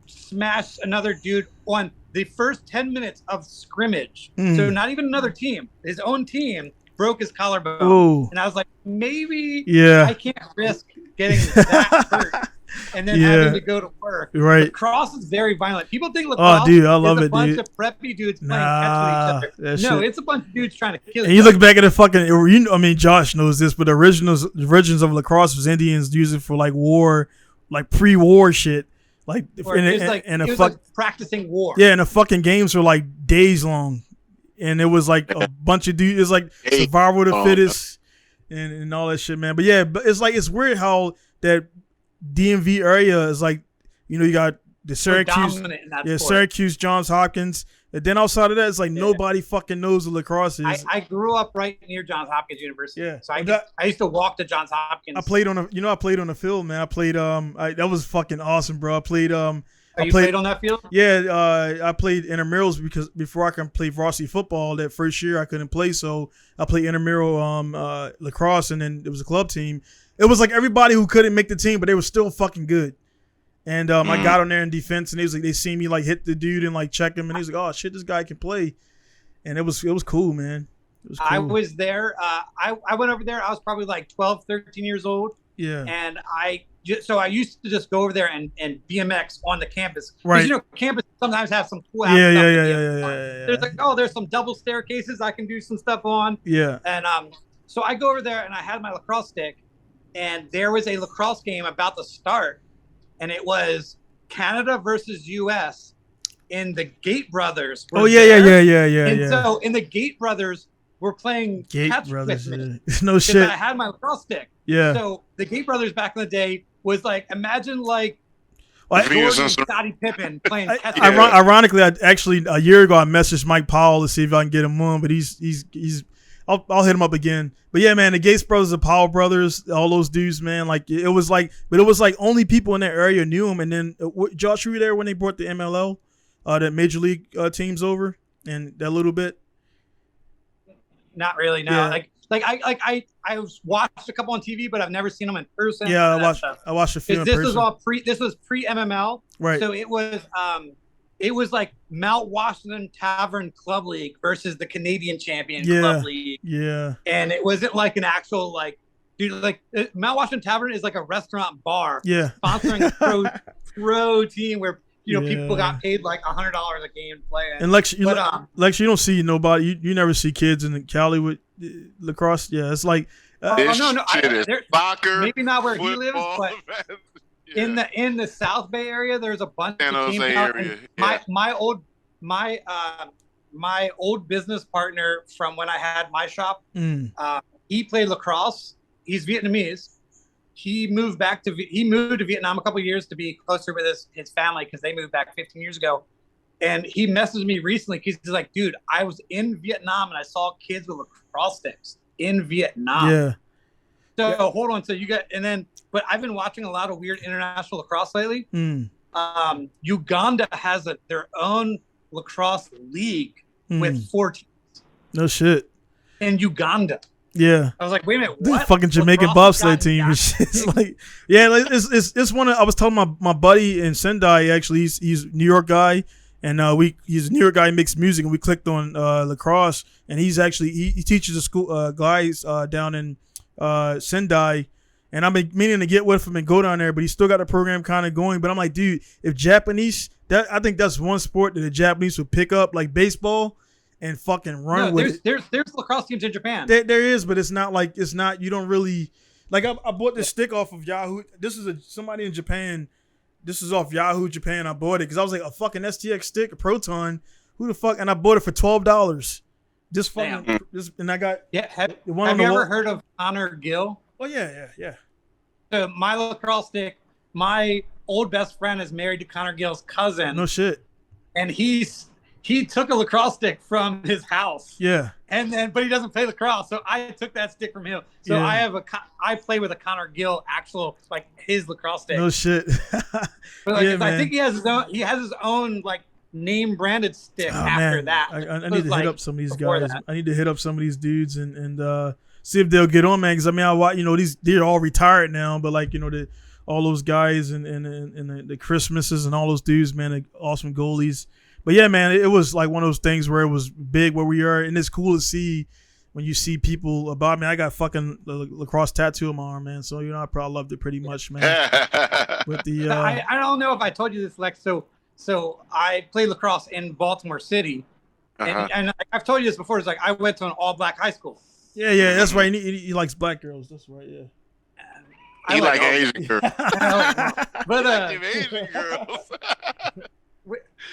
smashed another dude on the first 10 minutes of scrimmage. So not even another team. His own team broke his collarbone. Ooh. And I was like, maybe I can't risk getting that hurt and then having to go to work. Right. Lacrosse is very violent. People think lacrosse I love is a bunch of preppy dudes playing catch with each other. No, it's a bunch of dudes trying to kill each other. And you look back at the fucking, I mean, Josh knows this, but the origins of lacrosse was Indians using for like war, like pre-war shit. Like, Or it was like practicing war. Yeah, and the fucking games were like days long, and it was like a bunch of dudes. It's like survival of the fittest and all that shit, man. But yeah, but it's weird how that DMV area is like, you got the Syracuse, Syracuse, Johns Hopkins. And then outside of that, it's like nobody fucking knows what lacrosse is. I grew up right near Johns Hopkins University. Yeah. So I used to walk to Johns Hopkins. I played on the field, man. I played that was fucking awesome, bro. I played you played on that field? Yeah, I played intramurals because before I could play varsity football, that first year I couldn't play, so I played intramural lacrosse, and then it was a club team. It was like everybody who couldn't make the team, but they were still fucking good. And I got on there in defense, and they seen me like hit the dude and like check him, and he was like, "Oh shit, this guy can play," and it was cool, man. It was cool. I was there. I went over there. I was probably like 12, 13 years old. Yeah. And I used to just go over there and BMX on the campus. Right. Campus sometimes have some cool stuff. Yeah. There's like, there's some double staircases I can do some stuff on. Yeah. And so I go over there and I had my lacrosse stick, and there was a lacrosse game about to start, and it was Canada versus US in the Gate Brothers. Oh yeah. And so in the Gate Brothers, we're playing catch with me. No shit. I had my lacrosse stick. Yeah. So the Gate Brothers back in the day was like, imagine like Jordan and Scottie Pippen playing catch. Ironically, a year ago I messaged Mike Powell to see if I can get him on, but he's I'll hit him up again. But yeah, man, the Gates brothers, the Powell brothers, all those dudes, man, like it was like only people in that area knew him. And then Josh, were you there when they brought the MLL, that major league teams over, and that little bit? Not really, no. Yeah. I watched a couple on TV, but I've never seen them in person. Yeah, I watched a few in person. This was pre MML, right? So it was like Mount Washington Tavern Club League versus the Canadian Champion Club League. Yeah. And it wasn't like an actual Mount Washington Tavern is like a restaurant bar. Yeah. Sponsoring a pro team where people got paid like $100 a game playing. And Lex, you don't see nobody. You never see kids in Cali with lacrosse. Yeah, it's like soccer. Maybe not where he lives, but in the South Bay area, there's a bunch of teams out. My old business partner from when I had my shop, he played lacrosse. He's Vietnamese. He moved to Vietnam a couple of years to be closer with his family because they moved back 15 years ago. And he messaged me recently because he's like, dude, I was in Vietnam and I saw kids with lacrosse sticks in Vietnam. Yeah. So hold on. So but I've been watching a lot of weird international lacrosse lately. Uganda has their own lacrosse league with 4 teams. No shit. In Uganda. Yeah, I was like, wait a minute, what? The fucking Jamaican bobsled team. It's like, it's one of. I was telling my buddy in Sendai, actually, he's a New York guy, and he's a New York guy, makes music, and we clicked on lacrosse, and he's actually he teaches a school guys down in Sendai, and I've been meaning to get with him and go down there, but he's still got the program kind of going. But I'm like, dude, if Japanese, I think that's one sport that the Japanese would pick up, like baseball. And fucking run with it. There's lacrosse teams in Japan. There is, but it's not. You don't really like. I bought this stick off of Yahoo. This is somebody in Japan. This is off Yahoo Japan. I bought it because I was like, a fucking STX stick, a Proton. Who the fuck? And I bought it for $12. This fucking and I got Have you ever heard of Connor Gill? Oh yeah. So my lacrosse stick. My old best friend is married to Connor Gill's cousin. No shit. And he took a lacrosse stick from his house. Yeah. But he doesn't play lacrosse. So I took that stick from him. So I play with a Connor Gill his lacrosse stick. No shit. But I think he has his own like name branded stick after that. I need to hit up some of these guys. I need to hit up some of these dudes and see if they'll get on, man. Because I mean, they're all retired now, but all those guys and the Christmases and all those dudes, man, the awesome goalies. But yeah, man, it was like one of those things where it was big where we are, and it's cool to see when you see people about me. I got fucking lacrosse tattoo on my arm, man. So I probably loved it pretty much, man. With the I don't know if I told you this, Lex. So I played lacrosse in Baltimore City, and I've told you this before. It's like I went to an all-black high school. Yeah, that's right. He likes black girls. That's right. Yeah. He like all- Asian girls. But Like them Asian girls.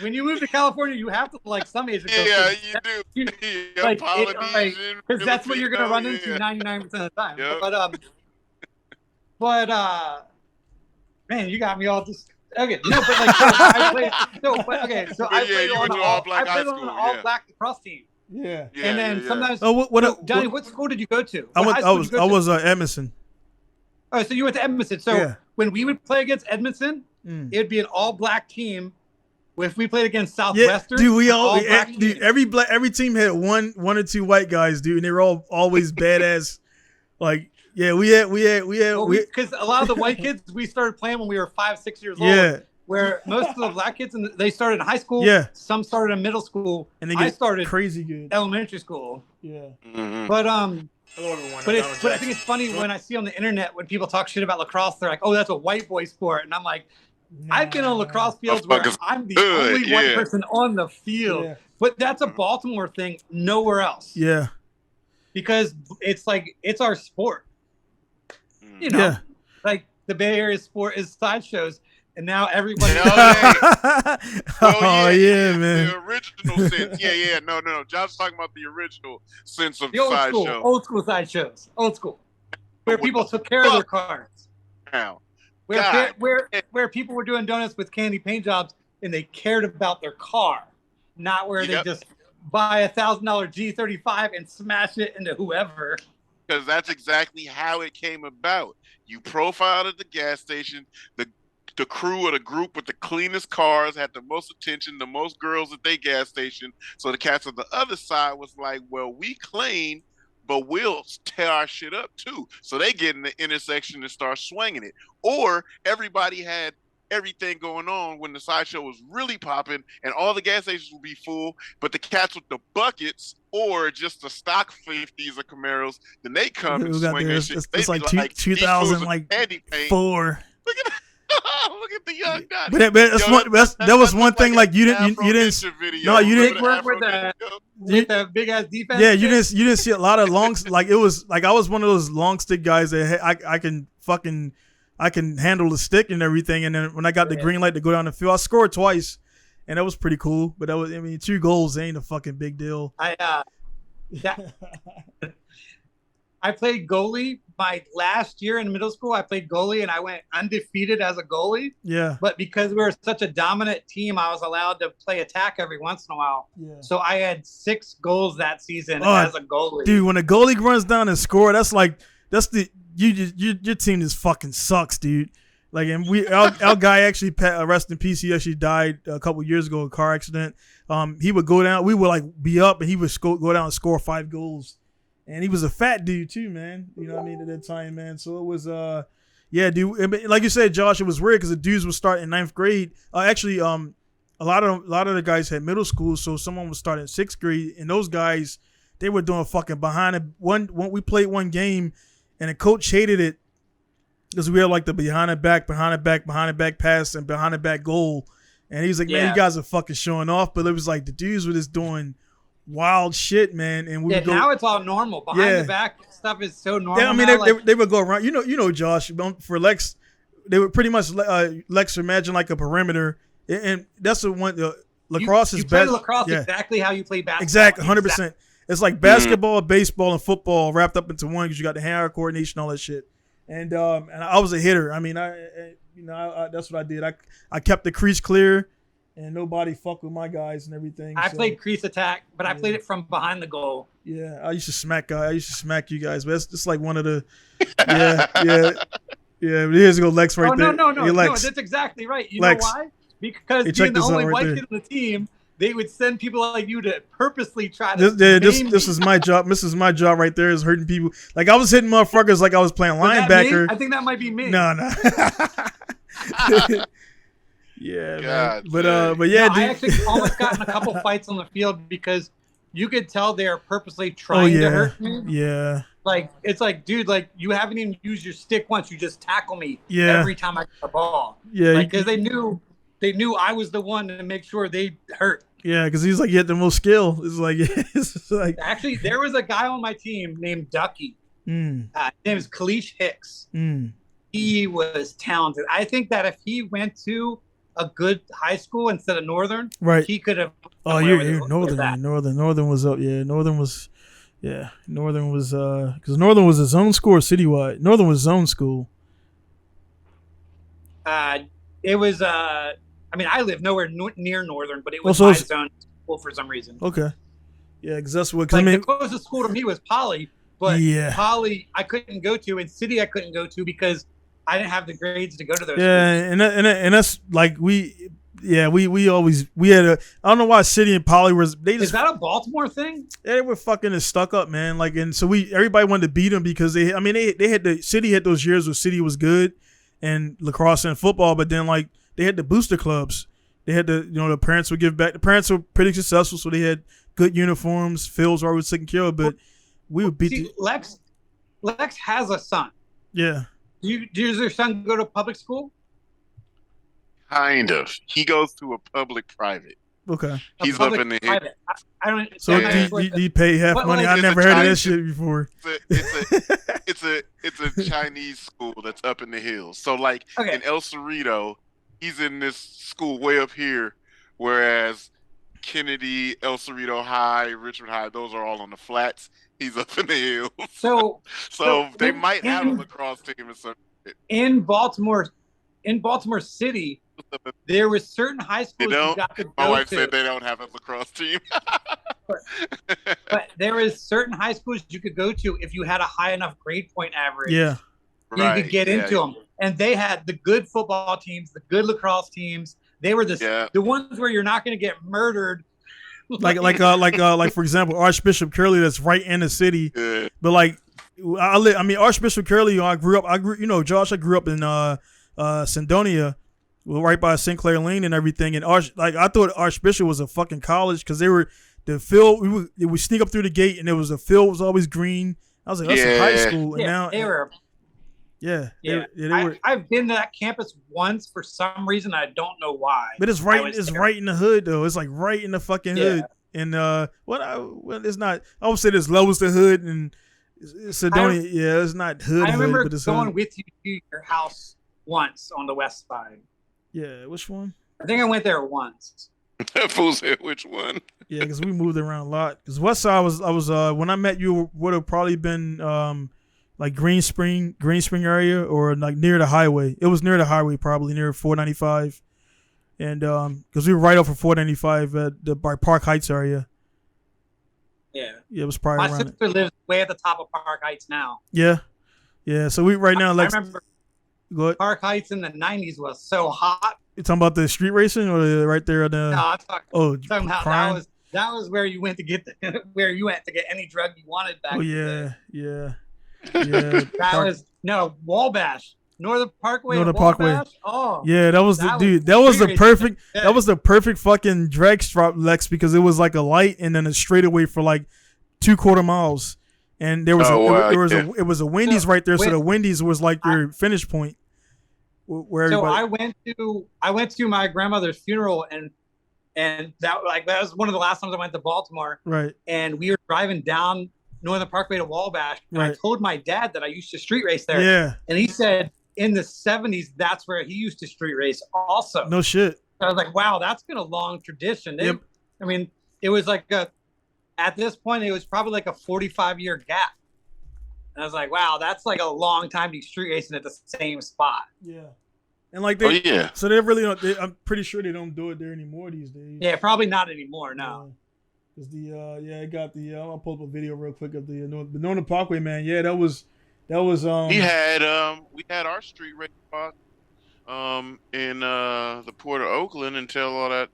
when you move to California, you have to like some Asian girls. Yeah, 'cause you do. Yeah, like, Polynesian. because that's what you're gonna run Filipino, into 99% of the time. Yep. But man, you got me all just okay. No, but like so I played. So but okay, so But I yeah, played you on went an to all all-black I played high on an school, all yeah. black lacrosse team, Yeah. Yeah, and then yeah. sometimes. Oh, Johnny, what school did you go to? I What high school did you go to? was Edmondson. Oh, so you went to Edmondson. So Yeah. when we would play against Edmondson, it'd be an all black team. If we played against Yeah, Southwestern, dude, team. every team had one or two white guys, dude, and they were all always badass. Like, yeah, we had Because a lot of the white kids we started playing when we were 5-6 years Yeah. old. Where most of the black kids they started in high school. Yeah. Some started in middle school. and they I get started crazy good. elementary school. Yeah. Mhm. But I think it's funny when I see on the internet when people talk shit about lacrosse, they're like, "Oh, that's a white boy sport," and I'm like, I've been on lacrosse fields where Motherfuckers I'm the good, only white yeah. person on the field. Yeah. But that's a Baltimore thing, nowhere else. Yeah. Because it's like it's our sport. You know, Yeah. like the Bay Area sport is sideshows, and now everybody. Oh yeah, man. The original sense. Yeah. No. John's talking about the original sense of The old school sideshows, old school, where people took care of their cards. Now, Where people were doing donuts with candy paint jobs and they cared about their car, not where they just buy a $1,000 G35 and smash it into whoever. because that's exactly how it came about. You profiled at the gas station. The crew or the group with the cleanest cars had the most attention, the most girls at their gas station. So the cats on the other side was like, well, we clean, but we'll tear our shit up too. So they get in the intersection and start swinging it. Or everybody had everything going on when the sideshow was really popping and all the gas stations would be full, but the cats with the buckets or just the stock 50s or Camaros, then they come and swing their shit. It's like These fools 2000 with like candy paint. 4. Look at look at the young guy. But that was one thing. Like you didn't. No, you didn't work with the big ass defense. Yeah, you didn't see a lot of longs. Like it was like I was one of those long stick guys that I can handle the stick and everything. And then when I got the green light to go down the field, I scored twice, and that was pretty cool. But 2 goals ain't a fucking big deal. I played goalie my last year in middle school. I played goalie and I went undefeated as a goalie. Yeah. But because we were such a dominant team, I was allowed to play attack every once in a while. Yeah. So I had 6 goals that season as a goalie. Dude, when a goalie runs down and score, your team just fucking sucks, dude. Like, and our guy actually, rest in peace, he actually died a couple years ago in a car accident. He would go down, we would like be up, and he would go down and score 5 goals. And he was a fat dude too, man. You know what I mean, at that time, man. So it was, yeah, dude. Like you said, Josh, it was weird because the dudes would start in 9th grade. Actually, a lot of the guys had middle school, so someone would start in 6th grade, and those guys, they were doing fucking when we played one game, and the coach hated it because we had like the behind the back pass and behind the back goal, and he's like, man, you guys are fucking showing off. But it was like the dudes were just doing wild shit, man. And we would go, now it's all normal. Behind the back stuff is so normal. Yeah, I mean, they would go around. You know, Josh, for Lex, they would pretty much Lex imagine like a perimeter, and that's the one. Lacrosse is best. Lacrosse exactly how you play basketball. Exactly, 100%. It's like basketball, baseball, and football wrapped up into one because you got the hand-eye coordination, all that shit. And I was a hitter. I mean, that's what I did. I kept the crease clear, and nobody fucked with my guys and everything. I played crease attack, but I played it from behind the goal. Yeah, I used to smack you guys, but it's just like one of the yeah. Here's go Lex right there. No, Lex. that's exactly right. You Lex. know why? Because being the only white kid on the team, they would send people like you to purposely try to. This is my job. This is my job right there. Is hurting people. Like I was hitting motherfuckers like I was playing linebacker. I think that might be me. No. Yeah, God, man. But yeah, no, dude. I actually almost got in a couple fights on the field because you could tell they are purposely trying to hurt me. Yeah. Like it's like, dude, like you haven't even used your stick once. You just tackle me every time I get the ball. Yeah, because they knew I was the one to make sure they hurt. Yeah, because he's like, you had the most skill. It's like actually, there was a guy on my team named Ducky. His name is Kalish Hicks. he was talented. I think that if he went to a good high school instead of Northern, Right. he could have. Oh, you're Northern. Northern was up. Yeah, Northern was. Yeah, Northern was. Because Northern was a zone school or citywide. Northern was zone school. It was. I mean, I live nowhere near Northern, but it was Also, my zone school for some reason. Okay. Yeah, because that's what. Like, I mean, the closest school to me was Poly, but yeah. Poly I couldn't go to, and City I couldn't go to because I didn't have the grades to go to those. Yeah, schools. and that's like we always had a. I don't know why City and Poly was. They just, is that a Baltimore thing? They were fucking stuck up, man. Like, and so everybody wanted to beat them because they. I mean, they had the City had those years where City was good, and lacrosse and football, but then like they had the booster clubs. They had the parents would give back. The parents were pretty successful, so they had good uniforms. Fields were always taken care of, but we would beat. Lex has a son. Yeah. Does your son go to public school? Kind of. He goes to a public-private. Okay. He's up in the hill. I don't. So do you pay half money? I never heard of that shit before. It's a Chinese school that's up in the hills. So like in El Cerrito, he's in this school way up here, whereas Kennedy, El Cerrito High, Richmond High, those are all on the flats. He's up in the hills. So they might have a lacrosse team or something. In Baltimore City, there were certain high schools you got to go to. My wife said they don't have a lacrosse team. But there was certain high schools you could go to if you had a high enough grade point average. Yeah. You could get into them. And they had the good football teams, the good lacrosse teams. They were the ones where you're not going to get murdered. like for example, Archbishop Curley, that's right in the city. Yeah. But like, Archbishop Curley, I grew up, Josh, I grew up in Sandonia, right by Sinclair Lane and everything. And I thought Archbishop was a fucking college because the field, we sneak up through the gate and the field was always green. I was like, that's a high school. And now they were. Yeah. I've been to that campus once for some reason. I don't know why. But it's right in the hood though. It's like right in the fucking hood. And it's not. I would say this lowest the hood and Sedonia. It's not hood. I remember hood, but it's going hood. with you to your house once on the west side. Yeah, which one? I think I went there once. That fool said which one? Yeah, because we moved around a lot. Because west side I was when I met you would have probably been like Green Spring area or like near the highway. It was near the highway, probably near 495, and because we were right off of 495 at by Park Heights area. Yeah, it was probably. My sister lives way at the top of Park Heights now. Yeah. So we right now I remember go ahead. Park Heights in the 90s was so hot. You talking about the street racing or right there? No, I'm talking about crime? that was where you went to get any drug you wanted back. Oh then. yeah. That was Wabash, Northern Parkway. Oh yeah, that was the perfect fucking drag strip, Lex, because it was like a light and then a straightaway for like 2/4 miles, and there was it was a Wendy's right there, so the Wendy's was like your finish point. Where so I went to my grandmother's funeral and that was one of the last times I went to Baltimore. Right. And we were driving down Northern Parkway to Wabash, and I told my dad that I used to street race there. Yeah. And he said in the 70s that's where he used to street race also. No shit. So I was like, wow, that's been a long tradition. Yep. I mean, it was like at this point it was probably like a 45-year gap. And I was like, wow, that's like a long time to be street racing at the same spot. Yeah. And like so they really don't. I'm pretty sure they don't do it there anymore these days. Yeah, probably not anymore. No. Cause it got the I'll pull up a video real quick of the Northern Parkway, man. Yeah, that was we had our street race spot in the Port of Oakland until all that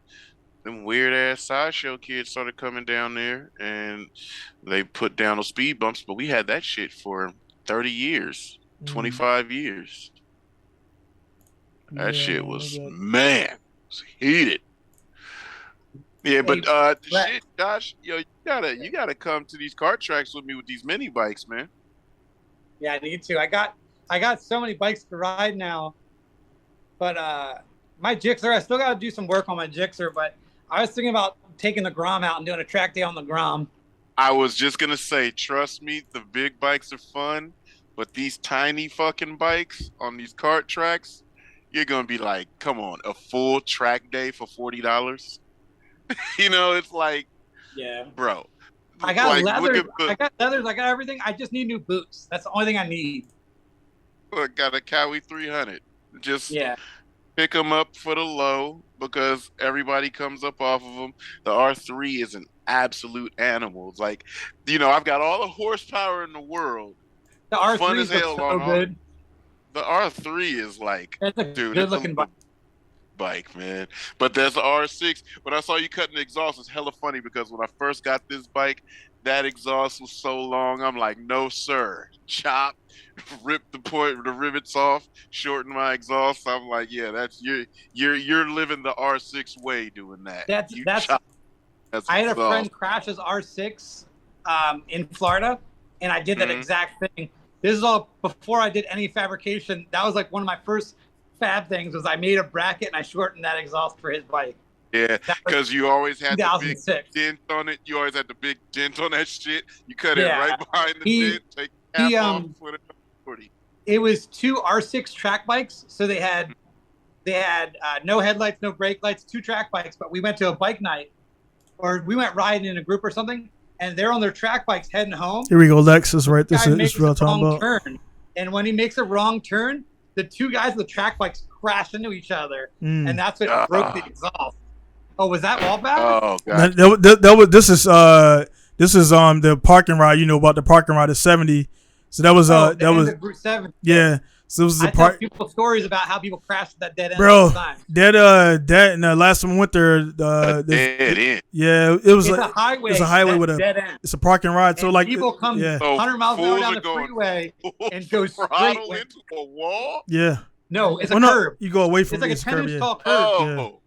them weird ass sideshow kids started coming down there and they put down those speed bumps, but we had that shit for 30 years, 25 years. That shit was heated. Yeah, but shit, Josh, you gotta come to these kart tracks with me with these mini bikes, man. Yeah, I need to. I got so many bikes to ride now, but my Gixxer, I still got to do some work on my Gixxer. But I was thinking about taking the Grom out and doing a track day on the Grom. I was just gonna say, trust me, the big bikes are fun, But these tiny fucking bikes on these kart tracks, you're gonna be like, come on, a full track day for $40? It's like, Yeah. bro. I got like, leathers. I got leathers. I got everything. I just need new boots. That's the only thing I need. Look, got a Cowie 300. Just Yeah. pick them up for the low because everybody comes up off of them. The R3 is an absolute animal. It's like, I've got all the horsepower in the world. The R3 Fun as looks hell so on good. The R3 is like, It's a dude, good looking bike, man. But there's the R6. When I saw you cutting the exhaust, it's hella funny because when I first got this bike, that exhaust was so long. I'm like, no, sir. Chop, rip the rivets off, shorten my exhaust. I'm like, yeah, that's you're living the R6 way doing that. I had a friend crash his R6 in Florida, and I did that exact thing. This is all before I did any fabrication. That was like one of my first fab things was I made a bracket and I shortened that exhaust for his bike. Yeah, because you always had the big 2006. dent on it. You always had the big dent on that shit. You cut it right behind the dent, take the cap off, put it on 40. It was two R6 track bikes, so they had no headlights, no brake lights, two track bikes. But we went to a bike night, or we went riding in a group or something, and they're on their track bikes heading home. Here we go, Lexus, right? This Guy is makes real a talking wrong about. turn, and when he makes a wrong turn, the two guys with the track bikes crash into each other, and that's what broke the exhaust. Oh, was that wallback? Oh god. This is the parking ride. You know about the parking ride at 70. So that was Route 7. Yeah. So this was I tell people stories about how people crashed at that dead end all the time. That and the last one went there. Dead end. Yeah, it was It's like a highway. it's a highway with dead end. it's a parking ride. And so like people come 100 miles an hour down the freeway and go straight into a wall. Yeah. No, it's a curb. You go away from it's like a 10-inch tall curb. Oh.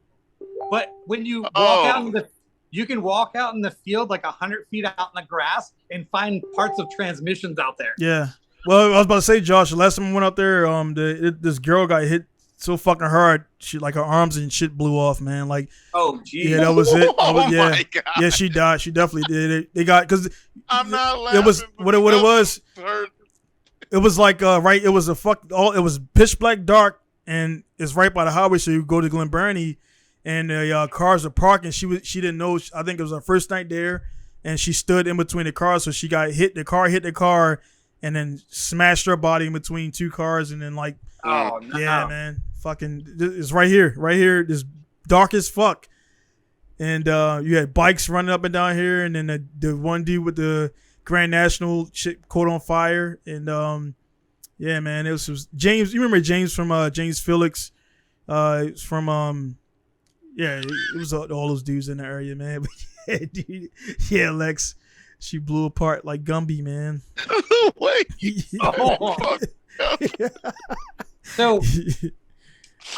But when you walk out you can walk out in the field like 100 feet out in the grass and find parts of transmissions out there. Yeah. Well, I was about to say, Josh, the last time I went out there, this girl got hit so fucking hard, her arms and shit blew off, man. Like, oh, geez. Yeah, that was it. My God. Yeah, she died. She definitely did. They got, because I'm not laughing. It was, what it was, it was like, it was it was pitch black dark, and it's right by the highway, so you go to Glen Burnie, and the cars are parking. She didn't know, I think it was her first night there, and she stood in between the cars, so she got hit the car, and then smashed her body in between two cars, and then like, oh no. Yeah, man, fucking, it's right here, this dark as fuck, and you had bikes running up and down here, and then the one dude with the Grand National shit caught on fire, and yeah, man, it was James. You remember James from James Felix? It's from yeah, it was all those dudes in the area, man. But yeah, dude, yeah, Lex. She blew apart like Gumby, man. Wait. Oh. So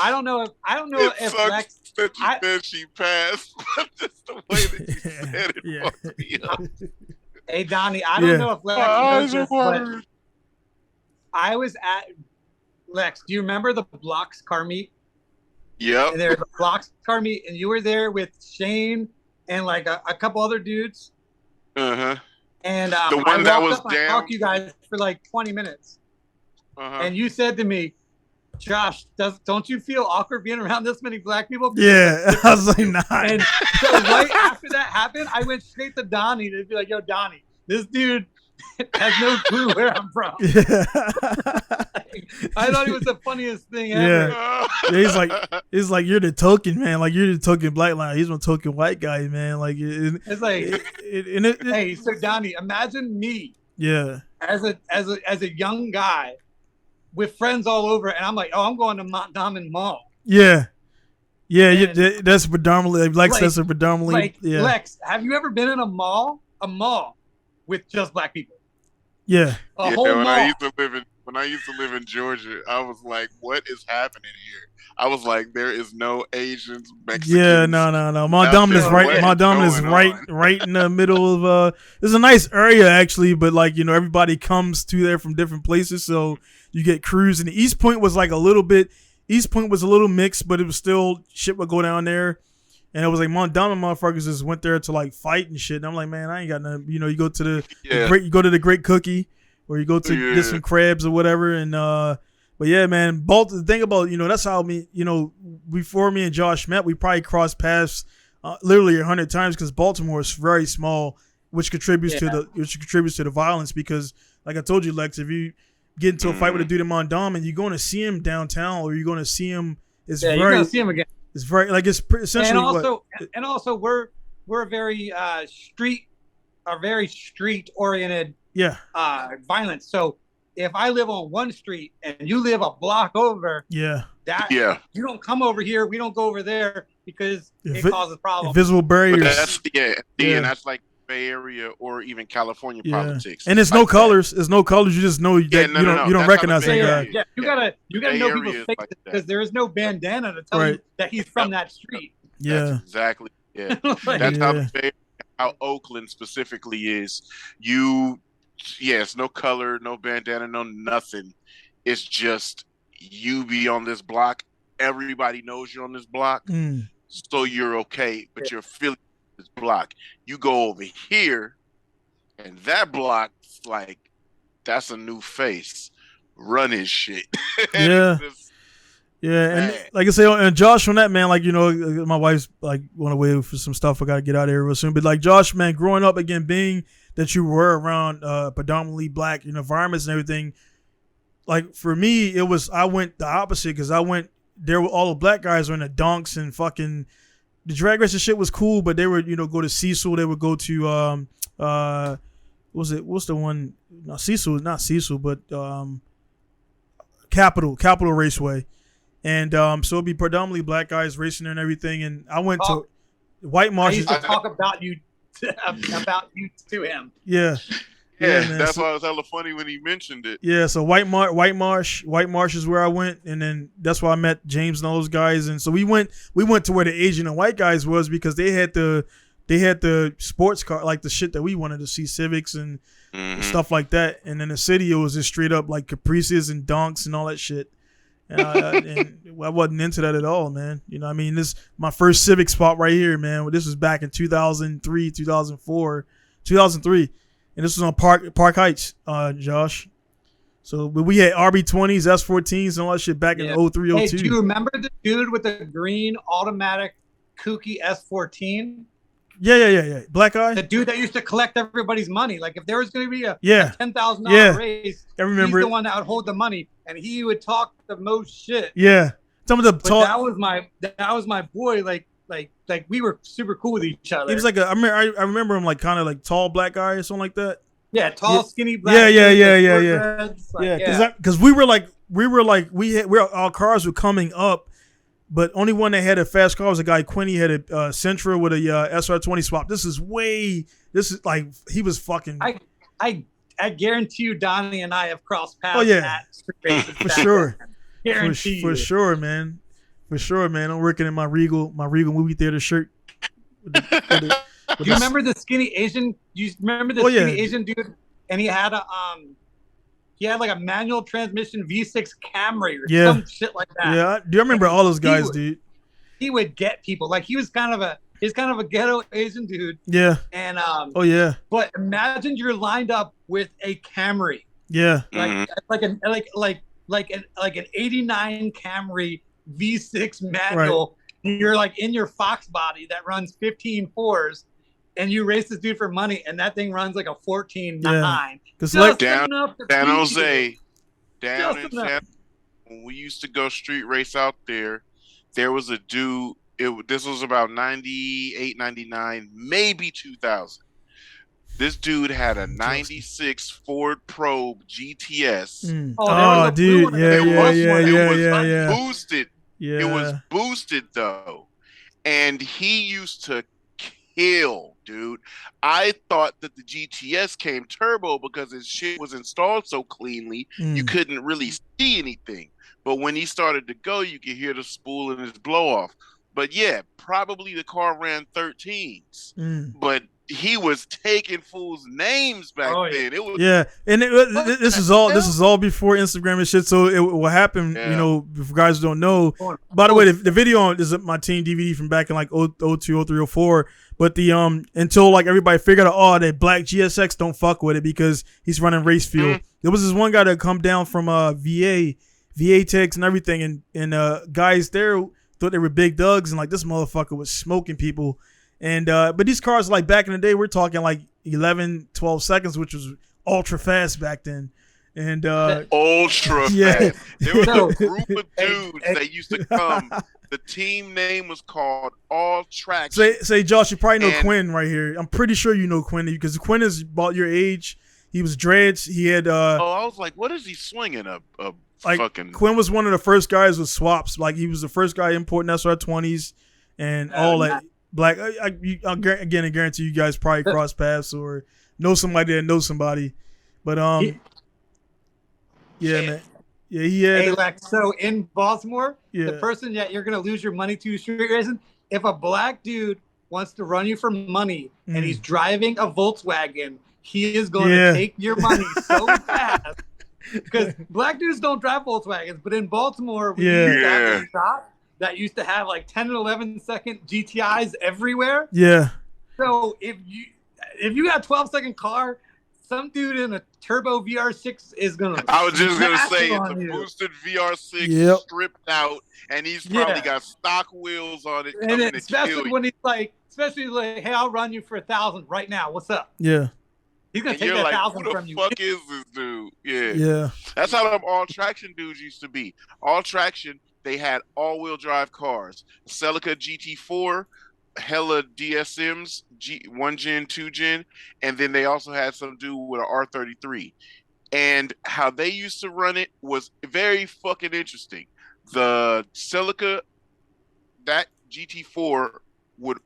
I don't know if Lex said she passed, but just the way that you said it fucked me up. Hey Donnie, I don't know if Lex knows this, but I was at Lex. Do you remember the Blocks car meet? Yep. And there's a Blocks car meet, and you were there with Shane and like a couple other dudes. Uh-huh. And the one that was down. I talked to you guys for like 20 minutes. Uh-huh. And you said to me, Josh, don't you feel awkward being around this many black people? Yeah, I was like, nah. And so right after that happened, I went straight to Donnie to be like, yo, Donnie, this dude has no clue where I'm from. Yeah. I thought it was the funniest thing ever. Yeah, he's like, you're the token, man. Like, you're the token black line. He's one token white guy, man. Like, it's like, hey, so Donnie, imagine me. Yeah. As a young guy with friends all over, and I'm like, oh, I'm going to Montgomery Mall. Yeah. Yeah, that's predominantly Lex. That's a predominantly. Like, yeah. Lex, have you ever been in a mall with just black people? Yeah. A whole mall. When I used to live in Georgia, I was like, what is happening here? I was like, there is no Asians, Mexicans. Yeah, no. Montgomery is right. Montgomery is right in the middle of. It's a nice area actually, but like, you know, everybody comes to there from different places, so you get crews. And the East Point was like a little bit. East Point was a little mixed, but it was still shit would go down there. And it was like Montgomery motherfuckers just went there to like fight and shit. And I'm like, man, I ain't got nothing. You know, you go to the great cookie, or you go to get some crabs or whatever. And but yeah, man, Baltimore. The thing about that's how before me and Josh met, we probably crossed paths literally 100 times because Baltimore is very small, which contributes to the violence. Because like I told you, Lex, if you get into a fight with a dude in Mondawmin, you're going to see him downtown, or you're going to see him. You're going to see him again. It's very essentially. And also, we're a very street oriented violence. So if I live on one street and you live a block over, you don't come over here, we don't go over there because it causes problems. Invisible barriers. And that's like Bay Area or even California politics. And it's like no colors. There's no colors. You just know that you don't recognize that guy. Yeah, you gotta know people's faces because there is no bandana to tell you that he's from that street. Yeah, that's exactly. Yeah, that's how the Bay Area, how Oakland specifically is. It's no color, no bandana, no nothing. It's just you be on this block. Everybody knows you're on this block, so you're okay. But you're feeling this block. You go over here, and that block, like, that's a new face running shit. Yeah. And like I say, and Josh on that, man, like, my wife's like went away for some stuff. I got to get out of here real soon. But like Josh, man, growing up again, being that you were around predominantly black environments and everything, like for me, I went the opposite because there were all the black guys were in the dunks and fucking the drag racing shit was cool, but they would go to Cecil. They would go to what's the one? No, Cecil, not Cecil, but Capital Raceway. And so it'd be predominantly black guys racing and everything. And I went to White Marsh. I used to talk about you to him. Yeah. Yeah, man. That's why it was hella funny when he mentioned it. Yeah, so White Marsh is where I went, and then that's where I met James and all those guys. And so we went to where the Asian and white guys was because they had the sports car, like the shit that we wanted to see, Civics and stuff like that. And in the city, it was just straight up like Caprices and Dunks and all that shit. And I wasn't into that at all, man. I mean, this my first Civic spot right here, man. This was back in 2003, 2004, 2003. And this was on Park Heights, Josh. So but we had RB20s, S14s, and all that shit back in 03, 02. Hey, do you remember the dude with the green automatic kooky S14? Yeah. Black guy? The dude that used to collect everybody's money. Like if there was going to be a $10,000 race, I remember he's the one that would hold the money, and he would talk the most shit. Yeah. That was my boy. Like we were super cool with each other. He was like I remember him like kind of like tall black guy or something like that. Yeah, tall, skinny black. Yeah. Because we were our cars were coming up, but only one that had a fast car was a guy Quinny had a Sentra with a SR20 swap. This is like he was fucking. I guarantee you, Donnie and I have crossed paths. Oh yeah, for sure. For sure, man. For sure, man. I'm working in my Regal movie theater shirt. Do you remember the skinny Asian? Do you remember the skinny Asian dude? And he had like a manual transmission V6 Camry or some shit like that. Yeah, do you remember all those guys, dude? He would get people. Like he was kind of a ghetto Asian dude. Yeah. And But imagine you're lined up with a Camry. Yeah. Like an 89 Camry V6 manual. Right. You're like in your Fox body that runs 15 fours, and you race this dude for money, and that thing runs like a 14.9. Because like down San Jose, when we used to go street race out there was a dude. This was about 98, 99, maybe 2000. This dude had a 96 Ford Probe GTS. Oh, dude. It was boosted. Yeah. It was boosted, though. And he used to kill, dude. I thought that the GTS came turbo because his shit was installed so cleanly, you couldn't really see anything. But when he started to go, you could hear the spool and his blow off. But yeah, probably the car ran 13s. But he was taking fools' names back then. It was and this is all before Instagram and shit. So what happened, if you guys don't know. By the way, the video is my team DVD from back in like 02, 03, 04. But the until like everybody figured out, that black GSX don't fuck with it because he's running race fuel. There was this one guy that come down from VA techs and everything, and guys there thought they were big dogs, and like this motherfucker was smoking people. And but these cars, like back in the day, we're talking like 11, 12 seconds, which was ultra fast back then. And ultra yeah. fast. There was a group of dudes that used to come. The team name was called All Traction. Say, Josh, you probably know Quinn right here. I'm pretty sure you know Quinn because Quinn is about your age. He was dreads. He had. I was like, what is he swinging? A like fucking. Quinn was one of the first guys with swaps. Like he was the first guy importing SR20s and all that. Black. I guarantee you guys probably cross paths or know somebody that knows somebody. But yeah, man. Yeah, he had. Hey, Lex, so in Baltimore, the person that you're going to lose your money to street racing, if a black dude wants to run you for money and he's driving a Volkswagen, he is going to take your money so fast. Because black dudes don't drive Volkswagens, but in Baltimore, we used to have a shop that used to have like 10 and 11 second GTIs everywhere. Yeah. So if you got a 12-second car, some dude in a turbo VR6 is gonna. I was just gonna say it's a boosted VR6 stripped out, and he's probably got stock wheels on it. And especially when he's like, hey, I'll run you for 1,000 right now. What's up? Yeah. He's gonna take that 1,000 from you. Who the fuck is this dude? Yeah. Yeah. That's how them all traction dudes used to be. All traction. They had all-wheel drive cars. Celica GT4. Hella DSMs, 1 gen, 2 gen, and then they also had some dude with an R33. And how they used to run it was very fucking interesting. The Celica, that GT4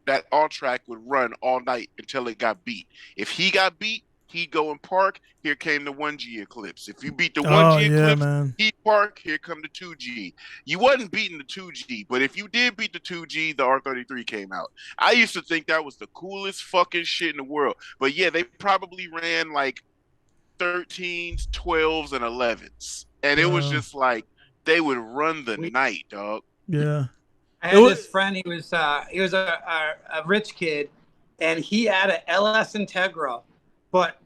that all track would run all night until it got beat. If he got beat, he'd go and park. Here came the 1G Eclipse. If you beat the 1G Eclipse, he'd park. Here come the 2G. You wasn't beating the 2G, but if you did beat the 2G, the R33 came out. I used to think that was the coolest fucking shit in the world. But yeah, they probably ran like 13s, 12s, and 11s. And it was just like they would run the night, dog. Yeah. I had this friend. He was a rich kid, and he had an LS Integra, but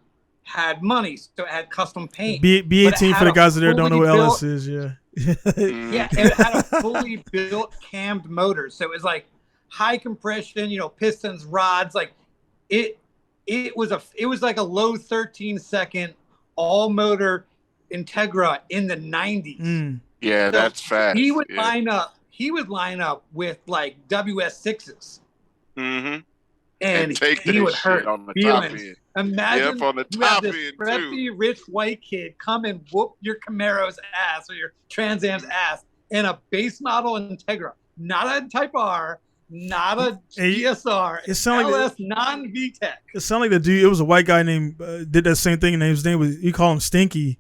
had money, so it had custom paint. B18 for the guys that don't know what LS is, yeah. Yeah, it had a fully built cammed motor, so it was like high compression, pistons, rods, like it was like a low 13-second all motor Integra in the 90s. Yeah, so that's fast. He would line up with like WS6s. And he would hurt on the feelings. Top end. Imagine on the you top have this end preppy, rich white kid come and whoop your Camaro's ass or your Trans Am's ass in a base model Integra, not a Type R, not a GSR. It sounded LS like non-VTEC. It sounded like the dude. It was a white guy named did that same thing, and his name was you call him Stinky,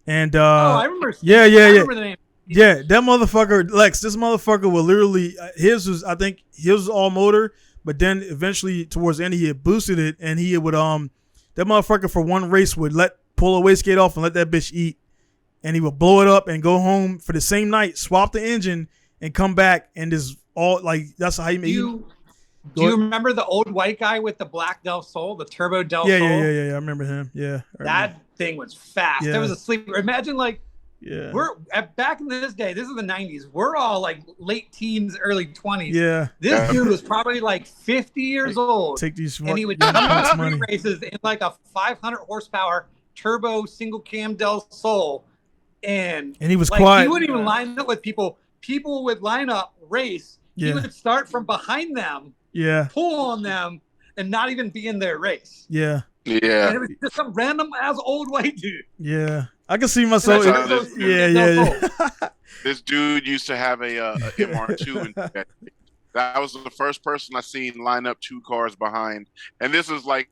and I remember. Yeah. I remember the name. Yeah, that motherfucker, Lex. This motherfucker will literally I think his was all motor. But then eventually towards the end he had boosted it, and he would that motherfucker for one race would pull a wastegate off and let that bitch eat, and he would blow it up and go home for the same night, swap the engine, and come back and just all like that's how he made. Do you remember the old white guy with the black Del Sol, the turbo Del Sol? Yeah. I remember him. Yeah, that thing was fast. Yeah. There was a sleeper. Imagine like. Yeah. We're back in this day. This is the 90s. We're all like late teens, early 20s. Yeah. This dude was probably like 50 years old. Take these and he would come street races in like a 500 horsepower turbo single cam Del Sol. And he was like, quiet. He wouldn't even line up with people. People would line up, race. Yeah. He would start from behind them. Yeah. Pull on them and not even be in their race. Yeah. Yeah. And it was just some random ass old white dude. Yeah. I can see myself. This dude used to have a MR2. And that was the first person I seen line up 2 cars behind. And this is like,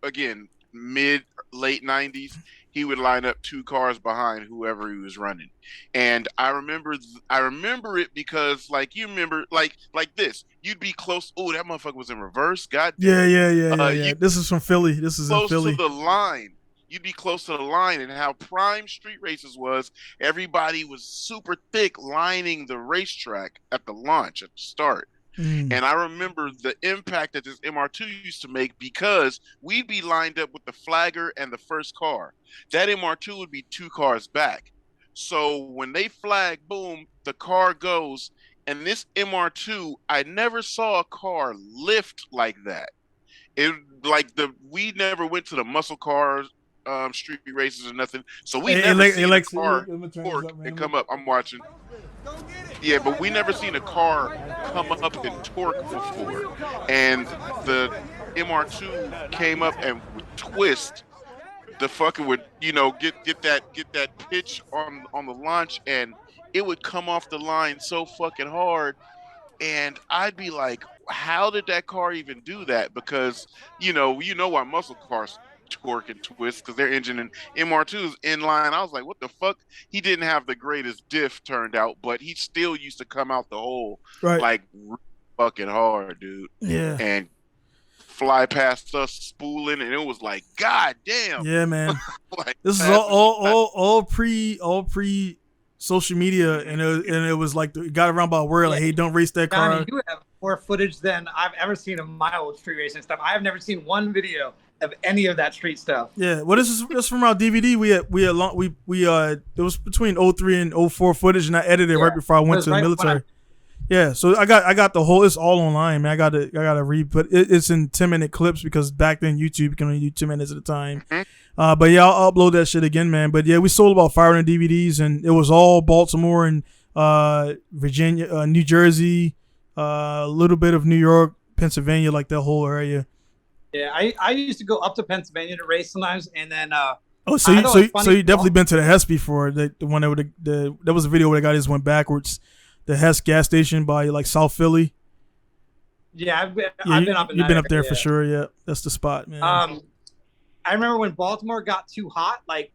again, late 90s. He would line up 2 cars behind whoever he was running. And I remember it because like you remember like this. You'd be close. Oh, that motherfucker was in reverse. God damn. Yeah. This is from Philly. This is in Philly. Close to the line. You'd be close to the line, and how prime street races was, everybody was super thick lining the racetrack at the launch, at the start. And I remember the impact that this MR2 used to make because we'd be lined up with the flagger and the first car. That MR2 would be 2 cars back. So when they flag, boom, the car goes. And this MR2, I never saw a car lift like that. We never went to the muscle cars, street races or nothing. So we never seen a car torque and come up. I'm watching. Yeah, but we never seen a car come up and torque before. And the MR2 came up and would twist. The fucker would, get that pitch on the launch, and it would come off the line so fucking hard. And I'd be like, how did that car even do that? Because, why muscle cars torque and twist, because their engine and MR2 is in line. I was like, what the fuck? He didn't have the greatest diff turned out, but he still used to come out the hole like fucking hard, dude. Yeah. And fly past us spooling, and it was like, god damn. Yeah, man. Like, this is all pre social media, and it was like it got around by word like, hey, don't race that car. Johnny, you have more footage than I've ever seen of my old street racing stuff. I have never seen one video of any of that street stuff. Yeah, well, this is from our DVD. It was between 03 and 04 footage, and I edited it right before I went to the military. Yeah, so I got the whole. It's all online, man. I gotta read, but it's in 10-minute clips because back then YouTube you can only do 10 minutes at a time. But yeah, I'll upload that shit again, man. But yeah, we sold about 500 DVDs, and it was all Baltimore and Virginia, New Jersey, a little bit of New York, Pennsylvania, like that whole area. Yeah, I used to go up to Pennsylvania to race sometimes, and then. So you definitely been to the Hess before? The one that that was a video where the guy just went backwards. The Hess gas station by like South Philly. Yeah, I've been up in You've been up there area. for sure. Yeah, that's the spot, man. I remember when Baltimore got too hot, like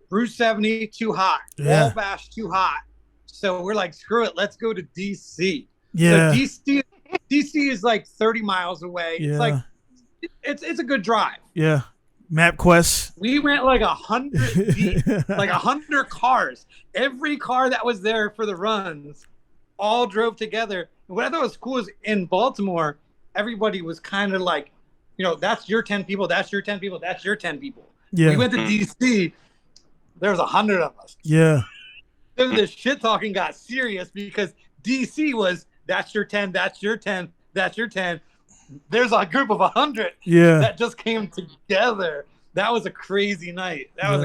Route 70 too hot, Wabash too hot. So we're like, screw it, let's go to DC. Yeah, so DC is like 30 miles away. Yeah. It's like it's a good drive. Yeah. MapQuest. We went like 100 deep, like 100 cars. Every car that was there for the runs all drove together. And what I thought was cool is in Baltimore, everybody was kind of like, that's your 10 people, that's your 10 people, that's your 10 people. Yeah. We went to DC, there was 100 of us. Yeah. Then the shit talking got serious because DC was, that's your 10, that's your 10, that's your 10. There's a group of 100 that just came together. That was a crazy night. Yeah,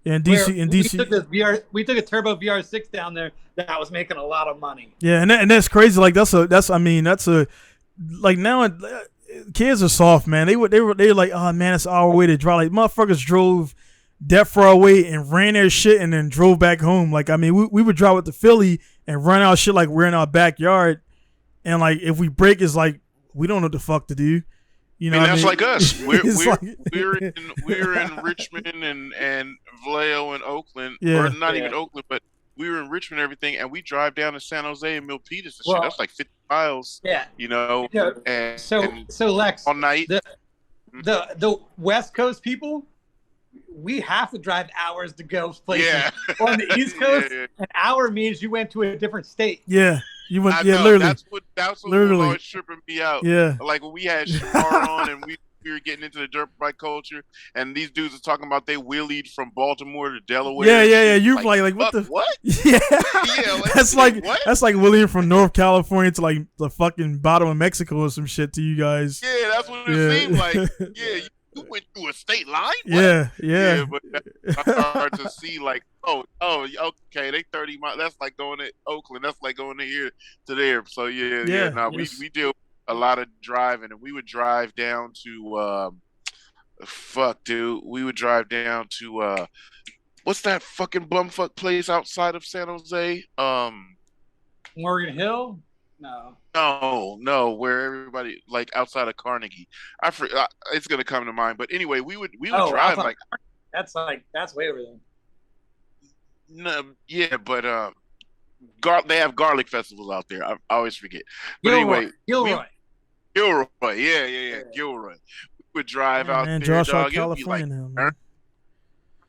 in DC, we took a turbo VR6 down there that was making a lot of money. Yeah, and that's crazy. Like that's like now kids are soft, man. They were like, oh man, it's our way to drive. Like motherfuckers drove that far away and ran their shit and then drove back home. Like I mean, we would drive with the Philly and run our shit like we're in our backyard, and like if we break, it's like. We don't know what the fuck to do. That's like us. We're in Richmond and Vallejo and Oakland, or not even Oakland, but we were in Richmond and everything, and we drive down to San Jose and Milpitas and shit. That's like 50 miles. Yeah. And so Lex, all night. The West Coast people, we have to drive hours to go places. Yeah. On the East Coast, an hour means you went to a different state. Yeah. You went, literally. That's what literally. was always tripping me out. Yeah. Like when we had Shamar on and we were getting into the dirt bike culture, and these dudes are talking about they wheelied from Baltimore to Delaware. Yeah. You're like what the what? Yeah. That's like William from North California to like the fucking bottom of Mexico or some shit to you guys. Yeah, that's what it seemed like. Yeah. You went through a state line? What? Yeah. But that's hard to see. Like, okay, they 30 miles. That's like going to Oakland. That's like going to here to there. So yeah. No, we do a lot of driving, and we would drive down to we would drive down to what's that fucking bumfuck place outside of San Jose? Morgan Hill. No, where everybody like outside of Carnegie. It's gonna come to mind, but anyway, we would drive like that's way over there. No, yeah, but they have garlic festivals out there. I always forget. But anyway, Gilroy, yeah, Gilroy. We would drive out there, Josh dog. California now, man.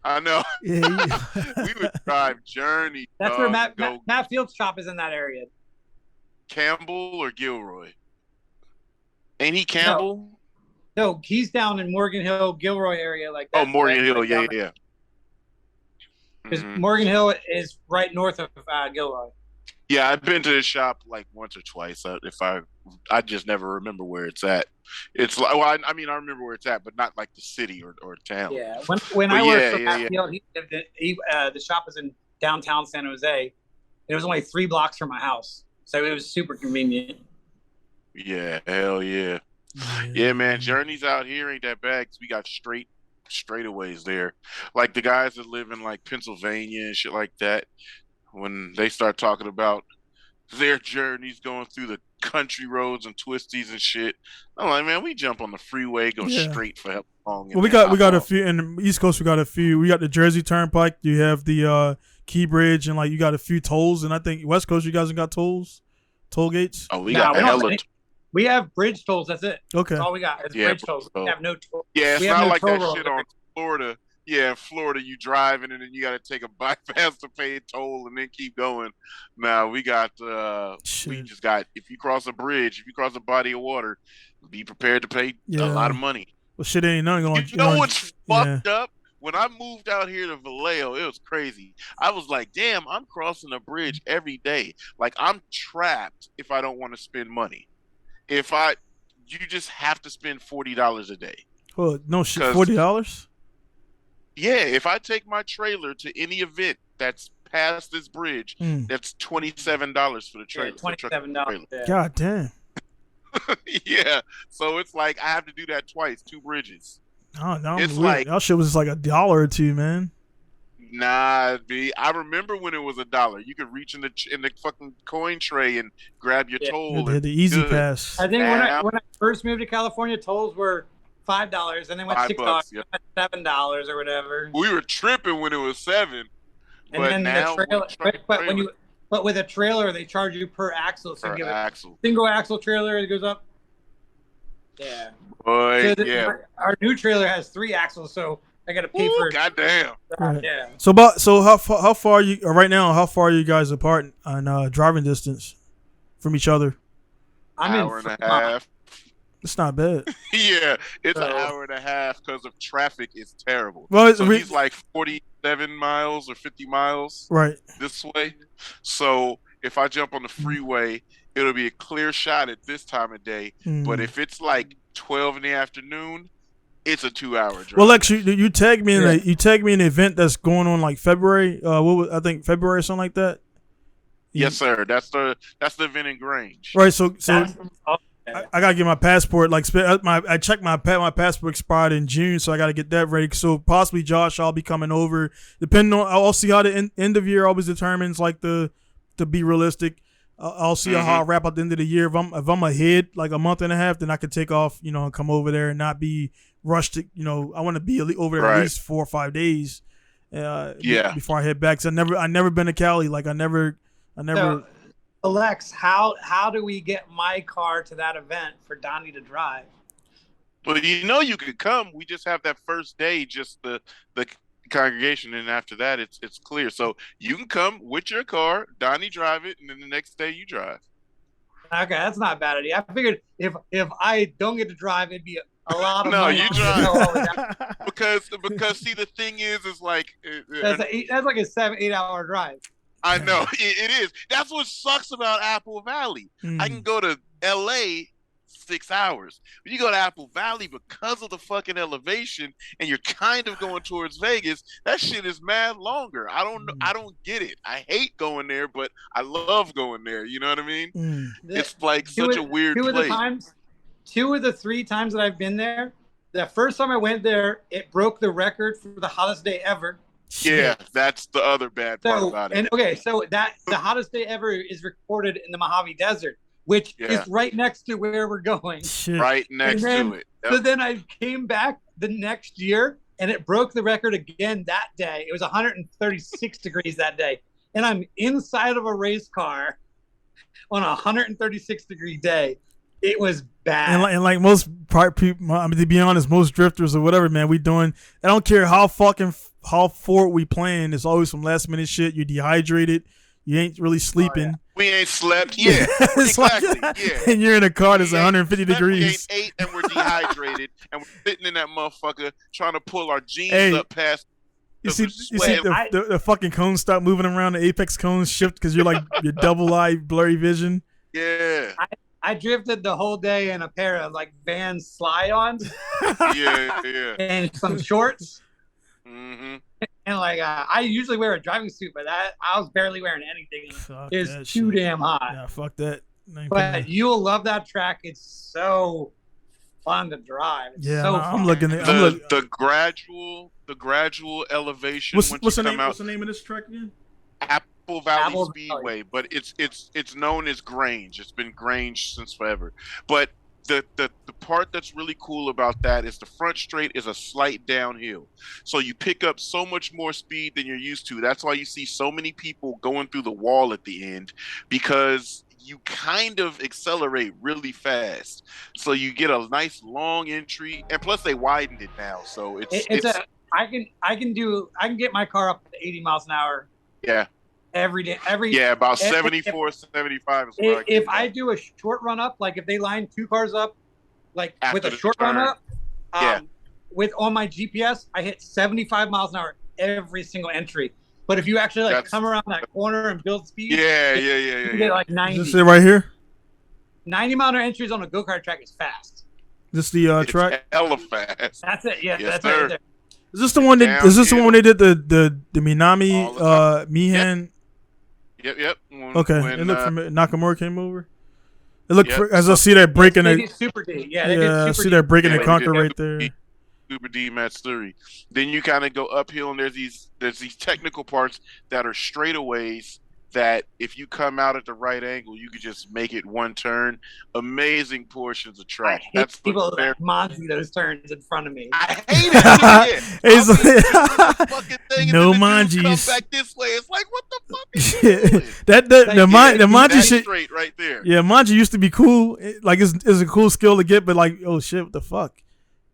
I know. Yeah, we would drive Journey. That's where Matt Fields' shop is in that area. Campbell or Gilroy? Ain't he Campbell? No, he's down in Morgan Hill, Gilroy area, like that. Oh, Morgan Hill. Yeah, yeah. Because Morgan Hill is right north of Gilroy. Yeah, I've been to the shop like once or twice. I just never remember where it's at. It's like, well, I mean, I remember where it's at, but not like the city or town. Yeah, when I worked for Matt Field, the shop was in downtown San Jose. It was only 3 blocks from my house, so it was super convenient. Yeah, hell yeah. Yeah, man, journeys out here ain't that bad because we got straightaways there. Like the guys that live in like Pennsylvania and shit like that, when they start talking about their journeys going through the country roads and twisties and shit, I'm like, man, we jump on the freeway, go straight for how long. Well, we got a few in the East Coast. We got a few. We got the Jersey Turnpike. You have the Key Bridge, and like you got a few tolls. And I think West Coast, you guys got toll gates. Oh, we got hella. We have bridge tolls. That's it. Okay. That's all we got. It's bridge tolls. We have no toll. Yeah, it's not like that shit on Florida. Yeah, in Florida, you driving and then you got to take a bypass to pay a toll and then keep going. Now we got, we just got. If you cross a bridge, if you cross a body of water, be prepared to pay a lot of money. Well, shit ain't nothing going. You know what's fucked up? When I moved out here to Vallejo, it was crazy. I was like, damn, I'm crossing a bridge every day. Like I'm trapped if I don't want to spend money. You just have to spend $40 a day. Well, no shit, $40? Yeah, if I take my trailer to any event that's past this bridge, that's $27 for the trailer. $27. Yeah. God damn. Yeah, so it's like I have to do that twice, 2 bridges. Oh, no, it's like that shit was like $1 or $2, man. Nah, B. I remember when it was $1. You could reach in the fucking coin tray and grab your toll. They had the easy pass. I think when I first moved to California, tolls were $5, and then went $6, $7 or whatever. We were tripping when it was $7. And then now but with a trailer, they charge you per axle. So you give a single axle trailer, it goes up. Yeah. Boy, Our new trailer has 3 axles, so I got to pay for it. Goddamn. Right. Yeah. So how far are you right now? How far are you guys apart on driving distance from each other? I'm an hour and a half. It's not bad. Yeah, it's an hour and a half because of traffic. It's terrible. Well, he's like 47 miles or 50 miles this way. So if I jump on the freeway, it'll be a clear shot at this time of day. But if it's like 12 in the afternoon, it's a 2-hour drive. Well, Lex, you tagged me in an event that's going on like February. I think February or something like that. Yes, sir. That's the event in Grange. Right. So I gotta get my passport. Like I checked my passport expired in June, so I gotta get that ready. So possibly Josh, I'll be coming over. Depending on, I'll see how the end of year always determines. Like to be realistic, I'll see how I wrap up the end of the year. If I'm ahead like a month and a half, then I could take off, and come over there and not be rushed. To, I want to be over there at least 4 or 5 days. Before I head back. Cause I never been to Cali. Like I never. So, Alex, how do we get my car to that event for Donnie to drive? Well, you could come. We just have that first day, just the congregation, and after that, it's clear. So you can come with your car, Donnie drive it, and then the next day you drive. Okay, that's not a bad idea. I figured if I don't get to drive, it'd be a lot of money. No, you drive. because see, the thing is like that's like a 7-8 hour drive. I know it is. That's what sucks about Apple Valley. I can go to LA 6 hours. When you go to Apple Valley, because of the fucking elevation, and you're kind of going towards Vegas, that shit is mad longer. I don't get it. I hate going there, but I love going there. You know what I mean? It's like such a weird place. 2 of the 3 times that I've been there, the first time I went there, it broke the record for the hottest day ever. Yeah, that's the other bad part about it. And so that the hottest day ever is recorded in the Mojave Desert, which is right next to where we're going. Right next to it. Yep. So then I came back the next year, and it broke the record again that day. It was 136 degrees that day, and I'm inside of a race car on a 136 degree day. It was bad. And like most people, I mean, to be honest, most drifters or whatever, man, we doing. I don't care how forward we playing. There's always some last minute shit. You're dehydrated. You ain't really sleeping. We ain't slept. Yeah, It's exactly. like, Yeah. and you're in a car that's We ain't 150 slept, degrees. We ain't ate, and we're dehydrated, and we're sitting in that motherfucker trying to pull our jeans Hey, up past You the see sweat. the fucking cones stop moving around. The apex cones shift because you're like your double eye blurry vision. Yeah. I drifted the whole day in a pair of like Vans slide-ons Yeah. and some shorts. Mm-hmm. And like I usually wear a driving suit, but I was barely wearing anything. Fuck It's that too shit. damn hot. Nah, fuck that. But you'll love that track. It's so fun to drive. It's Yeah, so no, fun. I'm looking at The gradual elevation what's once the you name? come out. What's the name of this track again? Apple Valley Apple Speedway, but it's known as Grange. It's been Grange since forever. But the part that's really cool about that is the front straight is a slight downhill. So you pick up so much more speed than you're used to. That's why you see so many people going through the wall at the end, because you kind of accelerate really fast. So you get a nice long entry, and plus they widened it now. So I can get my car up to 80 miles an hour yeah. every day. About 74, 75 is where If I do a short run up, like if they line two cars up, like After with a the short run turn. up, Yeah. with on my GPS, I hit 75 miles an hour every single entry. But if you actually come around that corner and build speed, you get like 90. Is this it right here? 90 mile an hour entries on a go-kart track is fast. This the It's track? hella fast. That's it. Yeah, Yes, that's sir. right there. Is this the one that? Is this the one they did the Minami All the time. Mihan? Yep. Okay, When, it looked from Nakamura came over. It looked Yep. as I see that breaking They it. did Super D. Yeah, they did Yeah, I Super see D. that breaking Yeah, the they conquer did right there. Super D Matsuri. Then you kind of go uphill, and there's these technical parts that are straightaways that if you come out at the right angle, you could just make it one turn. Amazing portions of I track. hate That's people the very. that Monty those turns in front of me. I hate it. Yeah. He's I'll be like- doing this fucking thing, No and then the dude manjis. come back this way. It's like, what the fuck is you doing? the manji That's shit. straight right there. Yeah, manji used to be cool. Like it's a cool skill to get, but like, oh shit, what the fuck?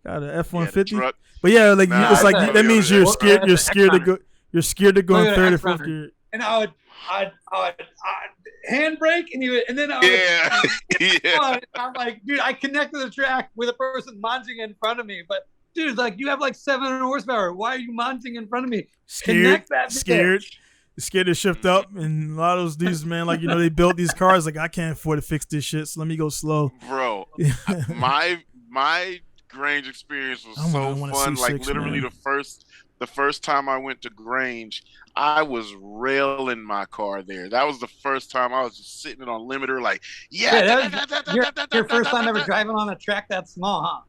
Got an F-150. truck. But yeah, like Nah, it's like that's that means you're Well, scared. that's You're an scared to X-Runner. go. You're scared to go Look in at third an or fourth X-Runner. gear. And I'd handbrake and then I would Yeah. I'm like, dude, I connected the track with a person munging in front of me, but dude, like you have like 700 horsepower. Why are you munging in front of me? Scared, Connect that bitch. scared to shift up, and a lot of those dudes, man, like they built these cars. Like I can't afford to fix this shit, so let me go slow. Bro, my Grange experience was so fun. Like C6, literally man. the first time I went to Grange, I was railing my car there. That was the first time I was just sitting it on limiter, like, That was your first time ever driving on a track that small, huh?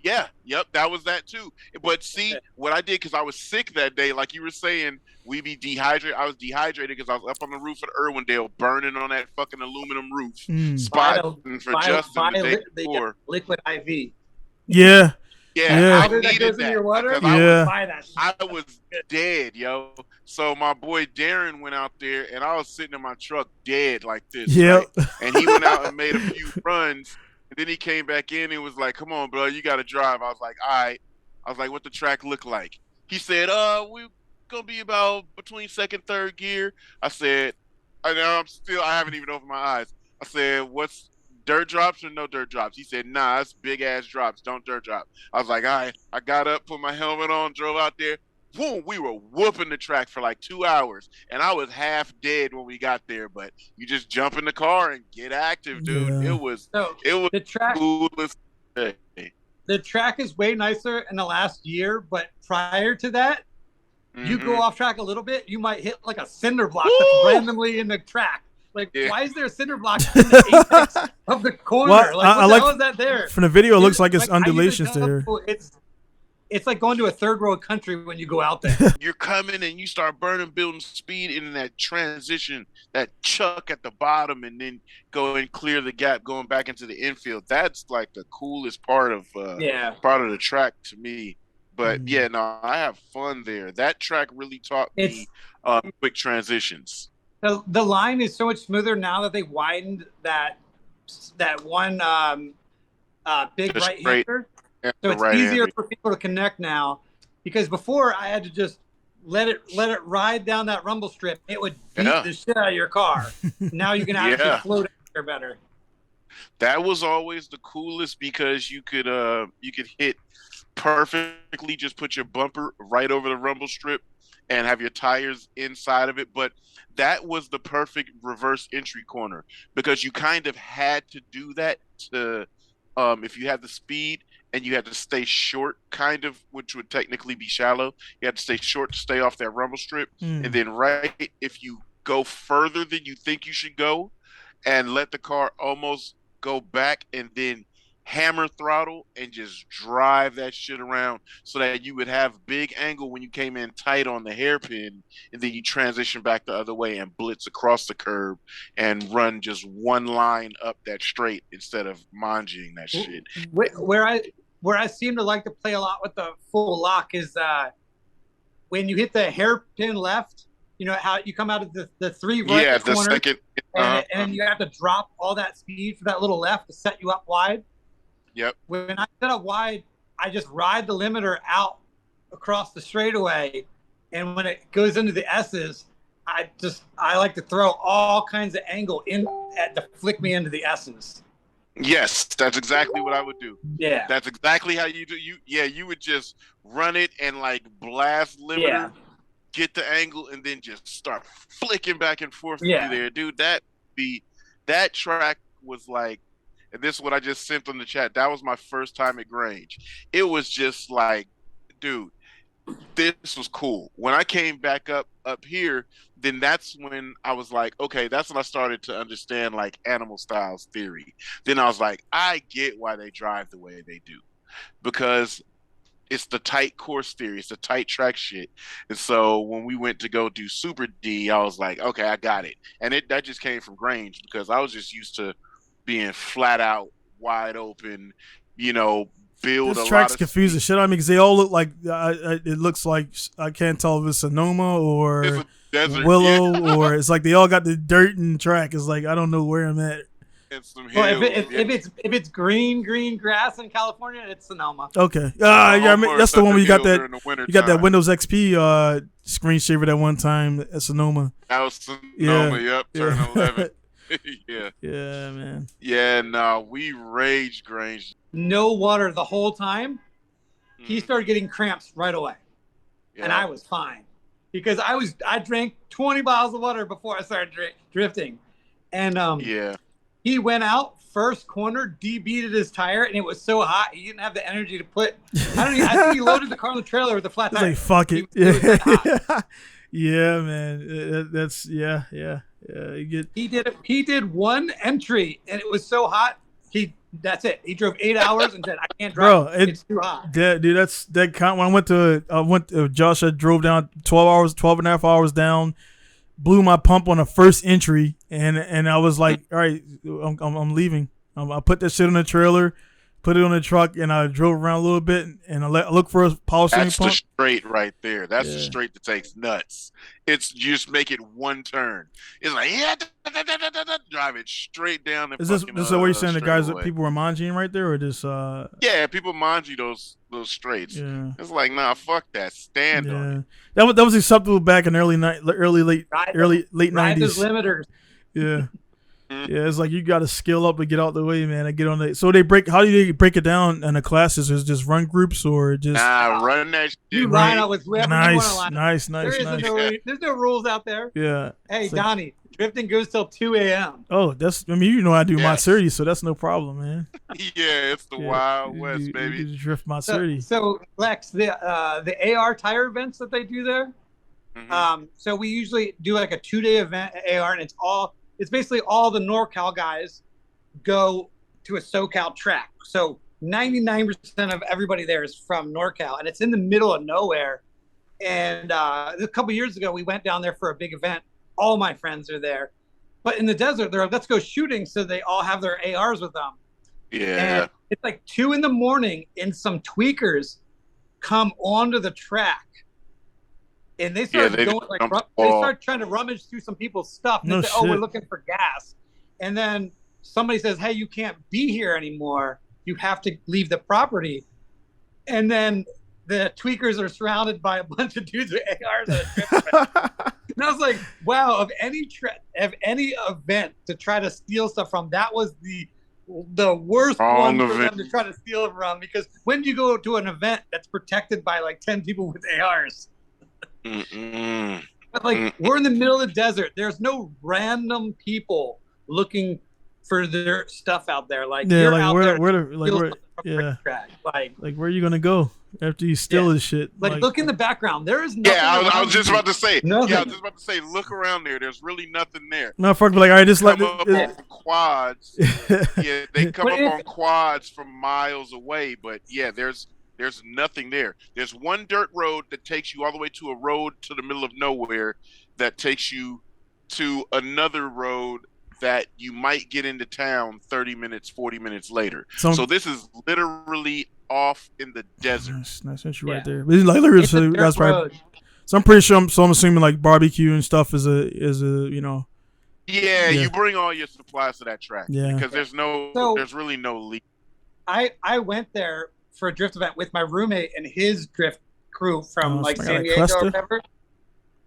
Yeah, yep, that was that too. But see, what I did, because I was sick that day, like you were saying, we be dehydrated. I was dehydrated because I was up on the roof at Irwindale, burning on that fucking aluminum roof, spotting for Justin the day before. Liquid IV. Yeah. Yeah, I Powder that needed goes in that your water. because Yeah. Buy that shit. I was dead, yo. So my boy Darren went out there, and I was sitting in my truck dead like this. Yep. Right? And he went out and made a few runs, and then he came back in and was like, "Come on, bro, you got to drive." I was like, "All right." I was like, "What the track look like?" He said, "We gonna be about between second, third gear." I said, "I know I haven't even opened my eyes." I said, "What's dirt drops or no dirt drops?" He said, "Nah, it's big ass drops. Don't dirt drop." I was like, "All right." I got up, put my helmet on, drove out there. Boom, we were whooping the track for like 2 hours, and I was half dead when we got there. But you just jump in the car and get active, dude. Yeah. It was The track, coolest thing. the track is way nicer in the last year, but prior to that, you go off track a little bit, you might hit like a cinder block that's randomly in the track. Like, why is there a cinder block in the apex of the corner? Well, like, I what the like- hell is that there? From the video, it looks like it's I usually undulations tell there. people It's like going to a third world country when you go out there. You're coming and you start building speed in that transition, that chuck at the bottom, and then go and clear the gap going back into the infield. That's like the coolest part of the track to me. But yeah, no, I have fun there. That track really taught me quick transitions. The line is so much smoother now that they widened that one big The right straight- hander. Yeah, So it's easier for people to connect now, because before I had to just let it ride down that rumble strip. It would beat Yeah. the shit out of your car. Now you can actually Yeah. float out there better. That was always the coolest because you could hit perfectly, just put your bumper right over the rumble strip and have your tires inside of it. But that was the perfect reverse entry corner because you kind of had to do that to if you had the speed and you had to stay short, kind of, which would technically be shallow. You had to stay short to stay off that rumble strip. And then right, if you go further than you think you should go and let the car almost go back and then hammer throttle and just drive that shit around so that you would have big angle when you came in tight on the hairpin, and then you transition back the other way and blitz across the curb and run just one line up that straight instead of mangying that shit. Where I seem to like to play a lot with the full lock is when you hit the hairpin left, you know how you come out of the three right the corner, second and you have to drop all that speed for that little left to set you up wide. Yep. When I set up wide, I just ride the limiter out across the straightaway, and when it goes into the S's, I like to throw all kinds of angle in to flick me into the S's. Yes, that's exactly what I would do. Yeah. That's exactly how you do. You would just run it and like blast limiter, get the angle, and then just start flicking back and forth through there, dude. That track was like, and this is what I just sent on the chat. That was my first time at Grange. It was just like, dude, this was cool. When I came back up here, then that's when I was like, okay, that's when I started to understand like animal styles theory. Then I was like, I get why they drive the way they do, because it's the tight course theory. It's the tight track shit. And so when we went to go do Super D, I was like, okay, I got it. And that just came from Grange because I was just used to being flat out, wide open, build this a track's lot of confusing the shit out of me because they all look like it looks like I can't tell if it's Sonoma or desert, Willow or it's like they all got the dirt and track. It's like I don't know where I'm at. and some hills. Well, if it's green grass in California, it's Sonoma. Okay. I mean, that's the one where you got that Windows XP screensaver that one time at Sonoma. That was Sonoma. Yep. Turn 11. Yeah. Yeah, man. Yeah, no, we raged Grange. No water the whole time. He started getting cramps right away, and I was fine because I drank 20 bottles of water before I started drifting, and he went out first corner, debeated his tire, and it was so hot he didn't have the energy to put. I think he loaded the car on the trailer with a flat tire. Like fuck it. Yeah, man. That's yeah. He did one entry, and it was so hot. That's it. He drove 8 hours and said, "I can't drive. Bro, it's too hot." Dude, that's that. When I went to Josh, I drove down 12 and a half hours down, blew my pump on the first entry, and I was like, all right, I'm leaving. I put that shit on the trailer, put it on the truck, and I drove around a little bit, and I looked for a power steering pump. That's the straight right there. That's the straight that takes nuts. It's you just make it one turn. It's like drive it straight down. Is this what you're saying? The guys that people were mangying right there, or just yeah, people mangy those straights. Yeah. It's like nah, fuck that. Stand on it. That was acceptable back in late 90s. Limiters. Yeah. Yeah, it's like you got to skill up and get out the way, man. I get on the. So how do they break it down in the classes? Is it just run groups or just run that shit? You line up with whoever you want to line up. Nice. There's no rules out there. Yeah. Hey, Donnie, drifting goes till 2 a.m. Oh, I do my series, so that's no problem, man. Yeah, it's the Wild West, baby. You drift my series. So Lex, the AR tire events that they do there. So we usually do like a 2-day event at AR, and it's basically all the NorCal guys go to a SoCal track. So 99% of everybody there is from NorCal, and it's in the middle of nowhere. And a couple years ago, we went down there for a big event. All my friends are there. But in the desert, they're like, let's go shooting. So they all have their ARs with them. Yeah. And it's like 2 a.m, and some tweakers come onto the track. And they start they start trying to rummage through some people's stuff. And they say, we're looking for gas. And then somebody says, hey, you can't be here anymore. You have to leave the property. And then the tweakers are surrounded by a bunch of dudes with ARs at a drift event. And I was like, wow, of any event to try to steal stuff from, that was the worst one for them to try to steal from, because when you go to an event that's protected by like 10 people with ARs, but like we're in the middle of the desert. There's no random people looking for their stuff out there. Like you're out there. Like where are you gonna go after you steal this shit? Like look in the background. There is nothing. Yeah, I was just about to say. Nothing. Yeah, I was just about to say. Look around there. There's really nothing there. No, fuck. Like, all right, just like up on quads. Yeah, they come up on quads from miles away. But yeah, there's nothing there. There's one dirt road that takes you all the way to a road to the middle of nowhere that takes you to another road that you might get into town 30 minutes, 40 minutes later. So this is literally off in the desert. Nice entry right there. Like, that's right. So I'm pretty sure. I'm assuming like barbecue and stuff is a you know. Yeah, you bring all your supplies to that track. Yeah, because there's really no leak. I went there for a drift event with my roommate and his drift crew from San Diego or whatever.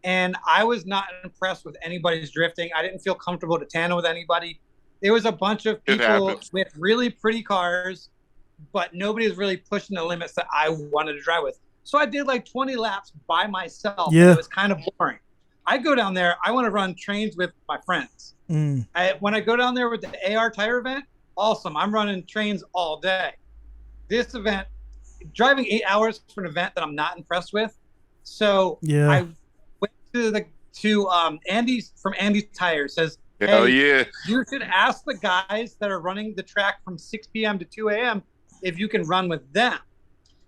And I was not impressed with anybody's drifting. I didn't feel comfortable to tandem with anybody. There was a bunch of people with really pretty cars, but nobody was really pushing the limits that I wanted to drive with. So I did like 20 laps by myself. Yeah. And it was kind of boring. I go down there. I want to run trains with my friends. When I go down there with the AR tire event, awesome. I'm running trains all day. This event, driving 8 hours for an event that I'm not impressed with. So I went to Andy's from Andy's Tires, says, hey, you should ask the guys that are running the track from 6 p.m. to 2 a.m. if you can run with them.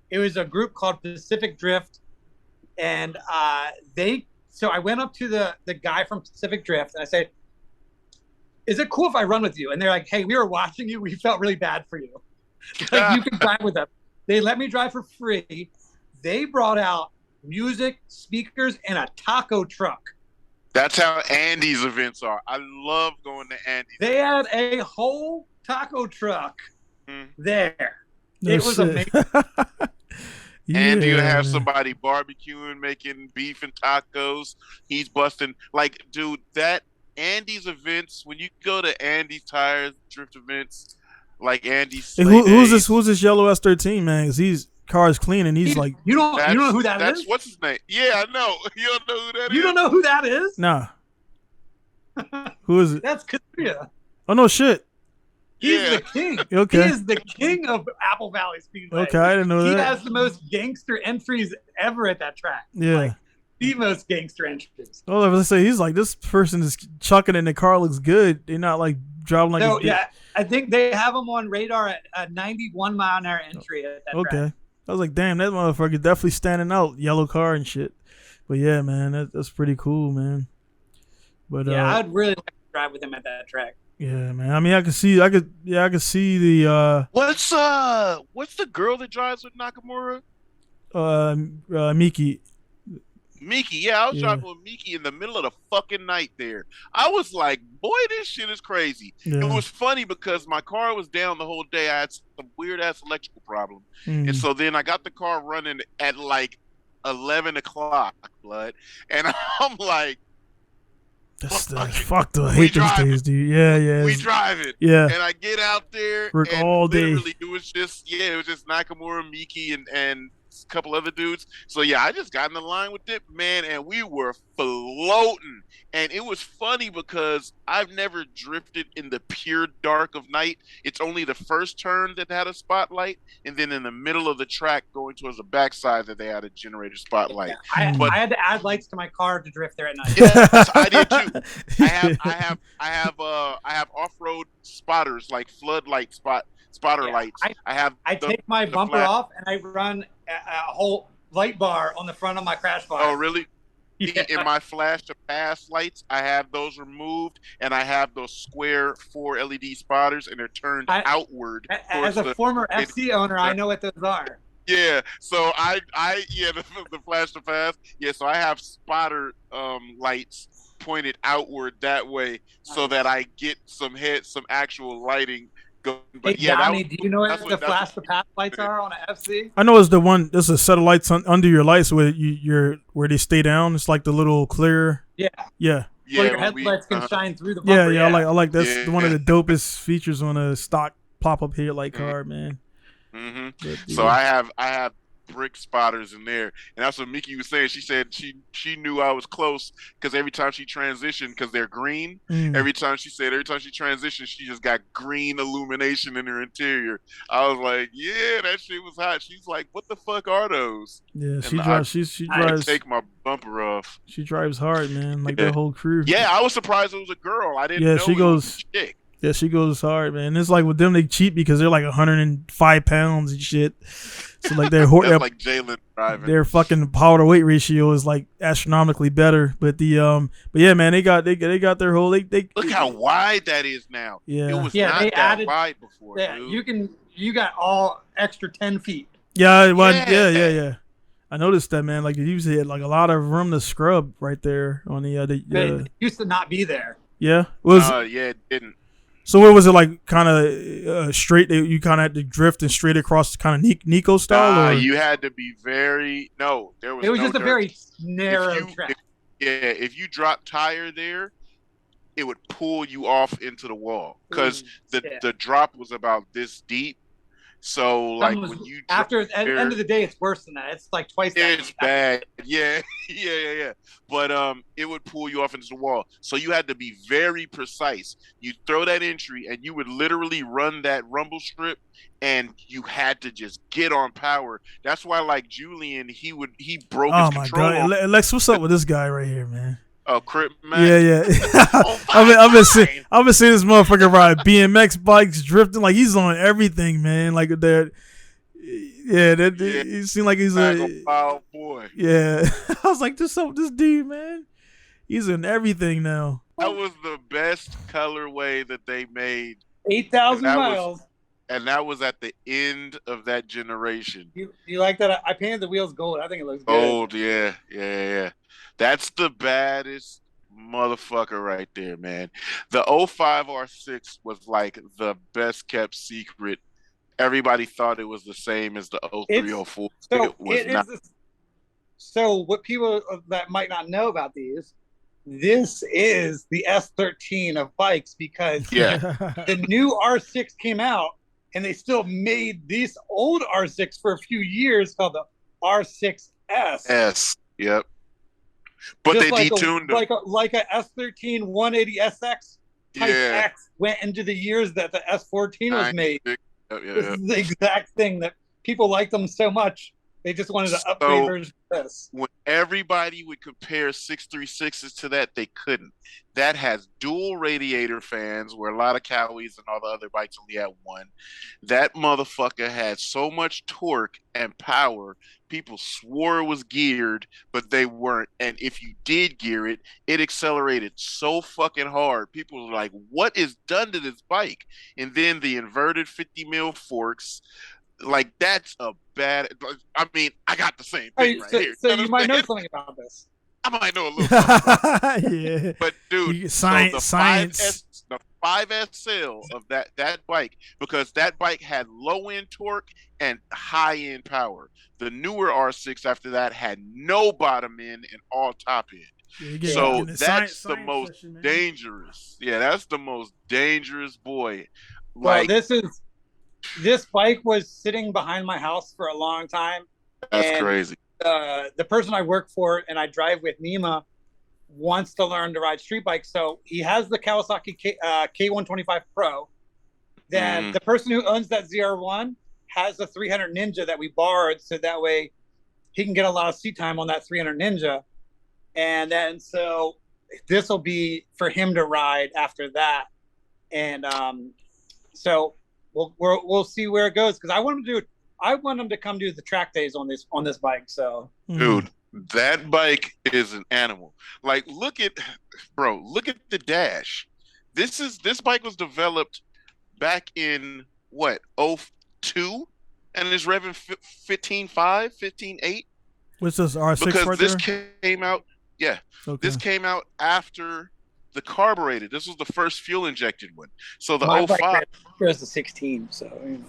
It was a group called Pacific Drift, and so I went up to the guy from Pacific Drift and I said, is it cool if I run with you? And they're like, hey, we were watching you. We felt really bad for you. Like, you can drive with them. They let me drive for free. They brought out music, speakers, and a taco truck. That's how Andy's events are. I love going to Andy's. They had a whole taco truck there. It was amazing. And you have somebody barbecuing, making beef and tacos. He's busting. Like, dude, that Andy's events, when you go to Andy's Tires drift events, like Andy's. Hey, who's this yellow S13 man? Because he's car is clean and he's like. You don't know who that is? What's his name? Yeah, I know. You don't know who that is? You don't know who that is? Nah. Who is it? That's Kazuya. Oh no, shit. He's the king. Okay. He is the king of Apple Valley Speedway. Okay, I didn't know that. He has the most gangster entries ever at that track. Yeah. Like, the most gangster entries. Oh, let's say he's like, this person is chucking in the car looks good. They're not like driving like. No, yeah, I think they have him on radar at a 91 mile an hour entry at that track. I was like, damn, that motherfucker definitely standing out, yellow car and shit. But yeah, man, that's pretty cool, man. But yeah, I'd really like to drive with him at that track. Yeah, man. I mean, I could see the. What's the girl that drives with Nakamura? Miki. Miki, yeah, I was driving with Miki in the middle of the fucking night there. I was like, boy, this shit is crazy. Yeah. It was funny because my car was down the whole day. I had some weird-ass electrical problem. And so then I got the car running at like 11 o'clock, blood. And I'm like, fuck the hate these days, dude. Yeah. We drive it. Yeah. And I get out there work and all day. Literally it was just Nakamura, Miki, and a couple other dudes. So yeah, I just got in the line with it, man, and we were floating. And it was funny because I've never drifted in the pure dark of night. It's only the first turn that had a spotlight, and then in the middle of the track going towards the backside that they had a generator spotlight. Yeah, I had to add lights to my car to drift there at night. Yes, I did too. I have off-road spotters, like floodlight spotter lights. I take my bumper off and I run a whole light bar on the front of my crash bar. Oh, really? Yeah. In my flash to pass lights, I have those removed, and I have those square 4 LED spotters, and they're turned outward. As a former FC owner, I know what those are. Yeah, so the flash to pass. Yeah, so I have spotter lights pointed outward that way, so that I get some actual lighting Hey, But yeah, Donnie, do you know what the that's flash the path lights are on an FC? I know it's the one. There's a set of lights under your lights where where they stay down. It's like the little clear. Yeah. Yeah. Where yeah. your headlights can shine through the Yeah, bumper. yeah. I like that's Yeah. one of the dopest features on a stock pop-up headlight car, man. Mm-hmm. But, So yeah. I have brick spotters in there, and that's what Mickey was saying. She said she knew I was close because every time she transitioned, because they're green, every time she transitioned, she just got green illumination in her interior. I was like, yeah, that shit was hot. She's like, what the fuck are those? Yeah, she And drives. She I drives. take my bumper off. She drives hard, man. Like Yeah. the whole crew. Yeah, I was surprised it was a girl. I didn't Yeah, know she it goes- was a chick. Yeah, she goes hard, man. It's like with them, they cheat because they're like 105 pounds and shit. So like That's like Jalen driving. their fucking power to weight ratio is like astronomically better. But but yeah, man, they got their whole they Look how wide that is now. Yeah. It was Yeah, not they that added- wide before. Yeah, dude. you got all extra 10 feet. yeah, Yeah. yeah. I noticed that, man. Like they usually had like a lot of room to scrub right there on the It used to not be there. yeah. Was Yeah, it didn't. so what was it like? Kind of straight? You kind of had to drift and straight across, kind of Nico style. Or? You had to be very. No, there was. It was no just a dirt. very narrow track. If you drop tire there, it would pull you off into the wall because the drop was about this deep. So like when you After at the end of the day, it's worse than that. It's like twice that. it's bad. Yeah, yeah. But it would pull you off into the wall. So you had to be very precise. You throw that entry, and you would literally run that rumble strip, and you had to just get on power. That's why, like Julian, he broke Oh his my control. god, Lex, what's up with this guy right here, man? Oh, Crip Mac. Yeah. I've been seeing this motherfucker ride BMX bikes, drifting like he's on everything, man. Like that. Yeah, he seemed like he's a wild boy. Yeah, I was like, this dude, man, he's in everything now. That was the best colorway that they made. 8,000 And that miles. And that was at the end of that generation. You like that? I painted the wheels gold. I think it looks good. Gold, yeah. That's the baddest motherfucker right there, man. The 05 R6 was like the best kept secret. Everybody thought it was the same as the 03 04. So it was not. So what people that might not know about these, this is the S13 of bikes because the new R6 came out and they still made these old R6 for a few years called the R6S. S, yep. But just they like detuned them. like a S13 180 SX Type X went into the years that the S14 was made. This is the exact thing that people liked them so much. They just wanted to upgrade version of this. When everybody would compare 636s to that, they couldn't. That has dual radiator fans, where a lot of Cowies and all the other bikes only had one. That motherfucker had so much torque and power. People swore it was geared, but they weren't. And if you did gear it, it accelerated so fucking hard. People were like, what is done to this bike? And then the inverted 50 mil forks. Like, that's a bad. I mean, I got the same thing here. So you might know something about this. I might know a little something. Yeah. But dude, science. The 5SL of that bike, because that bike had low end torque and high end power. The newer R6 after that had no bottom end and all top end. Yeah, so that's the most session, dangerous. Yeah, that's the most dangerous boy. Well, this bike was sitting behind my house for a long time. That's crazy. The person I work for and I drive with, Nima, wants to learn to ride street bikes. So he has the Kawasaki K125 Pro. Then the person who owns that ZR1 has the 300 Ninja that we borrowed, so that way he can get a lot of seat time on that 300 Ninja. And then so this will be for him to ride after that. And so we'll see where it goes, because I want him to come do the track days on this bike. So dude, that bike is an animal. Like, look at the dash. This bike was developed back in what, 02, and it's revving 15.5, 15.8. What's this R6 because right this there? came out. Yeah, Okay. this came out after the carbureted. This was the first fuel injected one. So the My bike 05 goes to 16, so you know.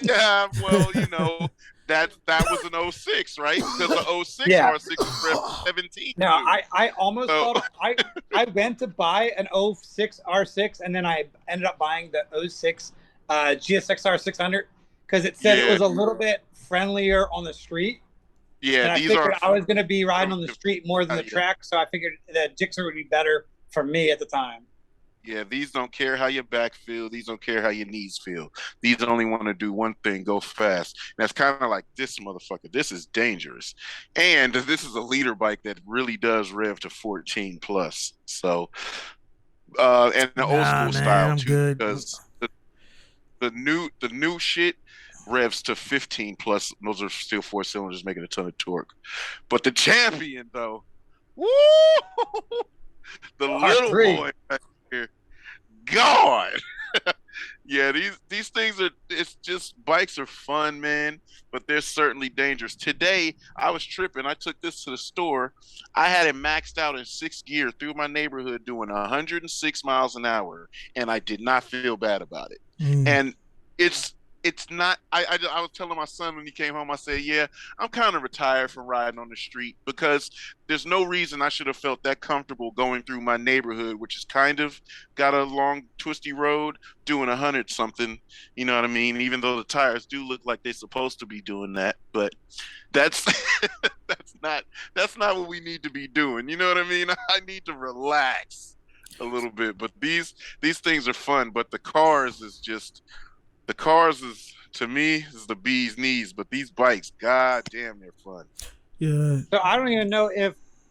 yeah, well, that was an '06, right? Because the '06 Yeah. R6 was rev 17. No, I almost So- thought I went to buy an '06 R6, and then I ended up buying the '06 GSX-R 600 because it said it Yeah. was a little bit friendlier on the street. Yeah, And I these figured are. I was going to be riding on the street more than the Yeah. track, so I figured that Gixxer would be better for me at the time. Yeah, these don't care how your back feel. These don't care how your knees feel. These only want to do one thing: go fast. And that's kind of like this motherfucker. This is dangerous, and this is a leader bike that really does rev to 14 plus. So, and the old school style I'm too, good. because the new shit revs to 15 plus. Those are still 4 cylinders making a ton of torque. But the champion though, woo, the little R3. boy back here, God. Yeah, these things are, it's just, bikes are fun, man, but they're certainly dangerous. Today, I was tripping. I took this to the store. I had it maxed out in 6th gear through my neighborhood doing 106 miles an hour, and I did not feel bad about it. And it's not, I was telling my son when he came home, I said, yeah, I'm kind of retired from riding on the street because there's no reason I should have felt that comfortable going through my neighborhood, which is kind of got a long, twisty road, doing 100 something, you know what I mean? Even though the tires do look like they're supposed to be doing that, but that's, that's not what we need to be doing. You know what I mean? I need to relax a little bit, but these things are fun, but the cars is, to me, is the bee's knees, but these bikes, god damn, they're fun. Yeah. So I don't even know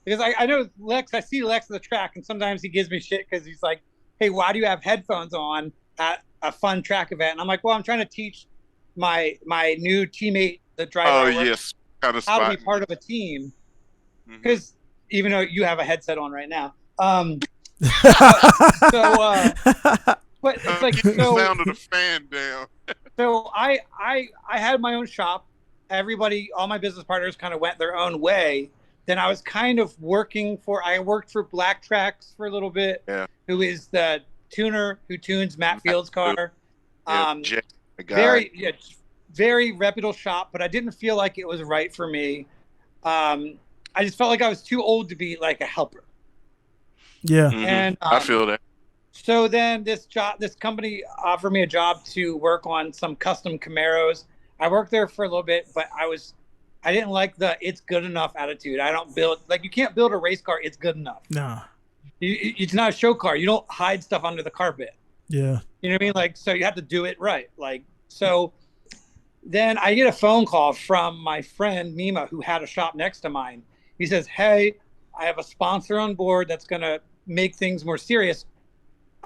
because I know Lex, I see Lex at the track, and sometimes he gives me shit because he's like, hey, why do you have headphones on at a fun track event? And I'm like, well, I'm trying to teach my new teammate, the driver, Yes, kind of how spot. to be part of a team. Because even though you have a headset on right now. But it's like, keep the sound of the fan down. So I had my own shop. Everybody, all my business partners kind of went their own way. Then I was kind of I worked for Black Tracks for a little bit, who is the tuner who tunes Matt Field's car. Very reputable shop, but I didn't feel like it was right for me. I just felt like I was too old to be like a helper. Yeah. And I feel that. So then this company offered me a job to work on some custom Camaros. I worked there for a little bit, but I didn't like the it's good enough attitude. I don't build, like, you can't build a race car. It's good enough. Nah. It's not a show car. You don't hide stuff under the carpet. Yeah. You know what I mean? Like, so you have to do it right. Like, so then I get a phone call from my friend Nima, who had a shop next to mine. He says, hey, I have a sponsor on board that's going to make things more serious.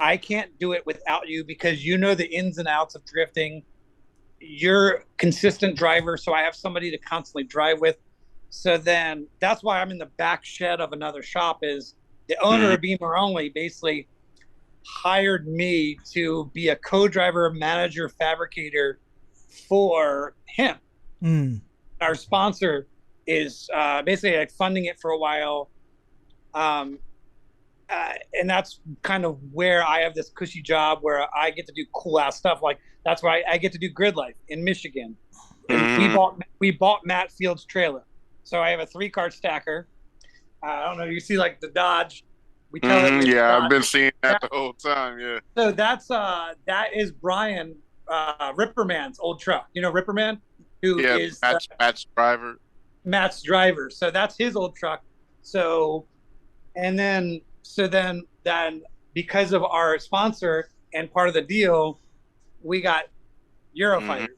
I can't do it without you because you know the ins and outs of drifting. You're a consistent driver, so I have somebody to constantly drive with. So then that's why I'm in the back shed of another shop. Is the owner of Beamer Only basically hired me to be a co-driver, manager, fabricator for him. Our sponsor is basically like funding it for a while. And that's kind of where I have this cushy job where I get to do cool ass stuff. Like, that's why I get to do Grid Life in Michigan. We bought Matt Field's trailer. So I have a 3-car stacker. I don't know. You see like the Dodge. We tell it. Yeah, I've been seeing that the whole time. Yeah. So that is Brian Ripperman's old truck. You know Ripperman, who is Matt's driver. Matt's driver. So that's his old truck. So then because of our sponsor and part of the deal, we got Eurofighters.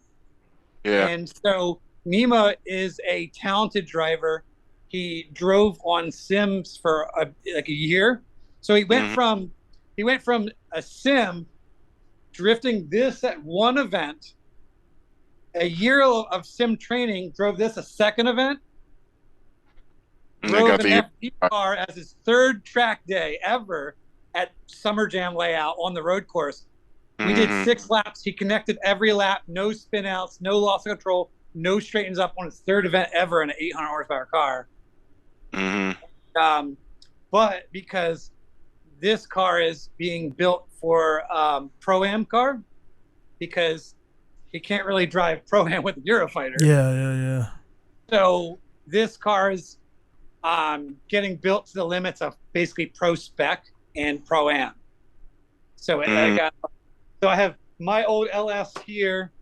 Yeah. And so Nima is a talented driver. He drove on sims for a year. So he went from a sim drifting this at one event, a year of sim training, drove this a second event, drove an FD car as his 3rd track day ever at Summer Jam layout on the road course. We did 6 laps. He connected every lap, no spin outs, no loss of control, no straightens up on his 3rd event ever in an 800 horsepower car. But because this car is being built for Pro-Am car because he can't really drive Pro-Am with a Eurofighter. Yeah. So this car is getting built to the limits of basically Pro Spec and Pro-Am. So I have my old LS here,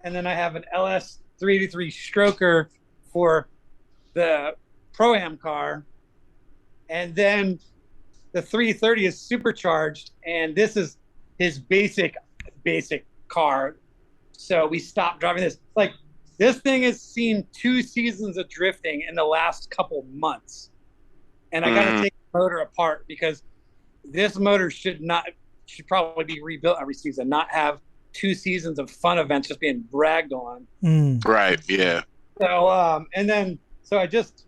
and then I have an LS 383 stroker for the Pro-Am car, and then the 330 is supercharged, and this is his basic car. So we stopped driving this. Like, this thing has seen 2 seasons of drifting in the last couple months, and I got to take the motor apart because this motor should probably be rebuilt every season, not have 2 seasons of fun events just being bragged on. Right. Yeah. So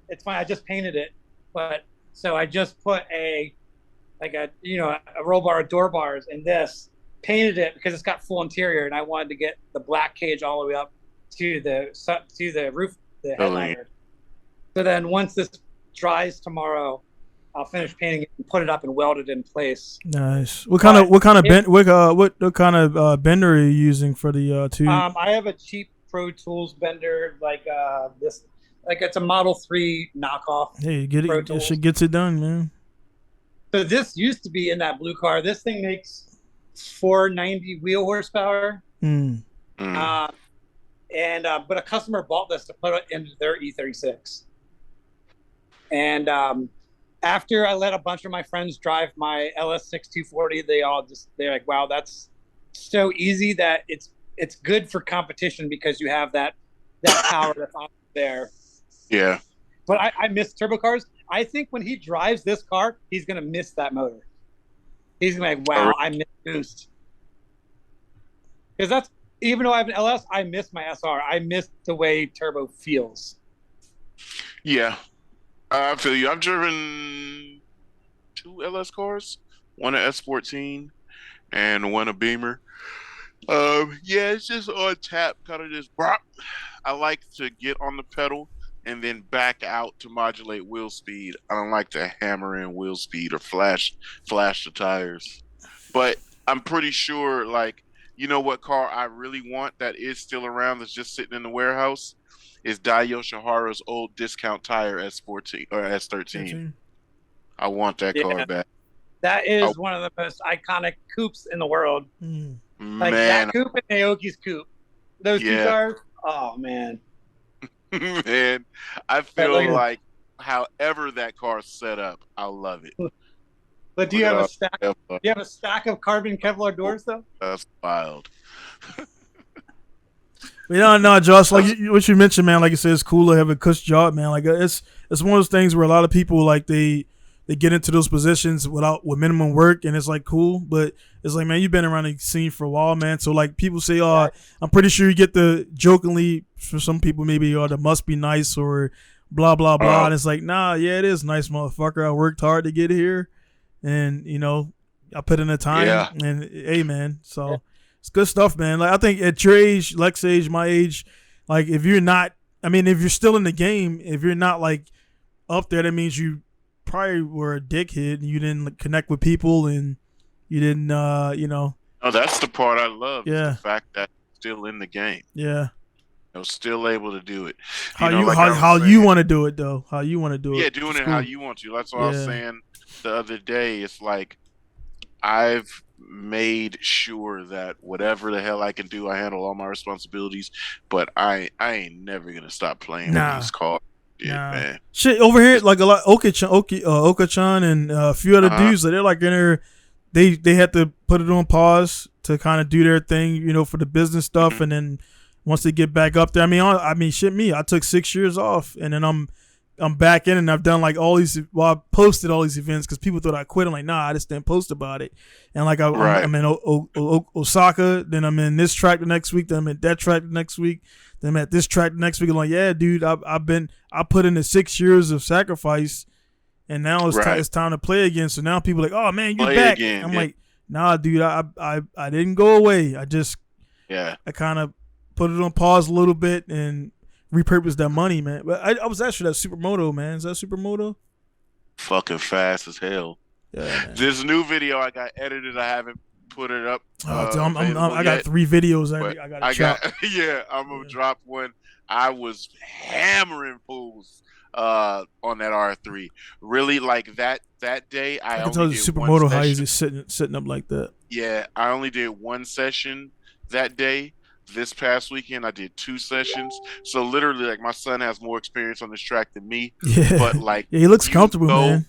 it's fine. I just painted it, but so I just put a roll bar of door bars in this, painted it because it's got full interior, and I wanted to get the black cage all the way up to the roof, the headliner. So then once this dries tomorrow, I'll finish painting it and put it up and weld it in place. Nice. What kind of bender are you using for the tube? I have a cheap Pro Tools bender, like this, like it's a Model 3 knockoff. Hey, get it. This shit gets it done, man. So this used to be in that blue car. This thing makes 490 wheel horsepower. But a customer bought this to put it into their E36. And after I let a bunch of my friends drive my LS6 240, they're like, wow, that's so easy that it's good for competition because you have that power that's on there. Yeah. But I miss turbo cars. I think when he drives this car, he's gonna miss that motor. He's gonna be like, wow, I miss boost. Because that's, even though I have an LS, I miss my SR. I miss the way turbo feels. Yeah. I feel you. I've driven 2 LS cars, one a S14 and one a Beamer. Yeah, it's just on tap, kind of just brop. I like to get on the pedal and then back out to modulate wheel speed. I don't like to hammer in wheel speed or flash the tires. But I'm pretty sure, like, you know what car I really want that is still around, that's just sitting in the warehouse, is Dai Yoshihara's old discount tire S14 or S13. I want that car back. That is one of the most iconic coupes in the world. Like man, that coupe and Naoki's coupe. Those 2 cars. Oh man. Man, I feel like however that car's set up, I love it. But do you have a stack? Do you have a stack of carbon Kevlar doors though? That's wild. No, Josh. Like what you mentioned, man. Like you said, it's cool to have a cush job, man. Like it's one of those things where a lot of people like they get into those positions with minimum work, and it's like cool, but it's like, man, you've been around the scene for a while, man. So like people say, oh, I'm pretty sure you get the jokingly for some people maybe, oh, that must be nice or blah blah blah. And it's like, nah, yeah, it is nice, motherfucker. I worked hard to get here, and I put in the time, and hey, man, so it's good stuff, man. Like I think at your age, Lex age, my age, like if you're still in the game, if you're not like up there, that means you probably were a dickhead and you didn't connect with people and you didn't Oh, that's the part I love. Yeah. Is the fact that I'm still in the game. Yeah. Still able to do it. How you want to do it though. How you want to do it. Yeah, doing it how you want to. That's what I was saying the other day. It's like I've made sure that whatever the hell I can do, I handle all my responsibilities, but I ain't never gonna stop playing with these cards. Yeah, man. Shit over here, like a lot Oka-chan and a few other dudes, they're like in there. They had to put it on pause to kind of do their thing, for the business stuff, and then once they get back up there, I took 6 years off, and then I'm back in, and I've done like all these. Well, I posted all these events because people thought I quit. I'm like, nah, I just didn't post about it. And like I'm in Osaka, then I'm in this track the next week, then I'm in that track the next week. Then I'm at this track next week. I'm like, yeah, dude, I put in the 6 years of sacrifice, and now it's time to play again. So now people are like, oh man, you're back. Again, I'm like, nah, dude, I didn't go away. I kind of put it on pause a little bit and repurposed that money, man. But I was actually that Supermoto, man. Is that Supermoto? Fucking fast as hell. Yeah, man. This new video I got edited. I haven't put it up. I got 3 videos. I got to chop. I'm gonna drop one. I was hammering fools on that R3. Really, like that day. I can only tell the did supermoto one how session. he's sitting up like that. Yeah, I only did one session that day. This past weekend, I did 2 sessions. So literally, like, my son has more experience on this track than me. Yeah, But like, yeah, he looks comfortable, man.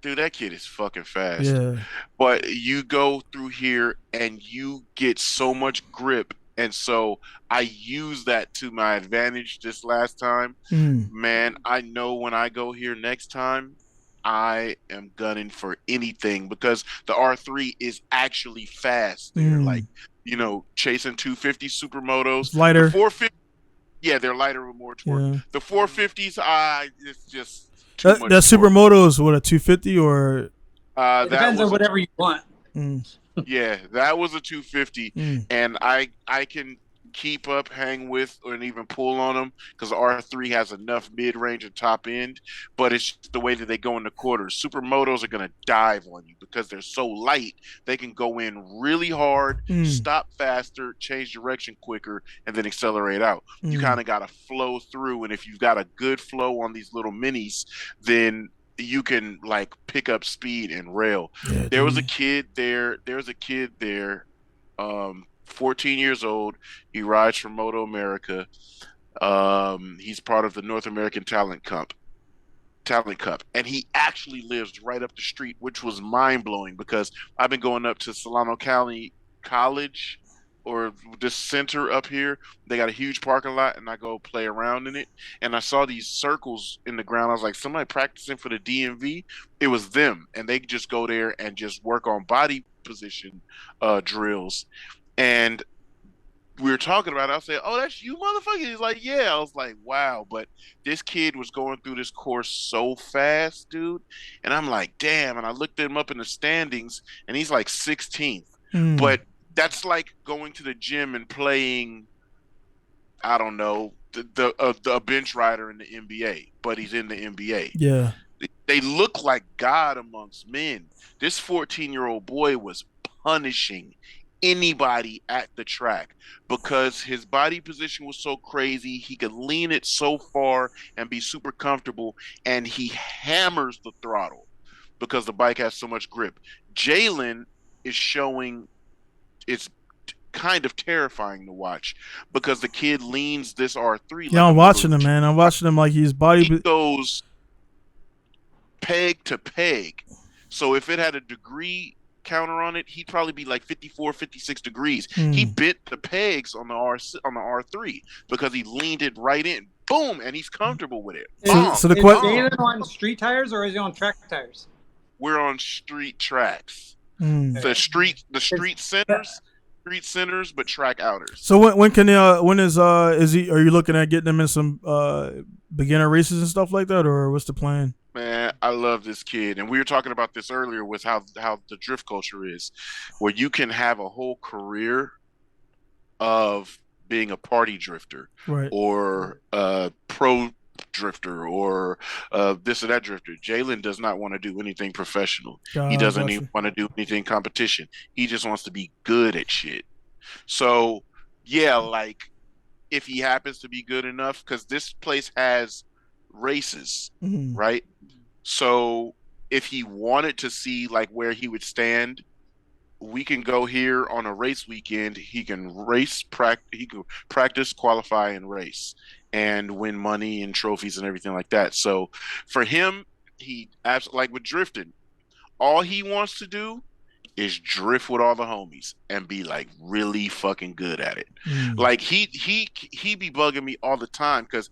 Dude, that kid is fucking fast. Yeah, But you go through here and you get so much grip. And so I used that to my advantage this last time. Man, I know when I go here next time, I am gunning for anything because the R3 is actually fast. They're like, chasing 250 supermotos. It's lighter. The 450, yeah, they're lighter with more torque. Yeah. The 450s, it's just too much that torque. supermoto is what, a 250 or? It depends on whatever you want. Yeah, that was a 250, and I can keep up, hang with, or even pull on them because the R3 has enough mid-range and top end, but it's just the way that they go in the quarters. Supermotos are going to dive on you because they're so light. They can go in really hard, stop faster, change direction quicker, and then accelerate out. You kind of got to flow through, and if you've got a good flow on these little minis, then you can like pick up speed and rail. Yeah, there was a kid there. 14 years old. He rides for Moto America. He's part of the North American Talent Cup. And he actually lives right up the street, which was mind-blowing because I've been going up to Solano County College or this center up here. They got a huge parking lot, and I go play around in it. And I saw these circles in the ground. I was like, somebody practicing for the DMV? It was them. And they just go there and just work on body position drills. And we were talking about it. I said, oh, that's you, motherfucker? He's like, yeah. I was like, wow. But this kid was going through this course so fast, dude. And I'm like, damn. And I looked him up in the standings, and he's like 16th. But that's like going to the gym and playing, I don't know, the bench rider in the NBA, but he's in the NBA. Yeah. They look like God amongst men. This 14-year-old boy was punishing anybody at the track because his body position was so crazy. He could lean it so far and be super comfortable, and he hammers the throttle because the bike has so much grip. Jalen is showing it's kind of terrifying to watch because the kid leans this R3. Yeah, I'm watching him, man. I'm watching him like he's body. He goes peg to peg. So if it had a degree counter on it, he'd probably be like 54, 56 degrees. He bent the pegs on the R3 because he leaned it right in. Boom, and he's comfortable with it. So the is Jalen on street tires or is he on track tires? We're on street tracks. The street centers, but track outers. So when he? Are you looking at getting him in some beginner races and stuff like that, or what's the plan? Man, I love this kid, and we were talking about this earlier with how the drift culture is, where you can have a whole career of being a party drifter, right, or a pro drifter, or this or that drifter. Jalen does not want to do anything professional. He doesn't even want to do anything competition. He just wants to be good at shit. So yeah, like if he happens to be good enough, because this place has races, right? So if he wanted to see like where he would stand, we can go here on a race weekend. He can he can practice, qualify, and race, and win money and trophies and everything like that. So for him, he like with drifting, all he wants to do is drift with all the homies and be like really fucking good at it. Like he be bugging me all the time because,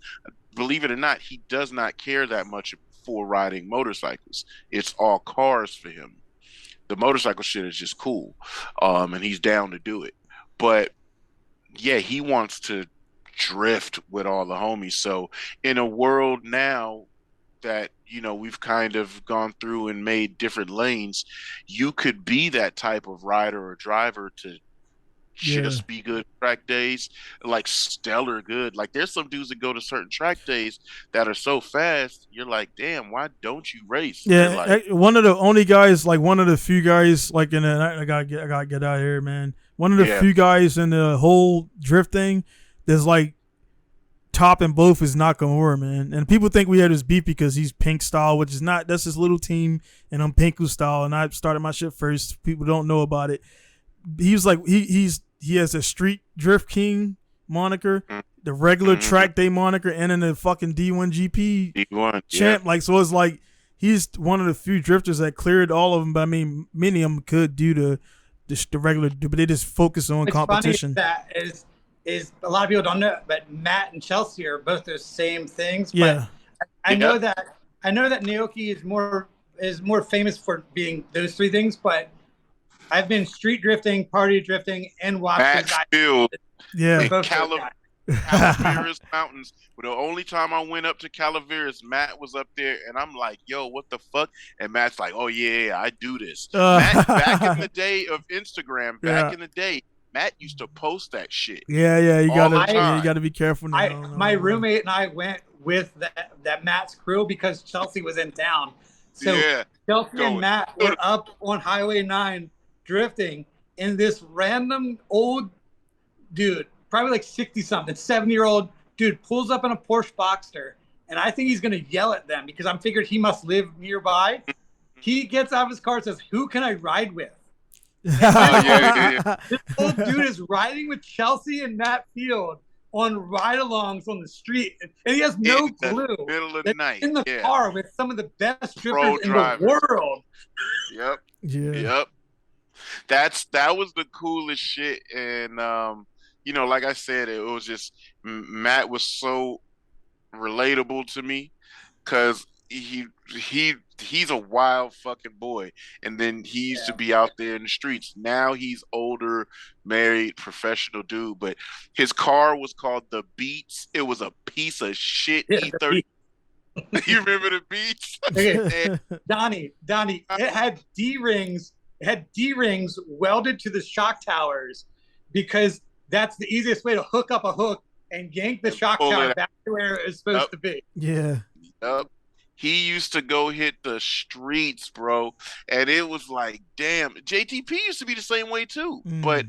believe it or not, he does not care that much for riding motorcycles. It's all cars for him. The motorcycle shit is just cool, and he's down to do it. But yeah, he wants to drift with all the homies. So in a world now that, you know, we've kind of gone through and made different lanes, you could be that type of rider or driver to Yeah. just be good track days, like stellar good. Like there's some dudes that go to certain track days that are so fast, you're like, damn, why don't you race? They're Yeah, like, one of the only guys, like one of the few guys, like in the, I gotta get out of here, man. One of the yeah, few guys in the whole drift thing that's like top in both is Nakamura, man. And people think we had this beef because he's pink style, which is not. That's his little team, and I'm Pinku style, and I started my shit first. People don't know about it. He was like he has a street drift king moniker, the regular track day moniker, and then the fucking D1 GP D1, champ. Like, so it's like he's one of the few drifters that cleared all of them. But I mean, many of them could do the regular, but they just focus on competition. Funny that is a lot of people don't know, but Matt and Chelsea are both those same things. Yeah, but I know that Naoki is more famous for being those three things, but I've been street drifting, party drifting, and watched Matt Field. Yeah. In Calaveras Mountains. But the only time I went up to Calaveras, Matt was up there, and I'm like, yo, what the fuck? And Matt's like, oh, yeah, I do this. Matt, back in the day of Instagram, in the day, Matt used to post that shit. Yeah, you gotta be careful now. My roommate and I went with that Matt's crew because Chelsea was in town. So Chelsea and Matt were up on Highway 9 drifting, and this random old dude, probably like 60-something, 70-year-old dude, pulls up in a Porsche Boxster, and I think he's going to yell at them because I'm figured he must live nearby. He gets out of his car and says, "Who can I ride with?" This old dude is riding with Chelsea and Matt Field on ride-alongs on the street, and he has no clue. Middle of the night, in the car with some of the best drifters in the world. Yep. That was the coolest shit, and like I said, it was just Matt was so relatable to me because he's a wild fucking boy, and then he used to be out there in the streets. Now he's older, married, professional dude, but his car was called the Beats. It was a piece of shit E30. You remember the Beats? Okay. Donnie, it had D-rings. It had D-rings welded to the shock towers because that's the easiest way to hook up a hook and yank the shock tower back to where it's supposed to be. Yeah. Yep. He used to go hit the streets, bro. And it was like, damn. JTP used to be the same way too. But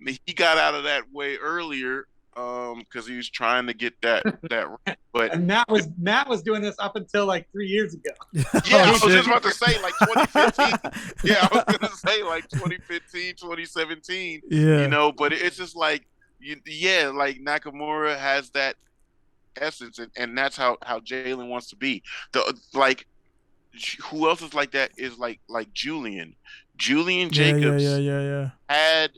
he got out of that way earlier because he was trying to get that but and Matt was doing this up until like 3 years ago. I was just about to say like 2015. I was gonna say like 2015, 2017. But it's just like like Nakamura has that essence, and that's how Jalen wants to be. Who else is like that is like Julian Jacobs had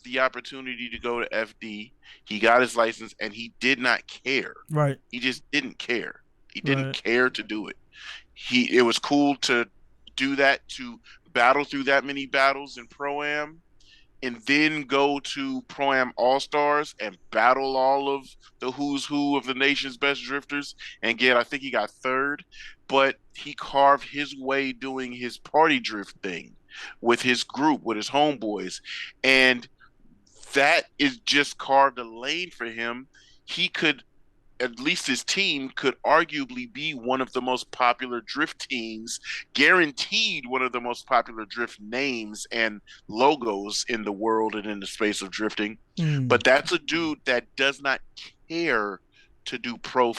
the opportunity to go to FD. He got his license and he did not care. Right. He just didn't care. He didn't care to do it. It was cool to do that, to battle through that many battles in Pro-Am, and then go to Pro-Am All-Stars and battle all of the who's who of the nation's best drifters and I think he got third, but he carved his way doing his party drift thing with his group, with his homeboys, and that is just carved a lane for him. He could, at least his team could arguably be one of the most popular drift teams, guaranteed one of the most popular drift names and logos in the world and in the space of drifting. But that's a dude that does not care to do pro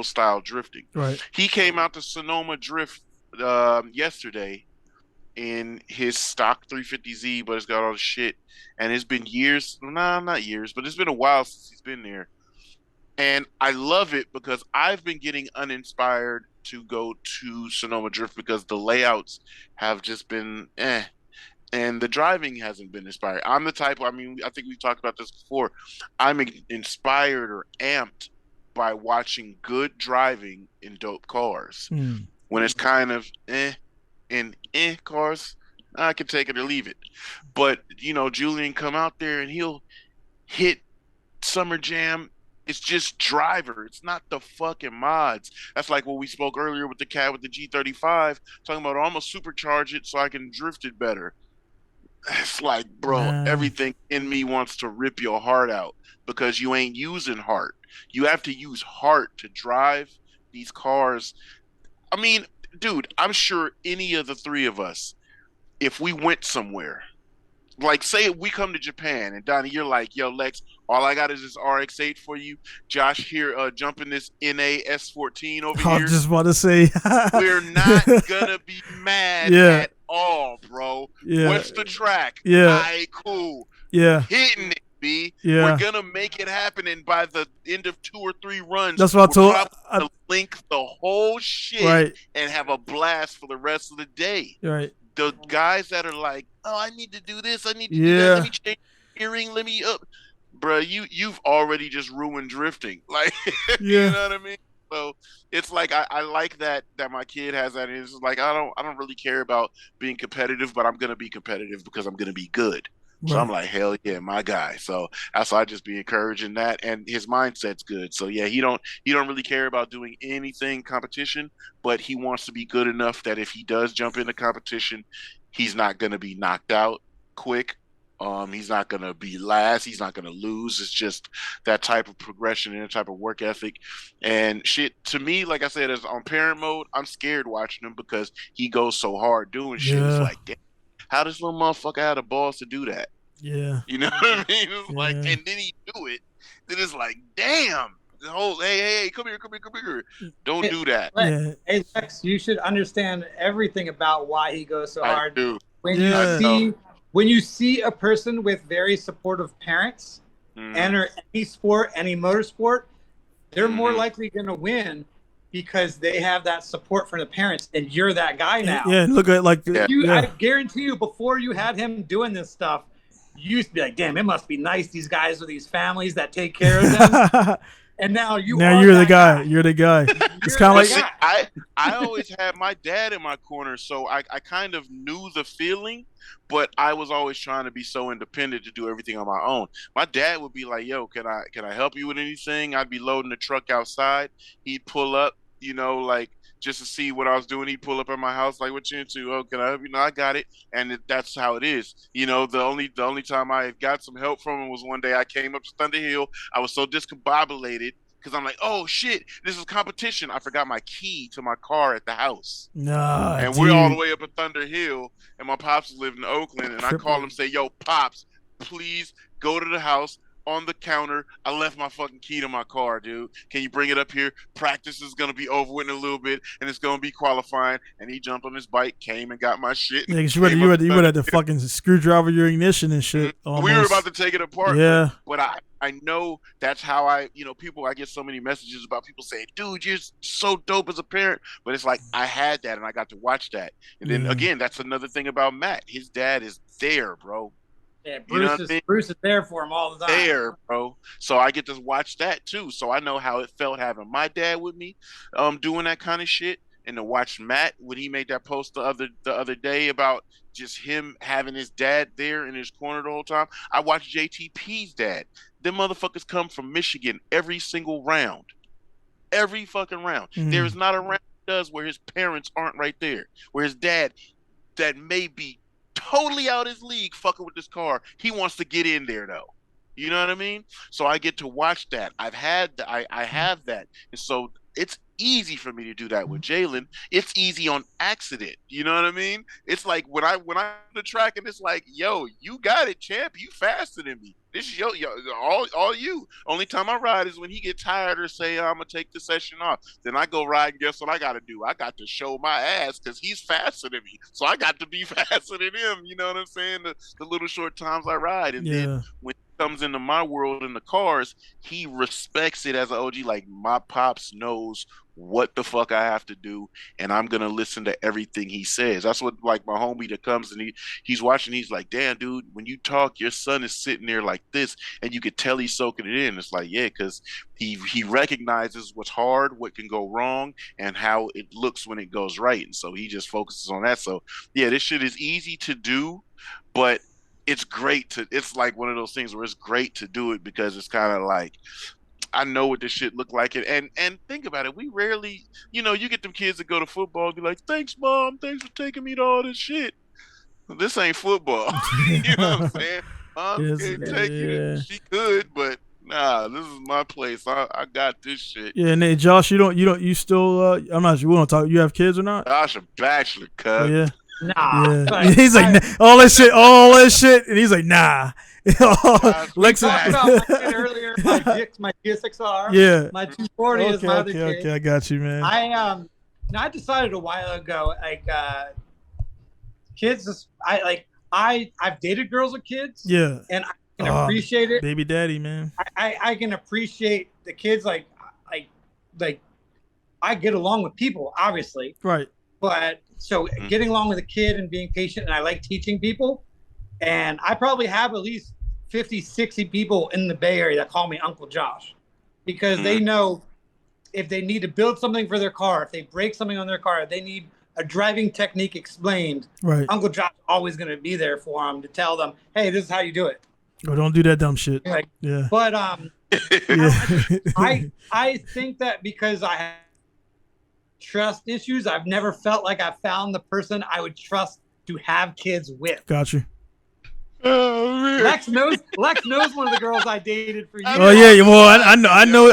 style drifting. Right. He came out to Sonoma Drift yesterday in his stock 350Z, but it's got all the shit. And it's been years, not years, but it's been a while since he's been there. And I love it because I've been getting uninspired to go to Sonoma Drift because the layouts have just been and the driving hasn't been inspired. I'm the type, I think we've talked about this before. I'm inspired or amped by watching good driving in dope cars. When it's kind of in cars, I can take it or leave it. But, Julian come out there and he'll hit Summer Jam. It's just driver. It's not the fucking mods. That's like what we spoke earlier with the cat with the G35, talking about I'm gonna supercharge it so I can drift it better. It's like, bro, Man. everything in me wants to rip your heart out because you ain't using heart. You have to use heart to drive these cars. I mean, dude, I'm sure any of the three of us, if we went somewhere, like say we come to Japan and Donnie, you're like, yo, Lex, all I got is this RX-8 for you. Josh here, jumping this NA S14 over I was here. just about to say. We're not gonna be mad Yeah. at all, bro. Yeah. What's the track? Yeah. Aight, cool. Yeah. Hitting it, B. We're Yeah. gonna make it happen, and by the end of 2 or 3 runs, That's what I we're told. probably gonna link the whole shit Right. and have a blast for the rest of the day. Right. The guys that are like, oh, I need to do this, I need to do that, let me change earring, let me up, bro. You've already just ruined drifting, like, Yeah. you know what I mean? So it's like I like that my kid has that. It's like I don't really care about being competitive, but I'm gonna be competitive because I'm gonna be good. So I'm Right. like, hell yeah, my guy. So that's why I just be encouraging that, and his mindset's good. So yeah, he don't really care about doing anything competition, but he wants to be good enough that if he does jump into competition, he's not gonna be knocked out quick. He's not gonna be last. He's not gonna lose. It's just that type of progression and that type of work ethic, and shit. To me, like I said, as on parent mode, I'm scared watching him because he goes so hard doing shit. It's Yeah. like, damn, how does little motherfucker have the balls to do that? Yeah. You know what I mean? It's like, Yeah. and then he do it. Then it's like, damn. The whole, hey, come here, come here, come here. Don't do that. Yeah. Hey Lex, you should understand everything about why he goes so I hard. do. When Yeah. you see a person with very supportive parents, enter any sport, any motorsport, they're more likely going to win because they have that support from the parents, and you're that guy now. Yeah. Look at like. Yeah. I guarantee you, before you had him doing this stuff, you used to be like, "Damn, it must be nice. These guys with these families that take care of them." And now you're the guy. You're the guy. It's kind of like. See, I always had my dad in my corner, so I kind of knew the feeling, but I was always trying to be so independent to do everything on my own. My dad would be like, "Yo, can I help you with anything?" I'd be loading the truck outside. He'd pull up, like just to see what I was doing. He'd pull up at my house, like, "What you into? Oh, can I help you?" No, I got it. And that's how it is. The only time I got some help from him was one day I came up to Thunder Hill. I was so discombobulated because I'm like, oh shit, this is competition. I forgot my key to my car at the house. Nah. And dude. we're all the way up at Thunder Hill, and my pops live in Oakland, and I call him, say, yo, Pops, please go to the house. On the counter, I left my fucking key to my car, dude. Can you bring it up here? Practice is gonna be over in a little bit, and it's gonna be qualifying. And he jumped on his bike, came and got my shit. Yeah, you would have to fucking screwdriver your ignition and shit. We were about to take it apart. Yeah. But I know that's how I get so many messages about people saying, dude, you're so dope as a parent. But it's like, I had that and I got to watch that. And then again, that's another thing about Matt. His dad is there, bro. Yeah, Bruce is there for him all the time. There, bro. So I get to watch that too. So I know how it felt having my dad with me, doing that kind of shit. And to watch Matt when he made that post the other day about just him having his dad there in his corner the whole time. I watched JTP's dad. Them motherfuckers come from Michigan every single round. Every fucking round. There is not a round he does where his parents aren't right there. Where his dad that may be totally out his league fucking with this car. He wants to get in there though. You know what I mean? So I get to watch that. I have that. And so it's easy for me to do that with Jalen. It's easy on accident. You know what I mean? It's like when I'm on the track and it's like, yo, you got it, champ. You faster than me. This is all you. Only time I ride is when he get tired or say, I'm gonna take the session off. Then I go ride and guess what I gotta do? I got to show my ass because he's faster than me. So I got to be faster than him. You know what I'm saying? The little short times I ride. And then when comes into my world in the cars, he respects it as an OG. Like, my pops knows what the fuck I have to do, and I'm gonna listen to everything he says. That's what, like, my homie that comes and he's watching, he's like, damn, dude, when you talk, your son is sitting there like this, and you could tell he's soaking it in. It's like, yeah, because he recognizes what's hard, what can go wrong, and how it looks when it goes right, and so he just focuses on that. So yeah, this shit is easy to do, but it's like one of those things where it's great to do it because it's kind of like, I know what this shit look like. And think about it. We rarely, you get them kids that go to football and be like, thanks, Mom. Thanks for taking me to all this shit. this ain't football. You know what I'm saying? Mom Yes, can't take yeah. it. She could, but nah, this is my place. I got this shit. Yeah, and then Josh, you still. I'm not sure. We don't talk. You have kids or not? Josh, a bachelor, Oh cut. yeah. Nah. Yeah. Like, He's like all that shit, and he's like, nah. Lexus. talked about my kid earlier. My GSXR. Yeah. My 240 is my other kid. Okay, I got you, man. I decided a while ago, like, kids. I've dated girls with kids. Yeah. And I can appreciate it. Baby daddy, man. I can appreciate the kids. Like I get along with people, obviously. Right. But so getting along with a kid and being patient, and I like teaching people. And I probably have at least 50, 60 people in the Bay Area that call me Uncle Josh, because they know if they need to build something for their car, if they break something on their car, if they need a driving technique explained, right. Uncle Josh is always going to be there for them to tell them, hey, this is how you do it. Oh, don't do that dumb shit. Like, yeah. But yeah. I think that because I have trust issues, I've never felt like I found the person I would trust to have kids with. Got you. Oh, man. Lex knows one of the girls I dated for years. Oh yeah, well I know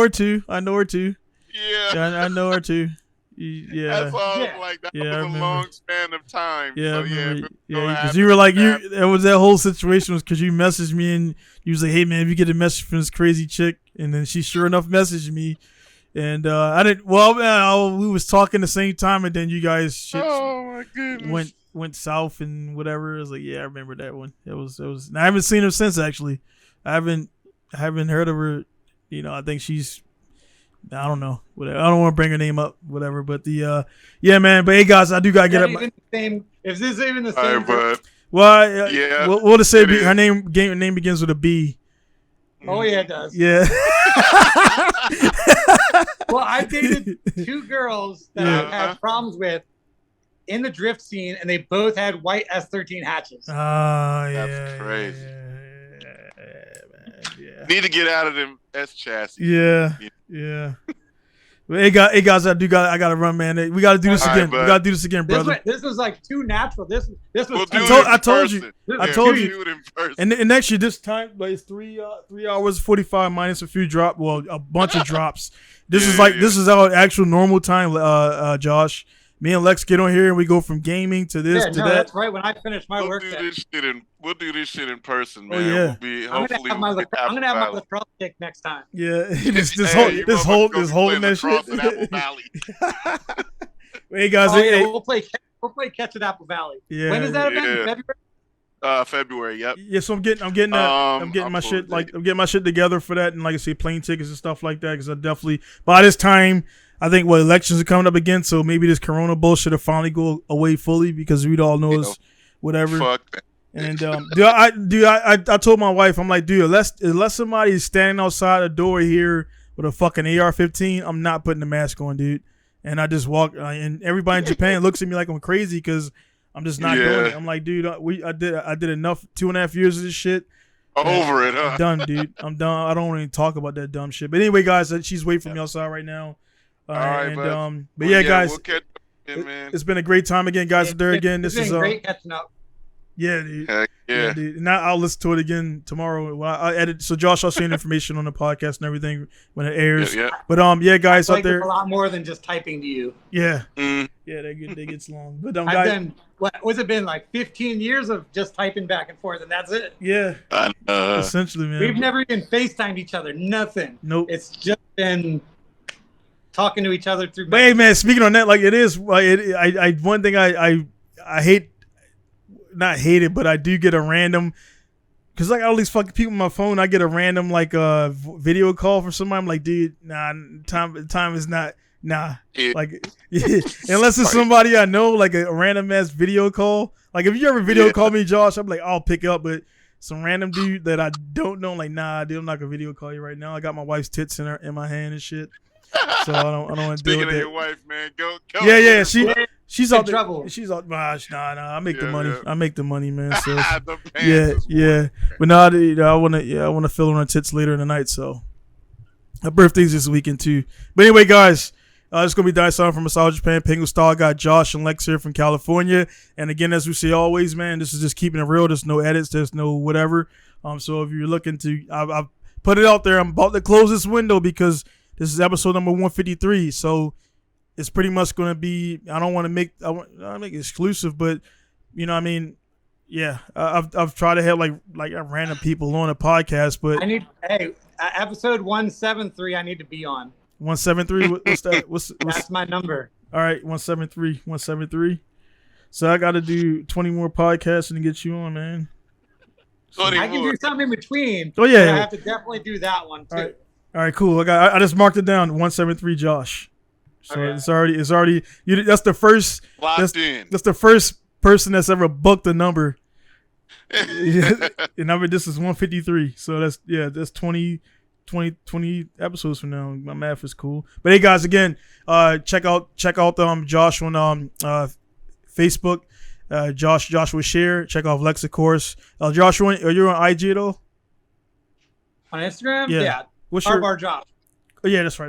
her too. I know her too. Yeah. I know her too. Yeah. That's all. Like that was a long span of time. Yeah, so, because you were like it was that whole situation was because you messaged me and you was like, hey man, if you get a message from this crazy chick, and then she sure enough messaged me, and I didn't. Well, we was talking the same time, and then you guys oh my goodness went south and whatever. I was like, yeah, I remember that one. It was. And I haven't seen her since actually. I haven't heard of her. You know, I think she's. I don't know. Whatever. I don't want to bring her name up. Whatever. But yeah, man. But hey, guys, I do gotta get up. If this is even the all same. right, but well, yeah, we'll just say her name begins with a B. Oh yeah, it does. Yeah. Well, I dated two girls that I've had problems with in the drift scene, and they both had white S13 hatches. Oh, yeah. That's crazy. Yeah. Need to get out of them S chassis. Yeah. Well, hey guys, I gotta run, man. We gotta do this again. We gotta do this again, brother. This was like too natural. This was. I told you. Do it in person. And next year, this time, like it's 3 hours 45 minus a few drop. Well, a bunch of drops. This is our actual normal time, Josh. Me and Lex get on here and we go from gaming to this to that. That's right. When I finish my work, we'll do this shit in person, man. Oh, yeah. We'll be, I'm gonna have my lacrosse kick next time. Yeah, this holding that shit. Apple Valley. Hey guys, we'll play catch at Apple Valley. Yeah. When is that event? In February? February. Yep. Yeah, so I'm getting my shit together for that, and like I say, plane tickets and stuff like that. Because I definitely by this time, I think elections are coming up again, so maybe this Corona bullshit will finally go away fully because we all know it's whatever. Fuck that. And I told my wife, I'm like, dude, unless somebody is standing outside the door here with a fucking AR-15, I'm not putting the mask on, dude. And I just walk, and everybody in Japan looks at me like I'm crazy because I'm just not doing it. I'm like, dude, I did enough 2.5 years of this shit. Over it, huh? I'm done, dude. I'm done. I don't want to talk about that dumb shit. But anyway, guys, she's waiting for me outside right now. All right, but yeah, guys, we'll catch up again, man. It's been a great time again, guys. There again. This is great catching up. Yeah, dude. Heck yeah. Dude. And I'll listen to it again tomorrow. Well, I edit. So Josh, I'll send information on the podcast and everything when it airs. Yeah. But yeah, guys I out there. A lot more than just typing to you. Yeah. Mm. Yeah, they get long. But I've guys, done what's it been like 15 years of just typing back and forth, and that's it. Yeah. Essentially, man. We've never even FaceTimed each other. Nothing. Nope. It's just been talking to each other through. But hey, man, speaking on that, like it is. I one thing I hate. Not hate it, but I do get a random, because like all these fucking people on my phone, I get a random like video call from somebody. I'm like, dude, nah, time is not, nah. Like, unless it's somebody I know, like a random ass video call. Like if you ever video call me, Josh, I'm like, I'll pick up, but some random dude that I don't know, like, nah, dude, I'm not gonna video call you right now. I got my wife's tits in my hand and shit. So I don't want to deal with Speaking of that. your wife, man, go. Yeah, she's out there. Trouble. She's out. Nah, I make the money. Yeah. I make the money, man. So yeah. But now I want to fill in her tits later in the night. So her birthday's this weekend too. But anyway, guys, It's going to be Dyson from Massage Japan, Pinku Style. I got Josh and Lex here from California. And again, as we say always, man, this is just keeping it real. There's no edits. There's no whatever. So if you're looking to, I've put it out there. I'm about to close this window because this is episode number 153. So it's pretty much going to be, I don't want to make it exclusive, but, you know what I mean? Yeah, I've tried to have like random people on a podcast, but episode 173 I need to be on. 173. What's that? What's That's my number. All right, 173. So I got to do 20 more podcasts and get you on, man. I can do something in between. Oh yeah, I have to definitely do that one too. All right, cool. I just marked it down. 173, Josh. So Okay. it's already. That's the first. Locked in. That's the first person that's ever booked a number. And I mean, this is 153. So that's 20 episodes from now. My math is cool. But hey, guys, again, check out Josh on Facebook. Joshua Sher. Check out Lexis, of course. Josh, are you on IG at all? On Instagram? Yeah. What's Car your Bar Josh. Oh yeah, that's right.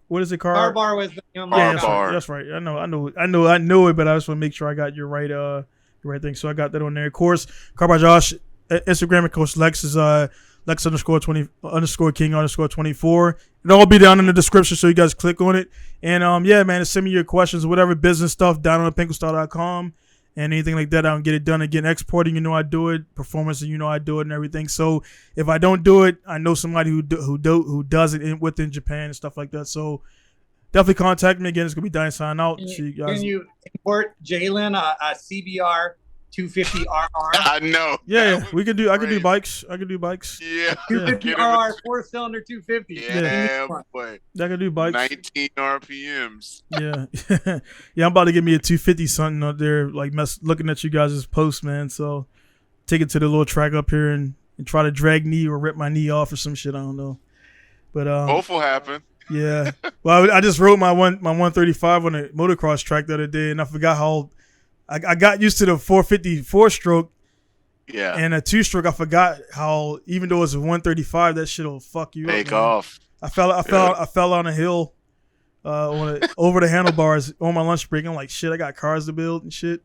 What is it? Car Bar was the Yeah, Bar Bar. that's right. I know it, but I just want to make sure I got your right thing. So I got that on there. Of course, Car Bar Josh, Instagram, of course, Lex is Lex _20 King _24. It'll all be down in the description, so you guys click on it. And yeah, man, send me your questions, whatever business stuff down on pinkustyle.com and anything like that. I don't get it done. Again, exporting, you know I do it. Performance, you know I do it, and everything. So if I don't do it, I know somebody who does it within Japan and stuff like that. So definitely contact me. Again, it's gonna be Dying Sign Out. Can you import Jalen a CBR 250RR? I know. Yeah, we could do. I could do crazy. bikes. Yeah. 250RR 4-cylinder 250. Yeah, boy. I could do bikes. 19 RPMs. Yeah, yeah. I'm about to get me a 250 something up there. Like looking at you guys' posts, man. So take it to the little track up here and try to drag knee or rip my knee off or some shit. I don't know. But Both will happen. Yeah. Well, I just rode my 135 on a motocross track the other day, and I forgot how I got used to the 454 stroke. Yeah. And a 2-stroke, I forgot how even though it's a 135, that shit'll fuck you up. Take off. I fell on a hill over the handlebars on my lunch break. I'm like, shit, I got cars to build and shit.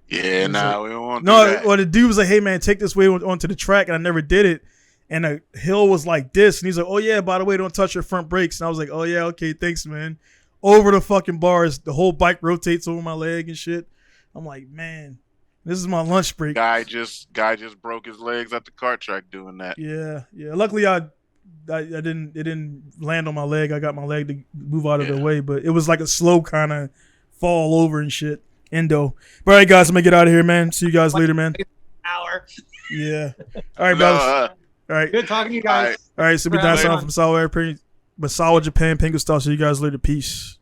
Yeah, nah, we don't want to do No, that. well, the dude was like, hey man, take this way onto the track, and I never did it. And the hill was like this, and he's like, oh yeah, by the way, don't touch your front brakes. And I was like, oh yeah, okay, thanks, man. Over the fucking bars, the whole bike rotates over my leg and shit. I'm like, man, this is my lunch break. Guy just broke his legs at the kart track doing that. Yeah. Luckily, I didn't. It didn't land on my leg. I got my leg to move out of the way, but it was like a slow kind of fall over and shit. Endo. But all right, guys, I'm gonna get out of here, man. See you guys later, man. Hour. Yeah. All right, brothers. All right. Good talking to you guys. All right. So we done something from Masawa Japan, Pinku Style. See you guys later. Peace.